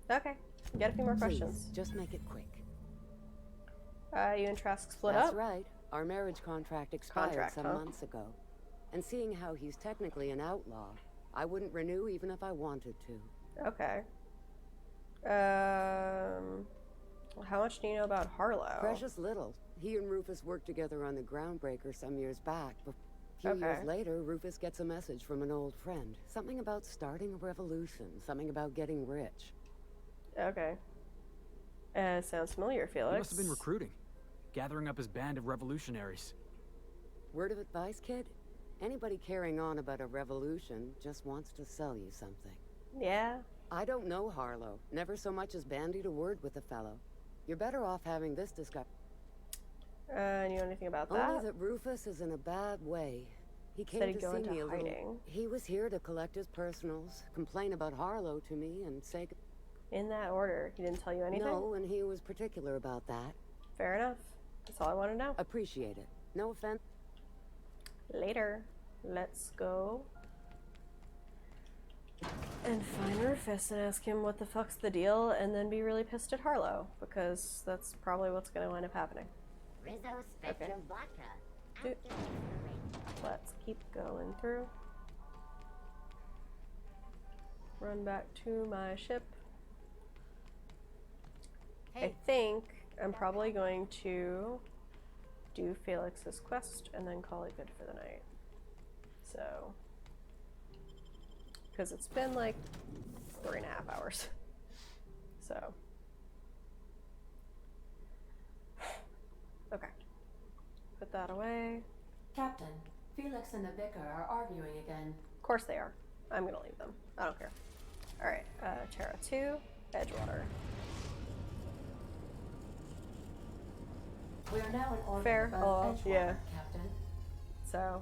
Okay, got a few more questions. Just make it quick. You and Trask split up? That's right. Our marriage contract expired some months ago. And seeing how he's technically an outlaw, I wouldn't renew even if I wanted to. Okay. How much do you know about Harlow? Precious little. He and Rufus worked together on the Groundbreaker some years back. A few years later, Rufus gets a message from an old friend. Something about starting a revolution. Something about getting rich. Okay. Sounds familiar, Felix. He must have been recruiting. Gathering up his band of revolutionaries. Word of advice, kid? Anybody carrying on about a revolution just wants to sell you something. Yeah? I don't know Harlow. Never so much as bandied a word with the fellow. You're better off having this discussion. You know anything about that? Only that Rufus is in a bad way. He came Said he'd to go see into me a hiding. little. He was here to collect his personals, complain about Harlow to me, and say. In that order, he didn't tell you anything? No, and he was particular about that. Fair enough. That's all I want to know. Appreciate it. No offense. Later. Let's go and find Rufus and ask him what the fuck's the deal, and then be really pissed at Harlow, because that's probably what's going to wind up happening. Rizzo Spectrum Vodka. Dude. Let's keep going through. Run back to my ship. I think I'm probably going to do Felix's quest and then call it good for the night. So, because it's been like 3.5 hours. So, okay. Put that away. Captain, Felix and the Vicar are arguing again. Of course they are. I'm gonna leave them. I don't care. Alright, Terra 2, Edgewater. We are now in orbit Fair. above Edgewater, Yeah. Captain. So,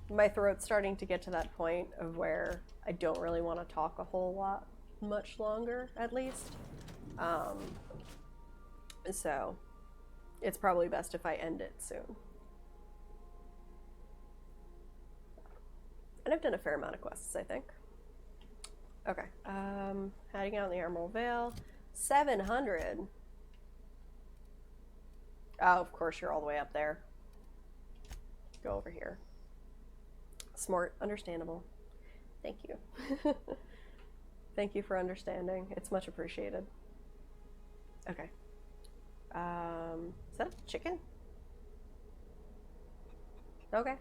my throat's starting to get to that point of where I don't really want to talk a whole lot much longer, at least. So, it's probably best if I end it soon. And I've done a fair amount of quests, I think. Okay, hiding out in the Emerald Vale. 700! Oh, of course you're all the way up there. Go over here. Smart, understandable. Thank you. Thank you for understanding. It's much appreciated. Okay. Is that a chicken? Okay.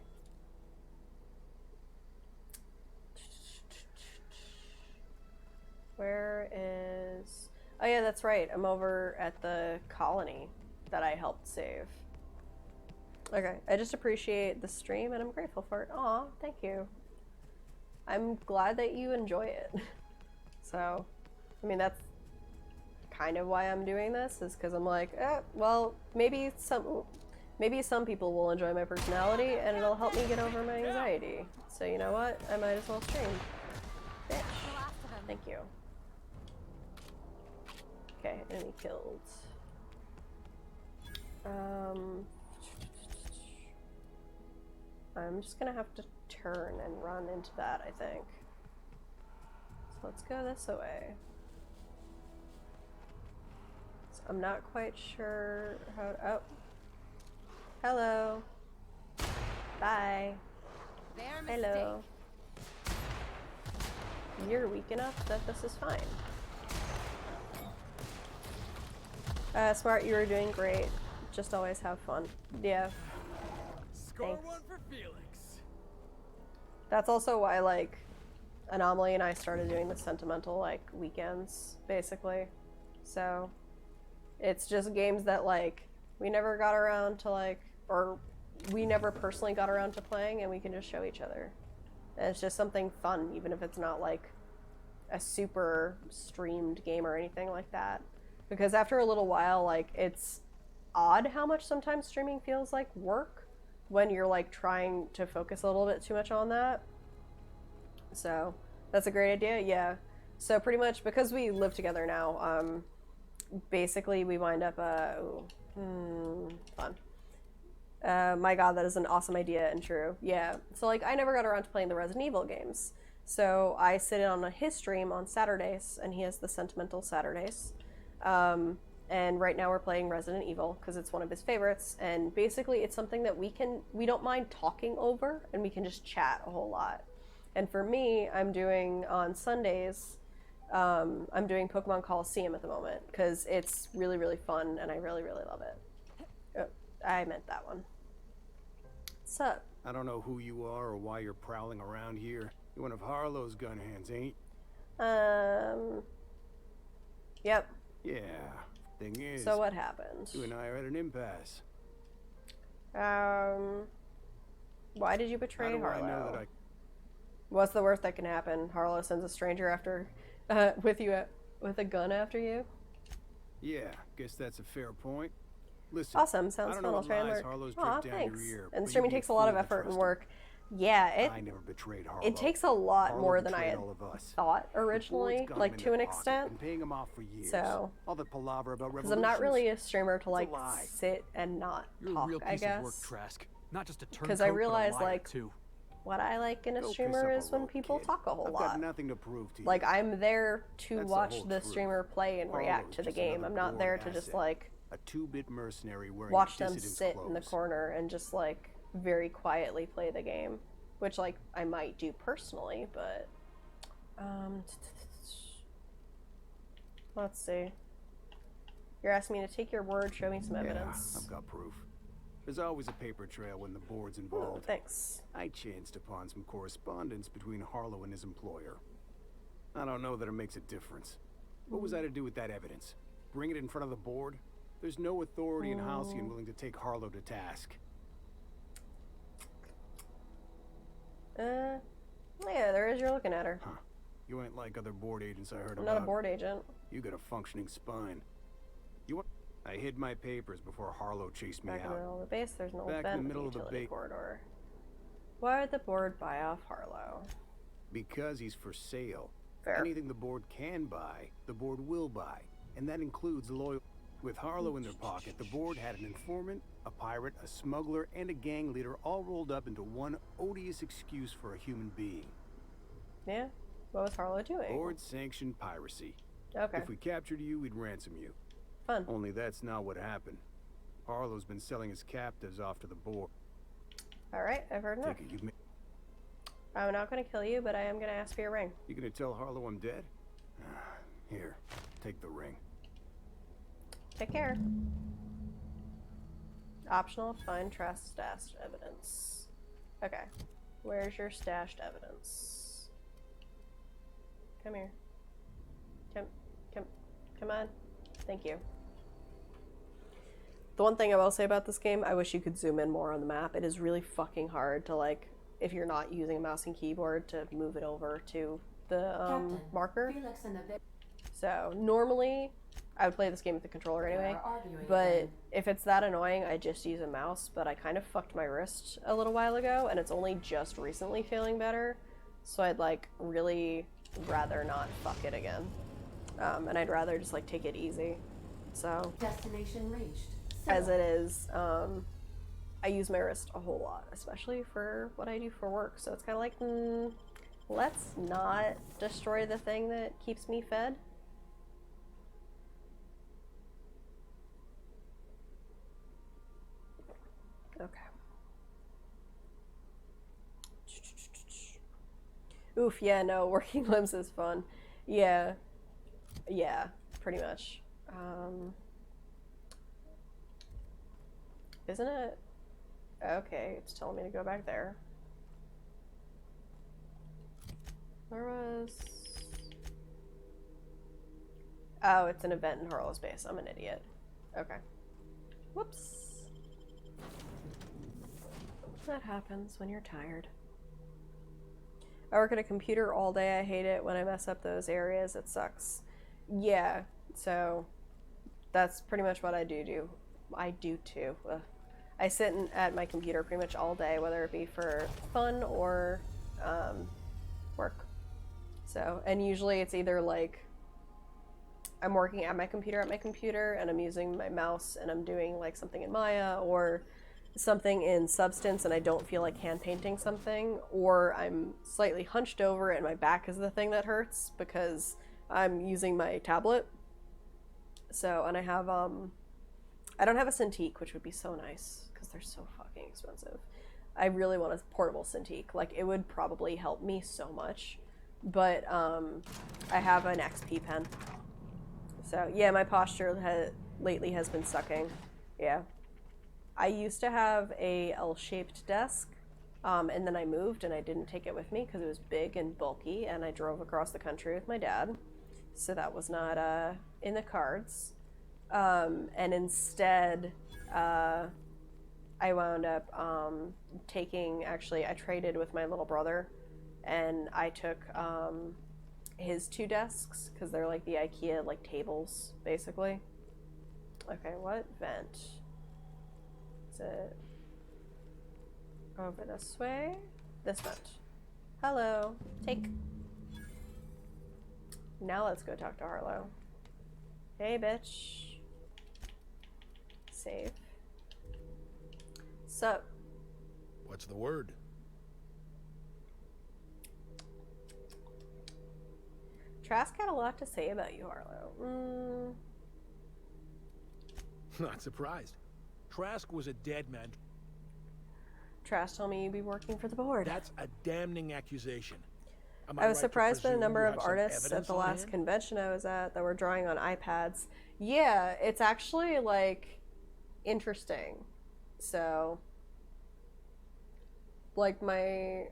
Where is... Oh yeah, that's right. I'm over at the colony that I helped save. Okay, I just appreciate the stream and I'm grateful for it. Aw, thank you. I'm glad that you enjoy it. So, I mean, that's kind of why I'm doing this, is because I'm like, well, maybe some people will enjoy my personality and it'll help me get over my anxiety. So you know what? I might as well stream. Bitch. Thank you. Okay, enemy killed. I'm just gonna have to turn and run into that, I think. So let's go this way. So I'm not quite sure how. Oh. Hello. Bye. Hello. You're weak enough that this is fine. Smart, you were doing great. Just always have fun. Yeah. Score Thanks. one for Felix. That's also why, like, Anomaly and I started doing the sentimental, like, weekends, basically. So, it's just games that, like, we never got around to, like, or we never personally got around to playing, and we can just show each other. And it's just something fun, even if it's not, like, a super streamed game or anything like that. Because after a little while, like, it's odd how much sometimes streaming feels like work when you're, like, trying to focus a little bit too much on that. So, that's a great idea, yeah. So pretty much, because we live together now, basically we wind up, fun. My god, that is an awesome idea and true. Yeah. So, like, I never got around to playing the Resident Evil games. So I sit in on his stream on Saturdays, and he has the Sentimental Saturdays. And right now we're playing Resident Evil because it's one of his favorites, and basically it's something that we don't mind talking over, and we can just chat a whole lot. And for me, I'm doing on Sundays, I'm doing Pokemon Coliseum at the moment because it's really, really fun, and I really, really love it. Oh, I meant that one. What's up? I don't know who you are or why you're prowling around here. You're one of Harlow's gun hands, ain't? Yep. Yeah. Thing is, So what happened? you and I are at an impasse. Why did you betray How do Harlow? I know that What's the worst that can happen? Harlow sends a stranger after, with a gun after you? Yeah, guess that's a fair point. Listen, Awesome, I sounds don't fun. know I'll what try and lies learn. Harlow's Aw, dripped down your thanks. ear, And but streaming you'd be takes a lot of fool to effort and trust work. Yeah, I never betrayed Harlow. it takes a lot Harlow more than I betrayed had all of us. thought The originally, bullets got him like in to their an pocket, extent. been paying him off for years. So, all the palaver about because I'm not really a streamer to like a lie. sit and not You're talk, a real I piece guess. of work, Trask. Not just a turncoat, Because I but a realized, liar, like, too. what I like in a Go piss streamer up a is when road, people kid. talk a whole I've lot. got nothing to prove to you. Like, I'm there to That's the watch whole the truth. streamer play and react Harlow's to the just game. another I'm not bored there to just, asset. like, A two-bit mercenary wearing watch a them dissident's sit in the clothes. corner and just, like, very quietly play the game. Which, like, I might do personally, but... let's see. You're asking me to take your word, show me some evidence. Yeah, I've got proof. There's always a paper trail when the board's involved. Thanks. I chanced upon some correspondence between Harlow and his employer. I don't know that it makes a difference. What was I to do with that evidence? Bring it in front of the board? There's no authority in Halcyon willing to take Harlow to task. Yeah, there is. You're looking at her. Huh. You ain't like other board agents I heard I'm about. not a board agent. You got a functioning spine. You want... I hid my papers before Harlow chased me Back in the out. middle of the base, there's an old Back in vent the with middle a of the utility ba- corridor. Why would the board buy off Harlow? Because he's for sale. Fair. Anything the board can buy, the board will buy. And that includes loyal... With Harlow in their pocket, the board had an informant, a pirate, a smuggler, and a gang leader all rolled up into one odious excuse for a human being. Yeah? What was Harlow doing? Board-sanctioned piracy. Okay. If we captured you, we'd ransom you. Fun. Only that's not what happened. Harlow's been selling his captives off to the board. Alright, I've heard enough. Take it, you've made... I'm not gonna kill you, but I am gonna ask for your ring. You gonna tell Harlow I'm dead? Here, take the ring. Take care. Optional, find trust stashed evidence. Okay. Where's your stashed evidence? Come here. Come on. Thank you. The one thing I will say about this game, I wish you could zoom in more on the map. It is really fucking hard to, like, if you're not using a mouse and keyboard, to move it over to the marker. So normally I would play this game with the controller anyway, but if it's that annoying, I just use a mouse. But I kind of fucked my wrist a little while ago, and it's only just recently feeling better, so I'd like really rather not fuck it again, and I'd rather just like take it easy. So Destination reached. as it is, I use my wrist a whole lot, especially for what I do for work. So it's kind of like, let's not destroy the thing that keeps me fed. Okay. Oof, yeah, no, working limbs is fun. Yeah, pretty much. Isn't it? Okay, it's telling me to go back there. Where was... Oh, it's an event in Harlow's base. I'm an idiot. Okay. Whoops. That happens when you're tired. I work at a computer all day. I hate it when I mess up those areas. It sucks. Yeah, so that's pretty much what I do. I do too. I sit at my computer pretty much all day, whether it be for fun or work. So, and usually it's either like I'm working at my computer and I'm using my mouse and I'm doing like something in Maya or something in Substance and I don't feel like hand painting something, or I'm slightly hunched over and my back is the thing that hurts because I'm using my tablet. So, and I have I don't have a Cintiq, which would be so nice because they're so fucking expensive. I really want a portable Cintiq. Like, it would probably help me so much. But I have an XP pen. So, yeah, my posture lately has been sucking. Yeah. I used to have a L-shaped desk, and then I moved and I didn't take it with me because it was big and bulky, and I drove across the country with my dad. So that was not in the cards. And instead, I wound up I traded with my little brother, and I took his 2 desks because they're like the IKEA like tables basically. Okay, what vent? Is it over this way? This vent. Hello. Take. Now let's go talk to Harlow. Hey, bitch. Save. Sup? What's the word? Trask had a lot to say about you, Harlow. Not surprised. Trask was a dead man. Trask told me you'd be working for the board. That's a damning accusation. I was surprised by the number of artists at the last convention I was at that were drawing on iPads. Yeah, it's actually, like, interesting. So, like, my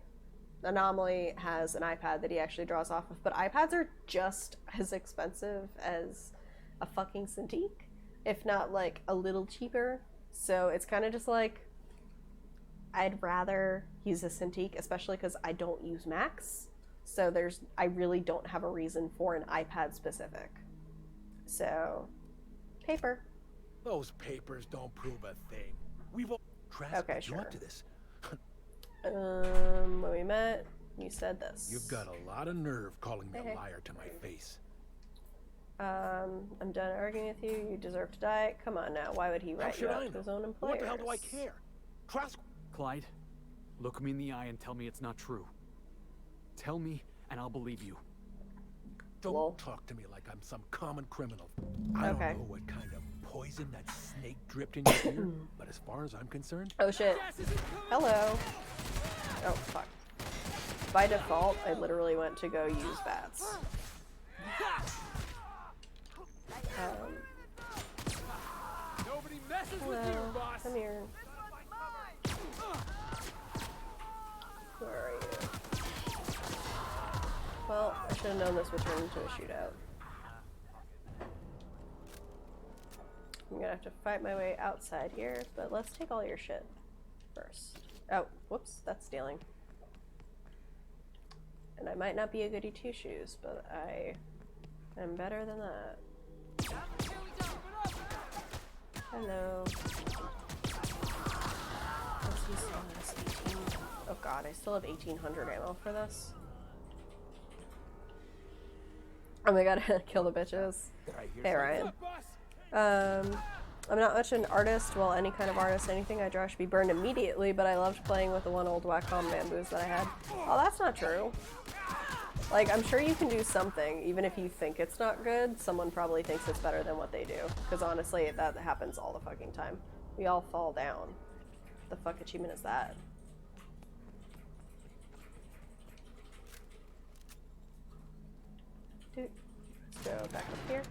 Anomaly has an iPad that he actually draws off of, but iPads are just as expensive as a fucking Cintiq, if not, like, a little cheaper. So it's kind of just like, I'd rather use a Cintiq, especially because I don't use Macs. So I really don't have a reason for an iPad specific. So, paper. Those papers don't prove a thing. We've all... Trask, okay, you sure. up to this? When we met, you said this. You've got a lot of nerve calling me a liar to my face. I'm done arguing with you. You deserve to die. Come on now. Why would he write you out to his own employers? What the hell do I care? Trask... Clyde, look me in the eye and tell me it's not true. Tell me, and I'll believe you. Don't talk to me like I'm some common criminal. I don't know what kind of poison that snake dripped in your ear, but as far as I'm concerned... Oh shit. Hello. Oh, fuck. By default, I literally went to go use bats. Nobody messes hello. with you, boss. Come here. Where are you? Well, I should have known this would turn into a shootout. I'm gonna have to fight my way outside here, but let's take all your shit first. Oh, whoops, that's stealing. And I might not be a goody two-shoes, but I am better than that. Hello. Let's use some of this 18. Oh god, I still have 1800 ammo for this. Oh my god, kill the bitches. Hey Ryan. I'm not much an artist, well any kind of artist, anything I draw should be burned immediately, but I loved playing with the one old Wacom bamboos that I had. Oh, that's not true. Like, I'm sure you can do something, even if you think it's not good, someone probably thinks it's better than what they do. Because honestly, that happens all the fucking time. We all fall down. The fuck achievement is that? Dude, let's go back up here.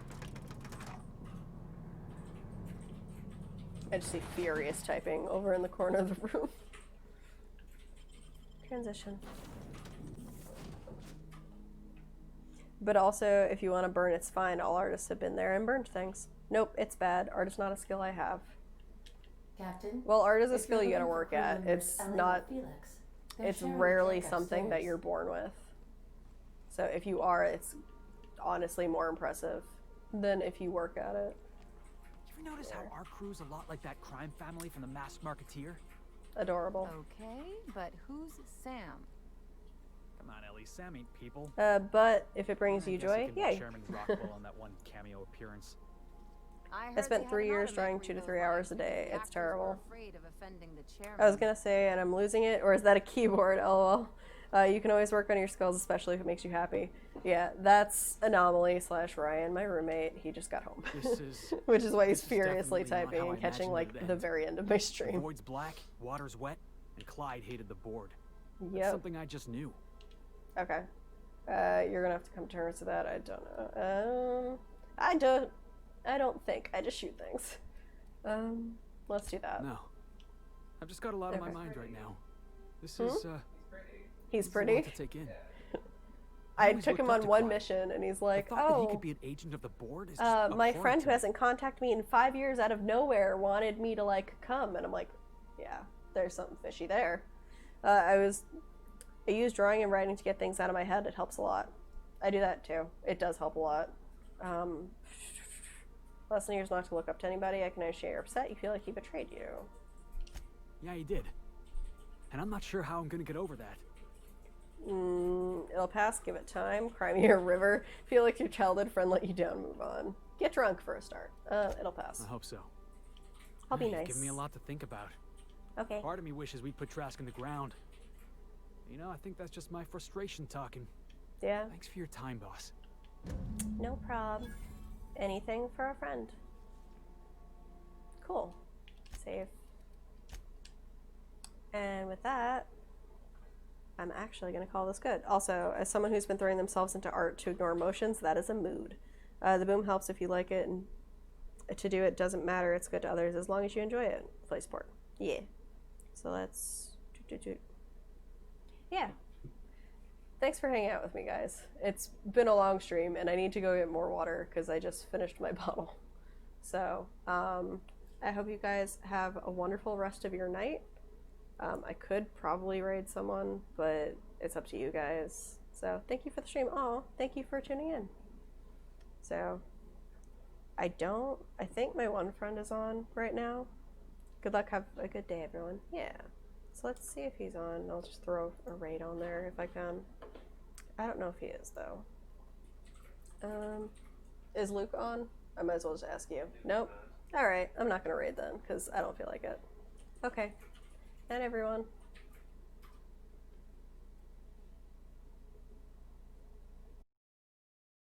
I just see furious typing over in the corner of the room. Transition. But also, if you want to burn, it's fine. All artists have been there and burned things. Nope, it's bad. Art is not a skill I have. Captain? Well, art is a skill you gotta work at. It's not... Felix. It's rarely something that you're born with. So if you are, it's honestly more impressive than if you work at it. You ever notice how our crew's a lot like that crime family from The Masked Marketeer? Adorable. Okay, but who's Sam? Come on, Ellie. Sam ain't people. But if it brings you joy, yay. Chairman Rockwell on that one cameo appearance. I spent 3 years drawing 2 to 3 hours a day. It's terrible. Afraid of offending the chairman. I was gonna say, and I'm losing it, or is that a keyboard? LOL. You can always work on your skills, especially if it makes you happy. Yeah, that's Anomaly / Ryan, my roommate. He just got home. Which is why he's furiously typing and catching, like, the very end of my stream. The void's black, water's wet, and Clyde hated the board. Yep. That's something I just knew. Okay. You're gonna have to come to terms with that. I don't know. I don't think. I just shoot things. Let's do that. No. I've just got a lot on my mind right now. This is, He's pretty. A lot to take in. I took him on one mission, and he's like, the thought that he could be an agent of the board is just my friend who hasn't contacted me in 5 years out of nowhere wanted me to, like, come. And I'm like, yeah, there's something fishy there. I use drawing and writing to get things out of my head. It helps a lot. I do that, too. It does help a lot. Lesson here is not to look up to anybody. I can understand you're upset. You feel like he betrayed you. Yeah, he did. And I'm not sure how I'm gonna get over that. It'll pass. Give it time. Cry me a river. Feel like your childhood friend let you down. Move on. Get drunk for a start. It'll pass. I hope so. I'll be nice. Give me a lot to think about. Okay. Part of me wishes we'd put Trask in the ground. You know, I think that's just my frustration talking. Yeah. Thanks for your time, boss. No prob. Anything for a friend. Cool. Save. And with that, I'm actually going to call this good. Also, as someone who's been throwing themselves into art to ignore emotions, that is a mood. The boom helps if you like it, and to do it doesn't matter. It's good to others as long as you enjoy it. Play sport. Yeah. So let's... Yeah. Thanks for hanging out with me, guys. It's been a long stream, and I need to go get more water because I just finished my bottle. So, I hope you guys have a wonderful rest of your night. I could probably raid someone, but it's up to you guys. So, thank you for the stream. Oh, thank you for tuning in. So, I think my one friend is on right now. Good luck, have a good day, everyone. Yeah. So let's see if he's on. I'll just throw a raid on there if I can. I don't know if he is, though. Is Luke on? I might as well just ask you. Nope. Alright, I'm not gonna raid then, because I don't feel like it. Okay. And everyone.